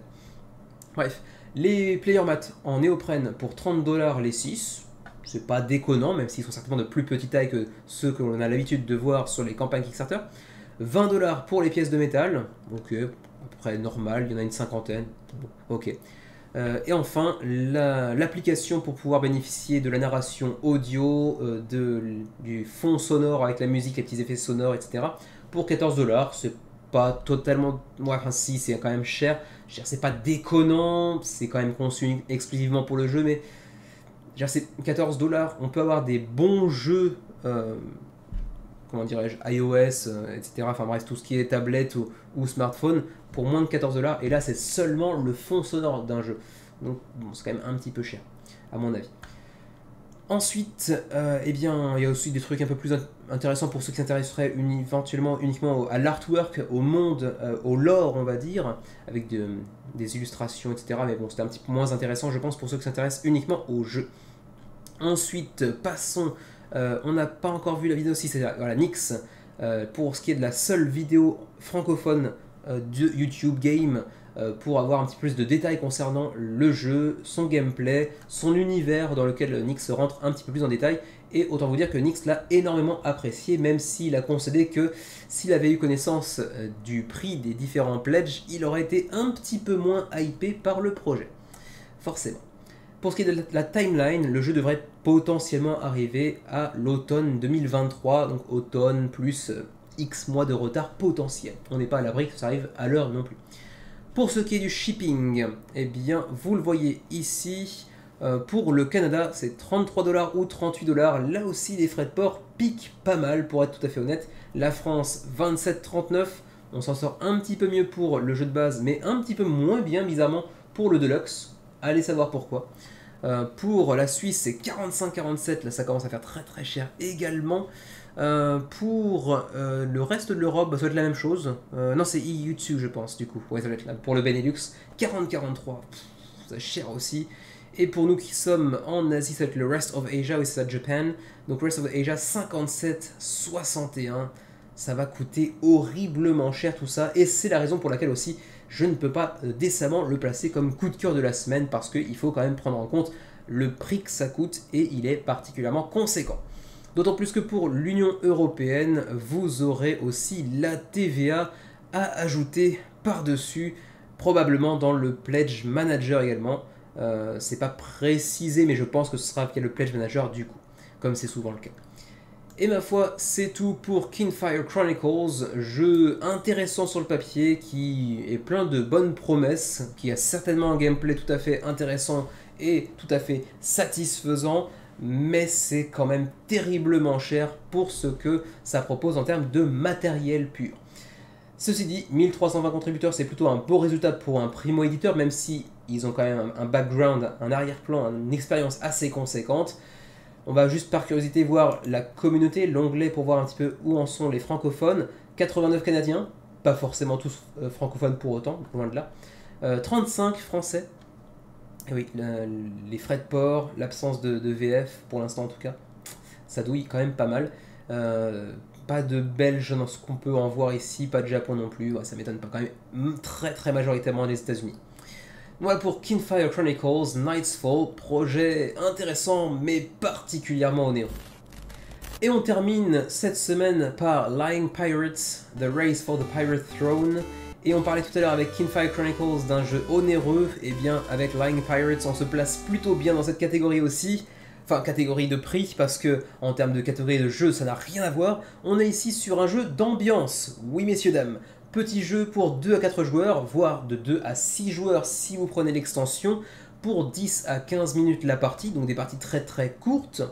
Bref, les player mats en néoprène pour 30 $ les 6. C'est pas déconnant, même s'ils sont certainement de plus petite taille que ceux que l'on a l'habitude de voir sur les campagnes Kickstarter. 20 $ pour les pièces de métal, ok, à peu près normal, il y en a une cinquantaine, ok. Et enfin, l'application pour pouvoir bénéficier de la narration audio, du fond sonore avec la musique, les petits effets sonores, etc. pour 14 $, c'est pas totalement... Moi, enfin, si, c'est quand même cher. C'est pas déconnant, c'est quand même conçu exclusivement pour le jeu, mais c'est 14 $, on peut avoir des bons jeux... comment dirais-je, iOS, etc. Enfin bref, tout ce qui est tablette ou smartphone, pour moins de 14 $. Et là, c'est seulement le fond sonore d'un jeu. Donc, bon, c'est quand même un petit peu cher, à mon avis. Ensuite, eh bien, il y a aussi des trucs un peu plus intéressants pour ceux qui s'intéresseraient éventuellement uniquement à l'artwork, au monde, au lore, on va dire, avec des illustrations, etc. Mais bon, c'était un petit peu moins intéressant, je pense, pour ceux qui s'intéressent uniquement au jeu. Ensuite, passons... on n'a pas encore vu la vidéo aussi, c'est voilà, Nyx, pour ce qui est de la seule vidéo francophone de YouTube Game, pour avoir un petit peu plus de détails concernant le jeu, son gameplay, son univers dans lequel Nyx rentre un petit peu plus en détail. Et autant vous dire que Nyx l'a énormément apprécié, même s'il a concédé que s'il avait eu connaissance du prix des différents pledges, il aurait été un petit peu moins hypé par le projet. Forcément. Pour ce qui est de la timeline, le jeu devrait potentiellement arriver à l'automne 2023, donc automne plus X mois de retard potentiel. On n'est pas à l'abri que ça arrive à l'heure non plus. Pour ce qui est du shipping, eh bien, vous le voyez ici, pour le Canada, c'est 33 $ ou 38 $. Là aussi, les frais de port piquent pas mal, pour être tout à fait honnête. La France, 27,39 $. On s'en sort un petit peu mieux pour le jeu de base, mais un petit peu moins bien, bizarrement, pour le Deluxe. Allez savoir pourquoi. Pour la Suisse, c'est 45,47, là ça commence à faire très très cher également. Pour le reste de l'Europe, ça va être la même chose. Non, c'est EU2, je pense, du coup. Ouais, ça va être là. Pour le Benelux, 40,43. C'est cher aussi. Et pour nous qui sommes en Asie, ça va être le Rest of Asia, oui, c'est ça, Japan. Donc, Rest of Asia, 57,61. Ça va coûter horriblement cher tout ça. Et c'est la raison pour laquelle aussi je ne peux pas décemment le placer comme coup de cœur de la semaine parce qu'il faut quand même prendre en compte le prix que ça coûte et il est particulièrement conséquent. D'autant plus que pour l'Union Européenne, vous aurez aussi la TVA à ajouter par-dessus, probablement dans le Pledge Manager également. C'est pas précisé, mais je pense que ce sera via le Pledge Manager du coup, comme c'est souvent le cas. Et ma foi, c'est tout pour Kingfire Chronicles, jeu intéressant sur le papier, qui est plein de bonnes promesses, qui a certainement un gameplay tout à fait intéressant et tout à fait satisfaisant, mais c'est quand même terriblement cher pour ce que ça propose en termes de matériel pur. Ceci dit, 1320 contributeurs, c'est plutôt un beau résultat pour un primo-éditeur, même si ils ont quand même un background, un arrière-plan, une expérience assez conséquente. On va juste par curiosité voir la communauté, l'onglet pour voir un petit peu où en sont les francophones. 89 Canadiens, pas forcément tous francophones pour autant, loin de là. 35 Français. Et oui, les frais de port, l'absence de VF, pour l'instant en tout cas, ça douille quand même pas mal. Pas de Belges dans ce qu'on peut en voir ici, pas de Japon non plus, ouais, ça m'étonne pas, quand même très très majoritairement les États-Unis. Voilà pour Kingfire Chronicles Night's Fall, projet intéressant mais particulièrement onéreux. Et on termine cette semaine par Lying Pirates, The Race for the Pirate Throne. Et on parlait tout à l'heure avec Kingfire Chronicles d'un jeu onéreux, et bien avec Lying Pirates on se place plutôt bien dans cette catégorie aussi. Enfin, catégorie de prix, parce que en termes de catégorie de jeu, ça n'a rien à voir. On est ici sur un jeu d'ambiance, oui messieurs dames. Petit jeu pour 2 à 4 joueurs, voire de 2 à 6 joueurs si vous prenez l'extension, pour 10 à 15 minutes la partie, donc des parties très très courtes,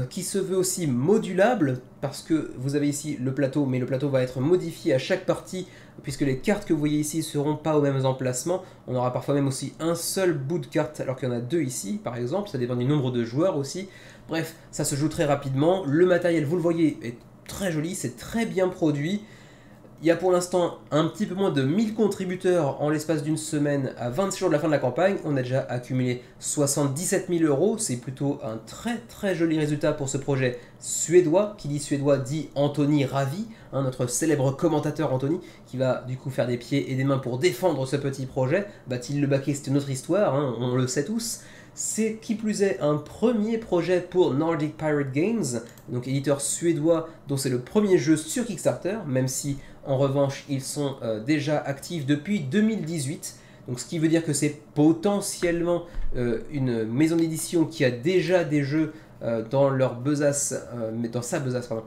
qui se veut aussi modulable, parce que vous avez ici le plateau, mais le plateau va être modifié à chaque partie, puisque les cartes que vous voyez ici ne seront pas aux mêmes emplacements. On aura parfois même aussi un seul bout de carte, alors qu'il y en a 2 ici, par exemple, ça dépend du nombre de joueurs aussi. Bref, ça se joue très rapidement, le matériel, vous le voyez, est très joli, c'est très bien produit. Il y a pour l'instant un petit peu moins de 1000 contributeurs en l'espace d'une semaine à 26 jours de la fin de la campagne. On a déjà accumulé 77 000 €. C'est plutôt un très très joli résultat pour ce projet suédois. Qui dit suédois dit Anthony Ravi, hein, notre célèbre commentateur Anthony, qui va du coup faire des pieds et des mains pour défendre ce petit projet. Va-t-il le baquer? C'est une autre histoire, hein, on le sait tous. C'est qui plus est un premier projet pour Nordic Pirate Games, donc éditeur suédois dont c'est le premier jeu sur Kickstarter, même si en revanche ils sont déjà actifs depuis 2018. Donc ce qui veut dire que c'est potentiellement une maison d'édition qui a déjà des jeux dans leur besace, dans sa besace, pardon,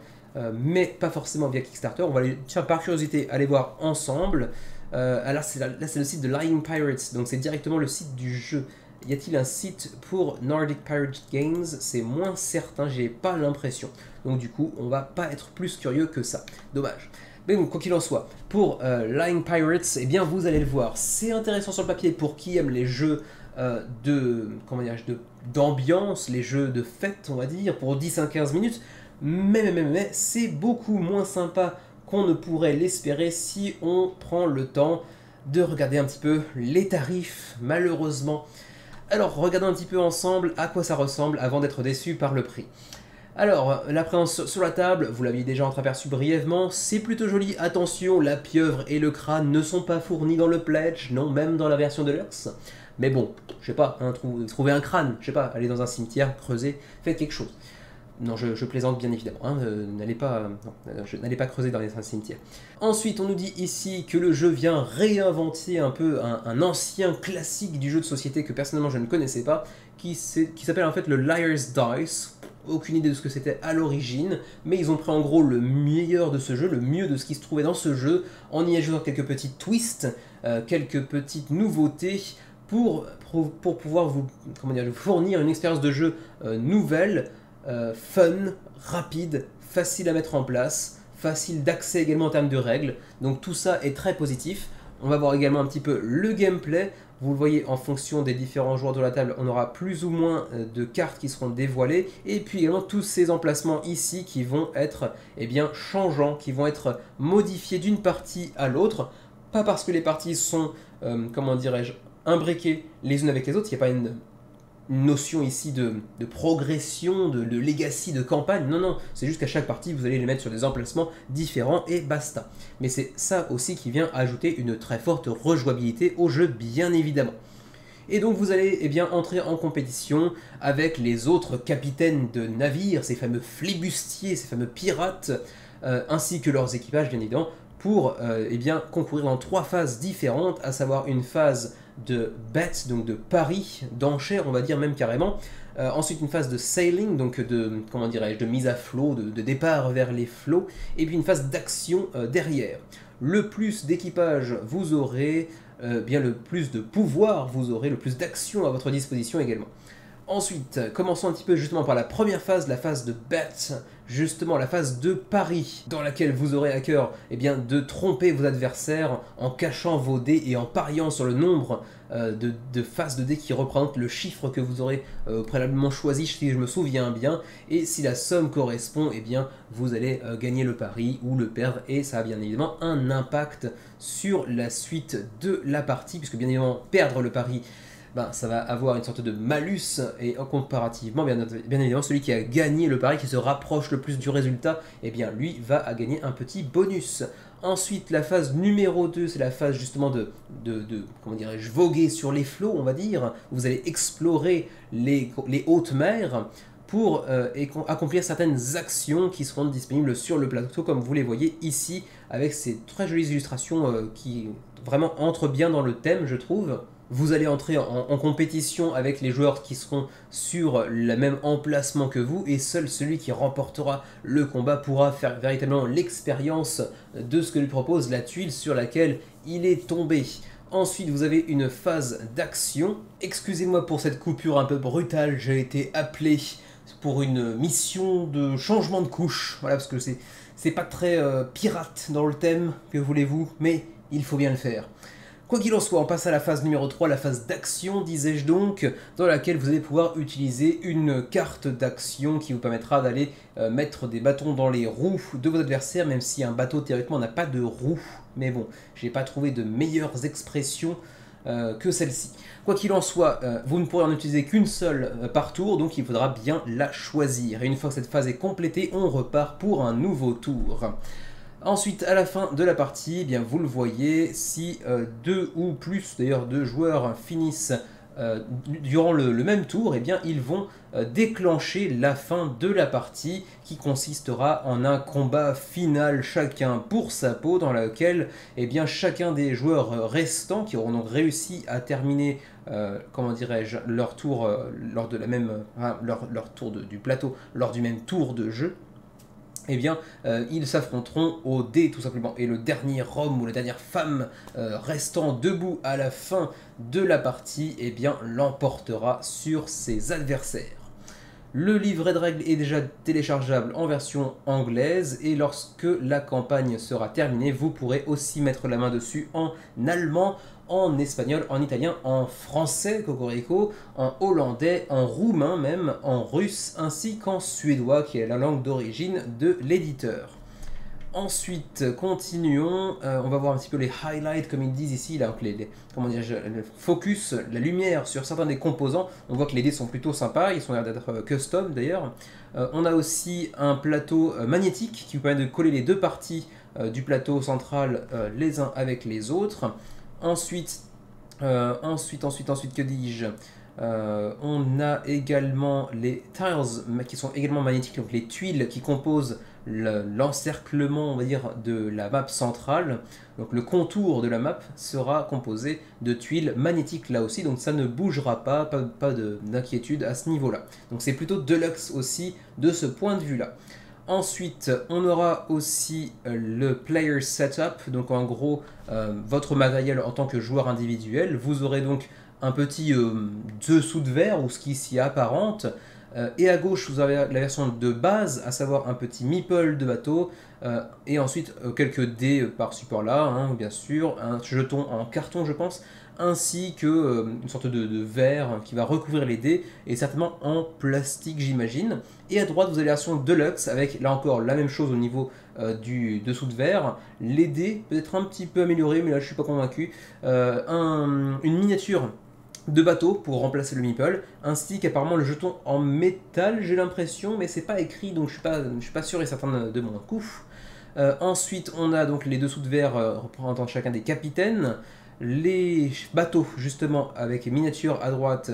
mais pas forcément via Kickstarter. On va aller, tiens, par curiosité, aller voir ensemble. Alors là c'est le site de Lying Pirates, donc c'est directement le site du jeu. Y a-t-il un site pour Nordic Pirate Games? C'est moins certain, j'ai pas l'impression. Donc du coup, on va pas être plus curieux que ça. Dommage. Mais bon, quoi qu'il en soit, pour Lying Pirates, eh bien vous allez le voir, c'est intéressant sur le papier pour qui aime les jeux d'ambiance, les jeux de fête, on va dire, pour 10 à 15 minutes, mais c'est beaucoup moins sympa qu'on ne pourrait l'espérer si on prend le temps de regarder un petit peu les tarifs, malheureusement. Alors, regardons un petit peu ensemble à quoi ça ressemble avant d'être déçu par le prix. Alors, la présence sur la table, vous l'aviez déjà entreaperçu brièvement, c'est plutôt joli. Attention, la pieuvre et le crâne ne sont pas fournis dans le pledge, non, même dans la version Deluxe. Mais bon, je sais pas, hein, trouvez un crâne, je sais pas, allez dans un cimetière, creusez, faites quelque chose. Non, je plaisante bien évidemment, hein, n'allez pas creuser dans un cimetière. Ensuite, on nous dit ici que le jeu vient réinventer un peu un ancien classique du jeu de société que personnellement je ne connaissais pas, qui s'appelle en fait le Liar's Dice. Aucune idée de ce que c'était à l'origine, mais ils ont pris en gros le meilleur de ce jeu, le mieux de ce qui se trouvait dans ce jeu, en y ajoutant quelques petits twists, quelques petites nouveautés, pour pouvoir vous fournir une expérience de jeu nouvelle, fun, rapide, facile à mettre en place, facile d'accès également en termes de règles. Donc tout ça est très positif. On va voir également un petit peu le gameplay. Vous le voyez, en fonction des différents joueurs de la table, on aura plus ou moins de cartes qui seront dévoilées. Et puis également tous ces emplacements ici qui vont être changeants, qui vont être modifiés d'une partie à l'autre. Pas parce que les parties sont, comment dirais-je, imbriquées les unes avec les autres. Il n'y a pas une notion ici de progression, de legacy, de campagne. Non, non, c'est juste qu'à chaque partie, vous allez les mettre sur des emplacements différents et basta. Mais c'est ça aussi qui vient ajouter une très forte rejouabilité au jeu, bien évidemment. Et donc vous allez entrer en compétition avec les autres capitaines de navires, ces fameux flibustiers, ces fameux pirates, ainsi que leurs équipages, bien évidemment, pour concourir dans 3 phases différentes, à savoir une phase de bet, donc de pari, d'enchères, on va dire même carrément. Ensuite une phase de sailing, donc de mise à flot, de départ vers les flots, et puis une phase d'action derrière. Le plus d'équipage vous aurez, le plus de pouvoir vous aurez, le plus d'action à votre disposition également. Ensuite, commençons un petit peu justement par la première phase, la phase de bet, justement la phase de pari, dans laquelle vous aurez à cœur de tromper vos adversaires en cachant vos dés et en pariant sur le nombre de faces de dés qui représentent le chiffre que vous aurez préalablement choisi, si je me souviens bien, et si la somme correspond, vous allez gagner le pari ou le perdre, et ça a bien évidemment un impact sur la suite de la partie, puisque bien évidemment perdre le pari, ça va avoir une sorte de malus, et comparativement, bien évidemment, celui qui a gagné le pari, qui se rapproche le plus du résultat, lui va gagner un petit bonus. Ensuite, la phase numéro 2, c'est la phase justement de voguer sur les flots, on va dire. Vous allez explorer les hautes mers pour accomplir certaines actions qui seront disponibles sur le plateau, comme vous les voyez ici, avec ces très jolies illustrations qui vraiment entrent bien dans le thème, je trouve. Vous allez entrer en compétition avec les joueurs qui seront sur le même emplacement que vous, et seul celui qui remportera le combat pourra faire véritablement l'expérience de ce que lui propose la tuile sur laquelle il est tombé. Ensuite, vous avez une phase d'action. Excusez-moi pour cette coupure un peu brutale, j'ai été appelé pour une mission de changement de couche. Voilà, parce que c'est pas très pirate dans le thème, que voulez-vous, mais il faut bien le faire. Quoi qu'il en soit, on passe à la phase numéro 3, la phase d'action, disais-je donc, dans laquelle vous allez pouvoir utiliser une carte d'action qui vous permettra d'aller mettre des bâtons dans les roues de vos adversaires, même si un bateau théoriquement n'a pas de roues. Mais bon, j'ai pas trouvé de meilleures expressions que celle-ci. Quoi qu'il en soit, vous ne pourrez en utiliser qu'une seule par tour, donc il faudra bien la choisir. Et une fois que cette phase est complétée, on repart pour un nouveau tour. Ensuite, à la fin de la partie, vous le voyez, si 2 ou plus d'ailleurs de joueurs finissent durant le même tour, ils vont déclencher la fin de la partie, qui consistera en un combat final chacun pour sa peau, dans lequel chacun des joueurs restants qui auront donc réussi à terminer leur tour lors de la même leur tour du plateau lors du même tour de jeu, ils s'affronteront au dé tout simplement, et le dernier homme ou la dernière femme restant debout à la fin de la partie l'emportera sur ses adversaires. Le livret de règles est déjà téléchargeable en version anglaise, et lorsque la campagne sera terminée, vous pourrez aussi mettre la main dessus en allemand, en espagnol, en italien, en français, cocorico, en hollandais, en roumain même, en russe, ainsi qu'en suédois, qui est la langue d'origine de l'éditeur. Ensuite, continuons, on va voir un petit peu les highlights, comme ils disent ici, là, le focus, la lumière sur certains des composants. On voit que les dés sont plutôt sympas, ils sont l'air d'être custom d'ailleurs. On a aussi un plateau magnétique qui vous permet de coller les 2 parties du plateau central les uns avec les autres. Ensuite, que dis-je, on a également les tiles qui sont également magnétiques, donc les tuiles qui composent l'encerclement, on va dire, de la map centrale. Donc le contour de la map sera composé de tuiles magnétiques là aussi, donc ça ne bougera pas d'inquiétude à ce niveau-là. Donc c'est plutôt deluxe aussi de ce point de vue-là. Ensuite, on aura aussi le player setup, donc en gros, votre matériel en tant que joueur individuel. Vous aurez donc un petit dessous de verre, ou ce qui s'y apparente, Et à gauche, vous avez la version de base, à savoir un petit meeple de bateau, et ensuite quelques dés par support là, hein, bien sûr, un jeton en carton, je pense, ainsi que une sorte de verre qui va recouvrir les dés, et certainement en plastique, j'imagine. Et à droite, vous avez la version Deluxe, avec là encore la même chose au niveau du dessous de verre. Les dés, peut-être un petit peu améliorés, mais là je suis pas convaincu. Une miniature de bateau pour remplacer le meeple, ainsi qu'apparemment le jeton en métal, j'ai l'impression, mais c'est pas écrit, donc je suis pas sûr et certain de mon coup. Ensuite, on a donc les dessous de verre représentant chacun des capitaines, les bateaux justement avec miniature à droite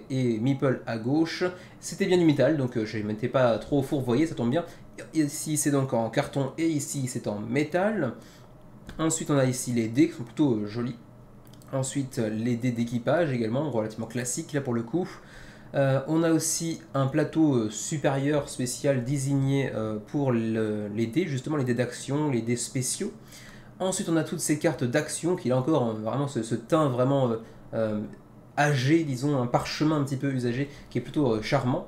et meeple à gauche. C'était bien du métal, donc je ne m'étais pas trop fourvoyé, ça tombe bien. Ici c'est donc en carton et ici c'est en métal. Ensuite on a ici les dés qui sont plutôt jolis. Ensuite, les dés d'équipage également, relativement classiques là pour le coup. On a aussi un plateau supérieur spécial désigné pour les dés, justement les dés d'action, les dés spéciaux. Ensuite, on a toutes ces cartes d'action qui, là encore, vraiment ce teint vraiment âgé, disons, un parchemin un petit peu usagé, qui est plutôt charmant.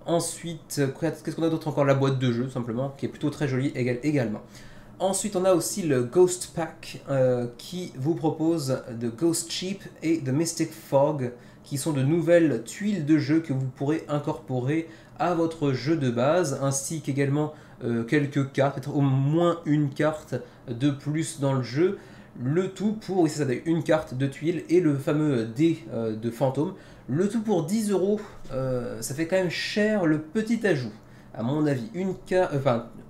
Ensuite, qu'est-ce qu'on a d'autre encore? La boîte de jeu, simplement, qui est plutôt très jolie également. Ensuite, on a aussi le Ghost Pack qui vous propose The Ghost Ship et The Mystic Fog, qui sont de nouvelles tuiles de jeu que vous pourrez incorporer à votre jeu de base, ainsi qu'également quelques cartes, peut-être au moins une carte de plus dans le jeu. Le tout pour, ici ça donne une carte de tuiles et le fameux dé de fantôme. Le tout pour 10 euros, ça fait quand même cher le petit ajout. À mon avis,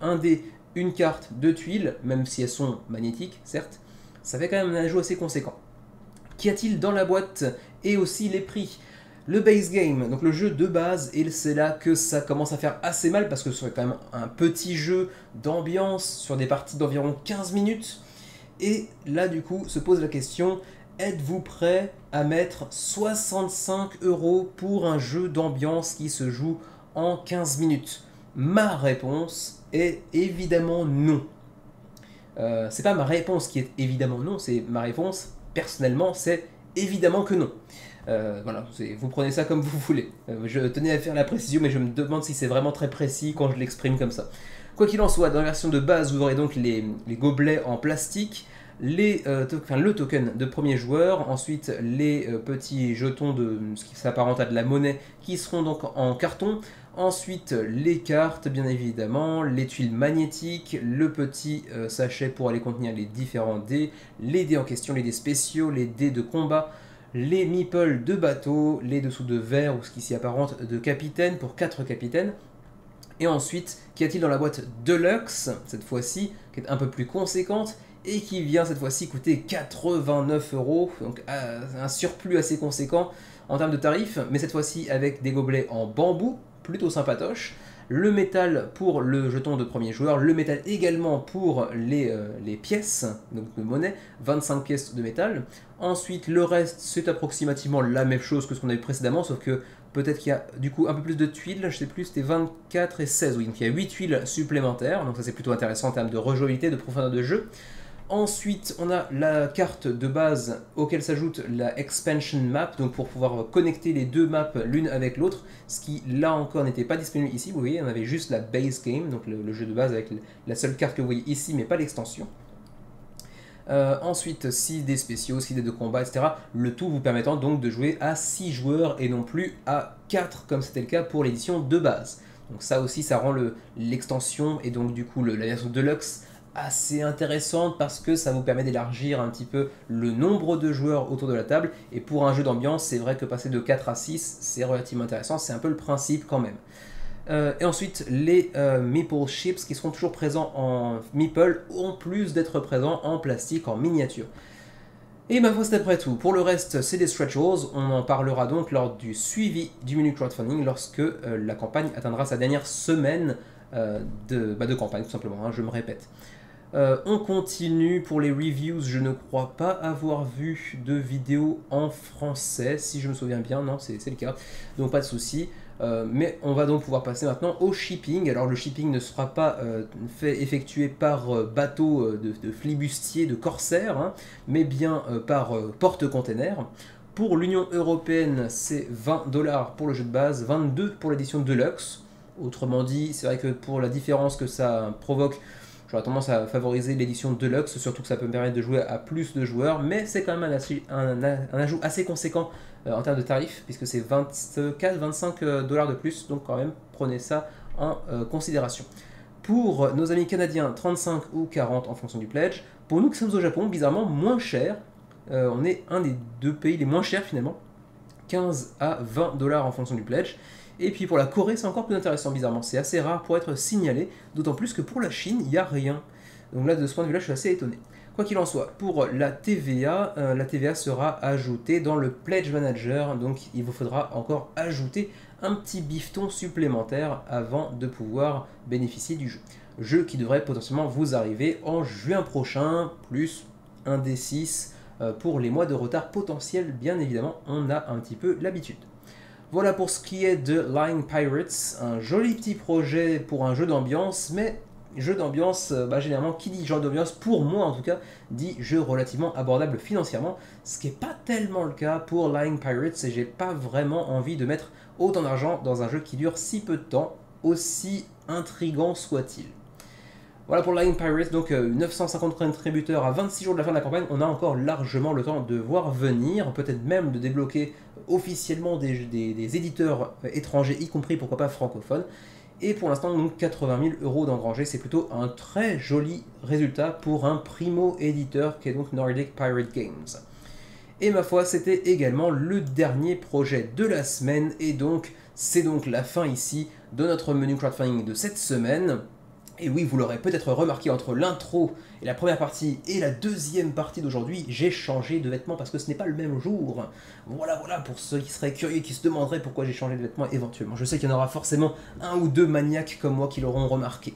un dé, une carte, deux tuiles, même si elles sont magnétiques, certes, ça fait quand même un ajout assez conséquent. Qu'y a-t-il dans la boîte? Et aussi les prix. Le base game, donc le jeu de base, et c'est là que ça commence à faire assez mal parce que c'est quand même un petit jeu d'ambiance sur des parties d'environ 15 minutes. Et là, du coup, se pose la question, êtes-vous prêt à mettre 65 € pour un jeu d'ambiance qui se joue en 15 minutes? Ma réponse est évidemment non. C'est pas ma réponse qui est évidemment non, c'est ma réponse, personnellement, c'est évidemment que non. Voilà, vous prenez ça comme vous voulez. Je tenais à faire la précision, mais je me demande si c'est vraiment très précis quand je l'exprime comme ça. Quoi qu'il en soit, dans la version de base, vous aurez donc les gobelets en plastique, le token de premier joueur, ensuite les petits jetons de ce qui s'apparente à de la monnaie qui seront donc en carton, ensuite les cartes bien évidemment, les tuiles magnétiques, le petit sachet pour aller contenir les différents dés, les dés en question, les dés spéciaux, les dés de combat, les meeples de bateau, les dessous de verre ou ce qui s'y apparente de capitaine pour 4 capitaines. Et ensuite, qu'y a-t-il dans la boîte Deluxe, cette fois-ci, qui est un peu plus conséquente et qui vient cette fois-ci coûter 89 €, donc un surplus assez conséquent en termes de tarifs, mais cette fois-ci avec des gobelets en bambou, plutôt sympatoche, le métal pour le jeton de premier joueur, le métal également pour les pièces, donc de monnaie, 25 pièces de métal. Ensuite, le reste, c'est approximativement la même chose que ce qu'on a eu précédemment, sauf que peut-être qu'il y a du coup un peu plus de tuiles, je sais plus, c'était 24 et 16, oui, donc il y a 8 tuiles supplémentaires, donc ça c'est plutôt intéressant en termes de rejouabilité, de profondeur de jeu. Ensuite, on a la carte de base auquel s'ajoute la expansion map, donc pour pouvoir connecter les deux maps l'une avec l'autre, ce qui là encore n'était pas disponible ici. Vous voyez, on avait juste la base game, donc le jeu de base avec la seule carte que vous voyez ici, mais pas l'extension. Ensuite, 6 dés spéciaux, 6 dés de combat, etc. Le tout vous permettant donc de jouer à 6 joueurs et non plus à 4 comme c'était le cas pour l'édition de base. Donc ça aussi, ça rend l'extension et donc du coup la version Deluxe assez intéressante parce que ça vous permet d'élargir un petit peu le nombre de joueurs autour de la table. Et pour un jeu d'ambiance, c'est vrai que passer de 4 à 6, c'est relativement intéressant, c'est un peu le principe quand même. Et ensuite, les Meeple Ships qui seront toujours présents en Meeple, en plus d'être présents en plastique, en miniature. Et ma foi, c'est après tout. Pour le reste, c'est des stretch goals. On en parlera donc lors du suivi du menu crowdfunding lorsque la campagne atteindra sa dernière semaine de campagne, tout simplement, hein, je me répète. On continue pour les reviews, je ne crois pas avoir vu de vidéo en français, si je me souviens bien, non, c'est le cas, donc pas de souci. Mais on va donc pouvoir passer maintenant au shipping. Alors le shipping ne sera pas effectué par bateau de flibustier, de corsaire, hein, mais bien par porte-container. Pour l'Union Européenne, c'est 20 $ pour le jeu de base, 22 pour l'édition Deluxe. Autrement dit, c'est vrai que pour la différence que ça provoque, j'aurais tendance à favoriser l'édition Deluxe, surtout que ça peut me permettre de jouer à plus de joueurs, mais c'est quand même un ajout assez conséquent en termes de tarifs, puisque c'est 24-25 $ de plus, donc quand même prenez ça en considération. Pour nos amis canadiens, 35 ou 40 en fonction du pledge. Pour nous qui sommes au Japon, bizarrement moins cher, on est un des deux pays les moins chers finalement, 15 à 20 $ en fonction du pledge. Et puis pour la Corée, c'est encore plus intéressant bizarrement, c'est assez rare pour être signalé, d'autant plus que pour la Chine, il n'y a rien. Donc là, de ce point de vue-là, je suis assez étonné. Quoi qu'il en soit, pour la TVA sera ajoutée dans le Pledge Manager, donc il vous faudra encore ajouter un petit bifton supplémentaire avant de pouvoir bénéficier du jeu. Jeu qui devrait potentiellement vous arriver en juin prochain, plus un D6 pour les mois de retard potentiels, bien évidemment, on a un petit peu l'habitude. Voilà pour ce qui est de Lying Pirates, un joli petit projet pour un jeu d'ambiance, mais jeu d'ambiance, généralement, qui dit jeu d'ambiance, pour moi en tout cas, dit jeu relativement abordable financièrement, ce qui n'est pas tellement le cas pour Lying Pirates, et j'ai pas vraiment envie de mettre autant d'argent dans un jeu qui dure si peu de temps, aussi intrigant soit-il. Voilà pour Lying Pirates, donc 950 contributeurs à 26 jours de la fin de la campagne, on a encore largement le temps de voir venir, peut-être même de débloquer officiellement des éditeurs étrangers, y compris pourquoi pas francophones. Et pour l'instant, donc 80 000 € d'engrangés, c'est plutôt un très joli résultat pour un primo-éditeur qui est donc Nordic Pirate Games. Et ma foi, c'était également le dernier projet de la semaine, et donc c'est donc la fin ici de notre menu crowdfunding de cette semaine. Et oui, vous l'aurez peut-être remarqué, entre l'intro et la première partie et la deuxième partie d'aujourd'hui, j'ai changé de vêtements parce que ce n'est pas le même jour. Voilà, pour ceux qui seraient curieux, qui se demanderaient pourquoi j'ai changé de vêtements éventuellement. Je sais qu'il y en aura forcément un ou deux maniaques comme moi qui l'auront remarqué.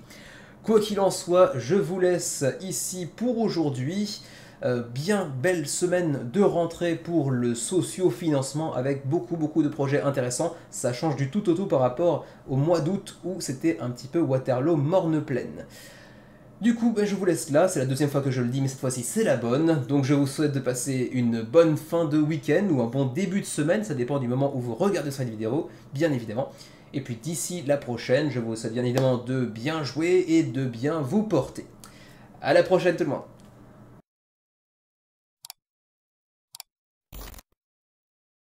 Quoi qu'il en soit, je vous laisse ici pour aujourd'hui. Bien belle semaine de rentrée pour le socio-financement avec beaucoup de projets intéressants. Ça change du tout au tout par rapport au mois d'août où c'était un petit peu Waterloo morne pleine. Du coup, je vous laisse là, c'est la deuxième fois que je le dis, mais cette fois-ci c'est la bonne. Donc je vous souhaite de passer une bonne fin de week-end ou un bon début de semaine, ça dépend du moment où vous regardez cette vidéo, bien évidemment. Et puis d'ici la prochaine, je vous souhaite bien évidemment de bien jouer et de bien vous porter. À la prochaine tout le monde.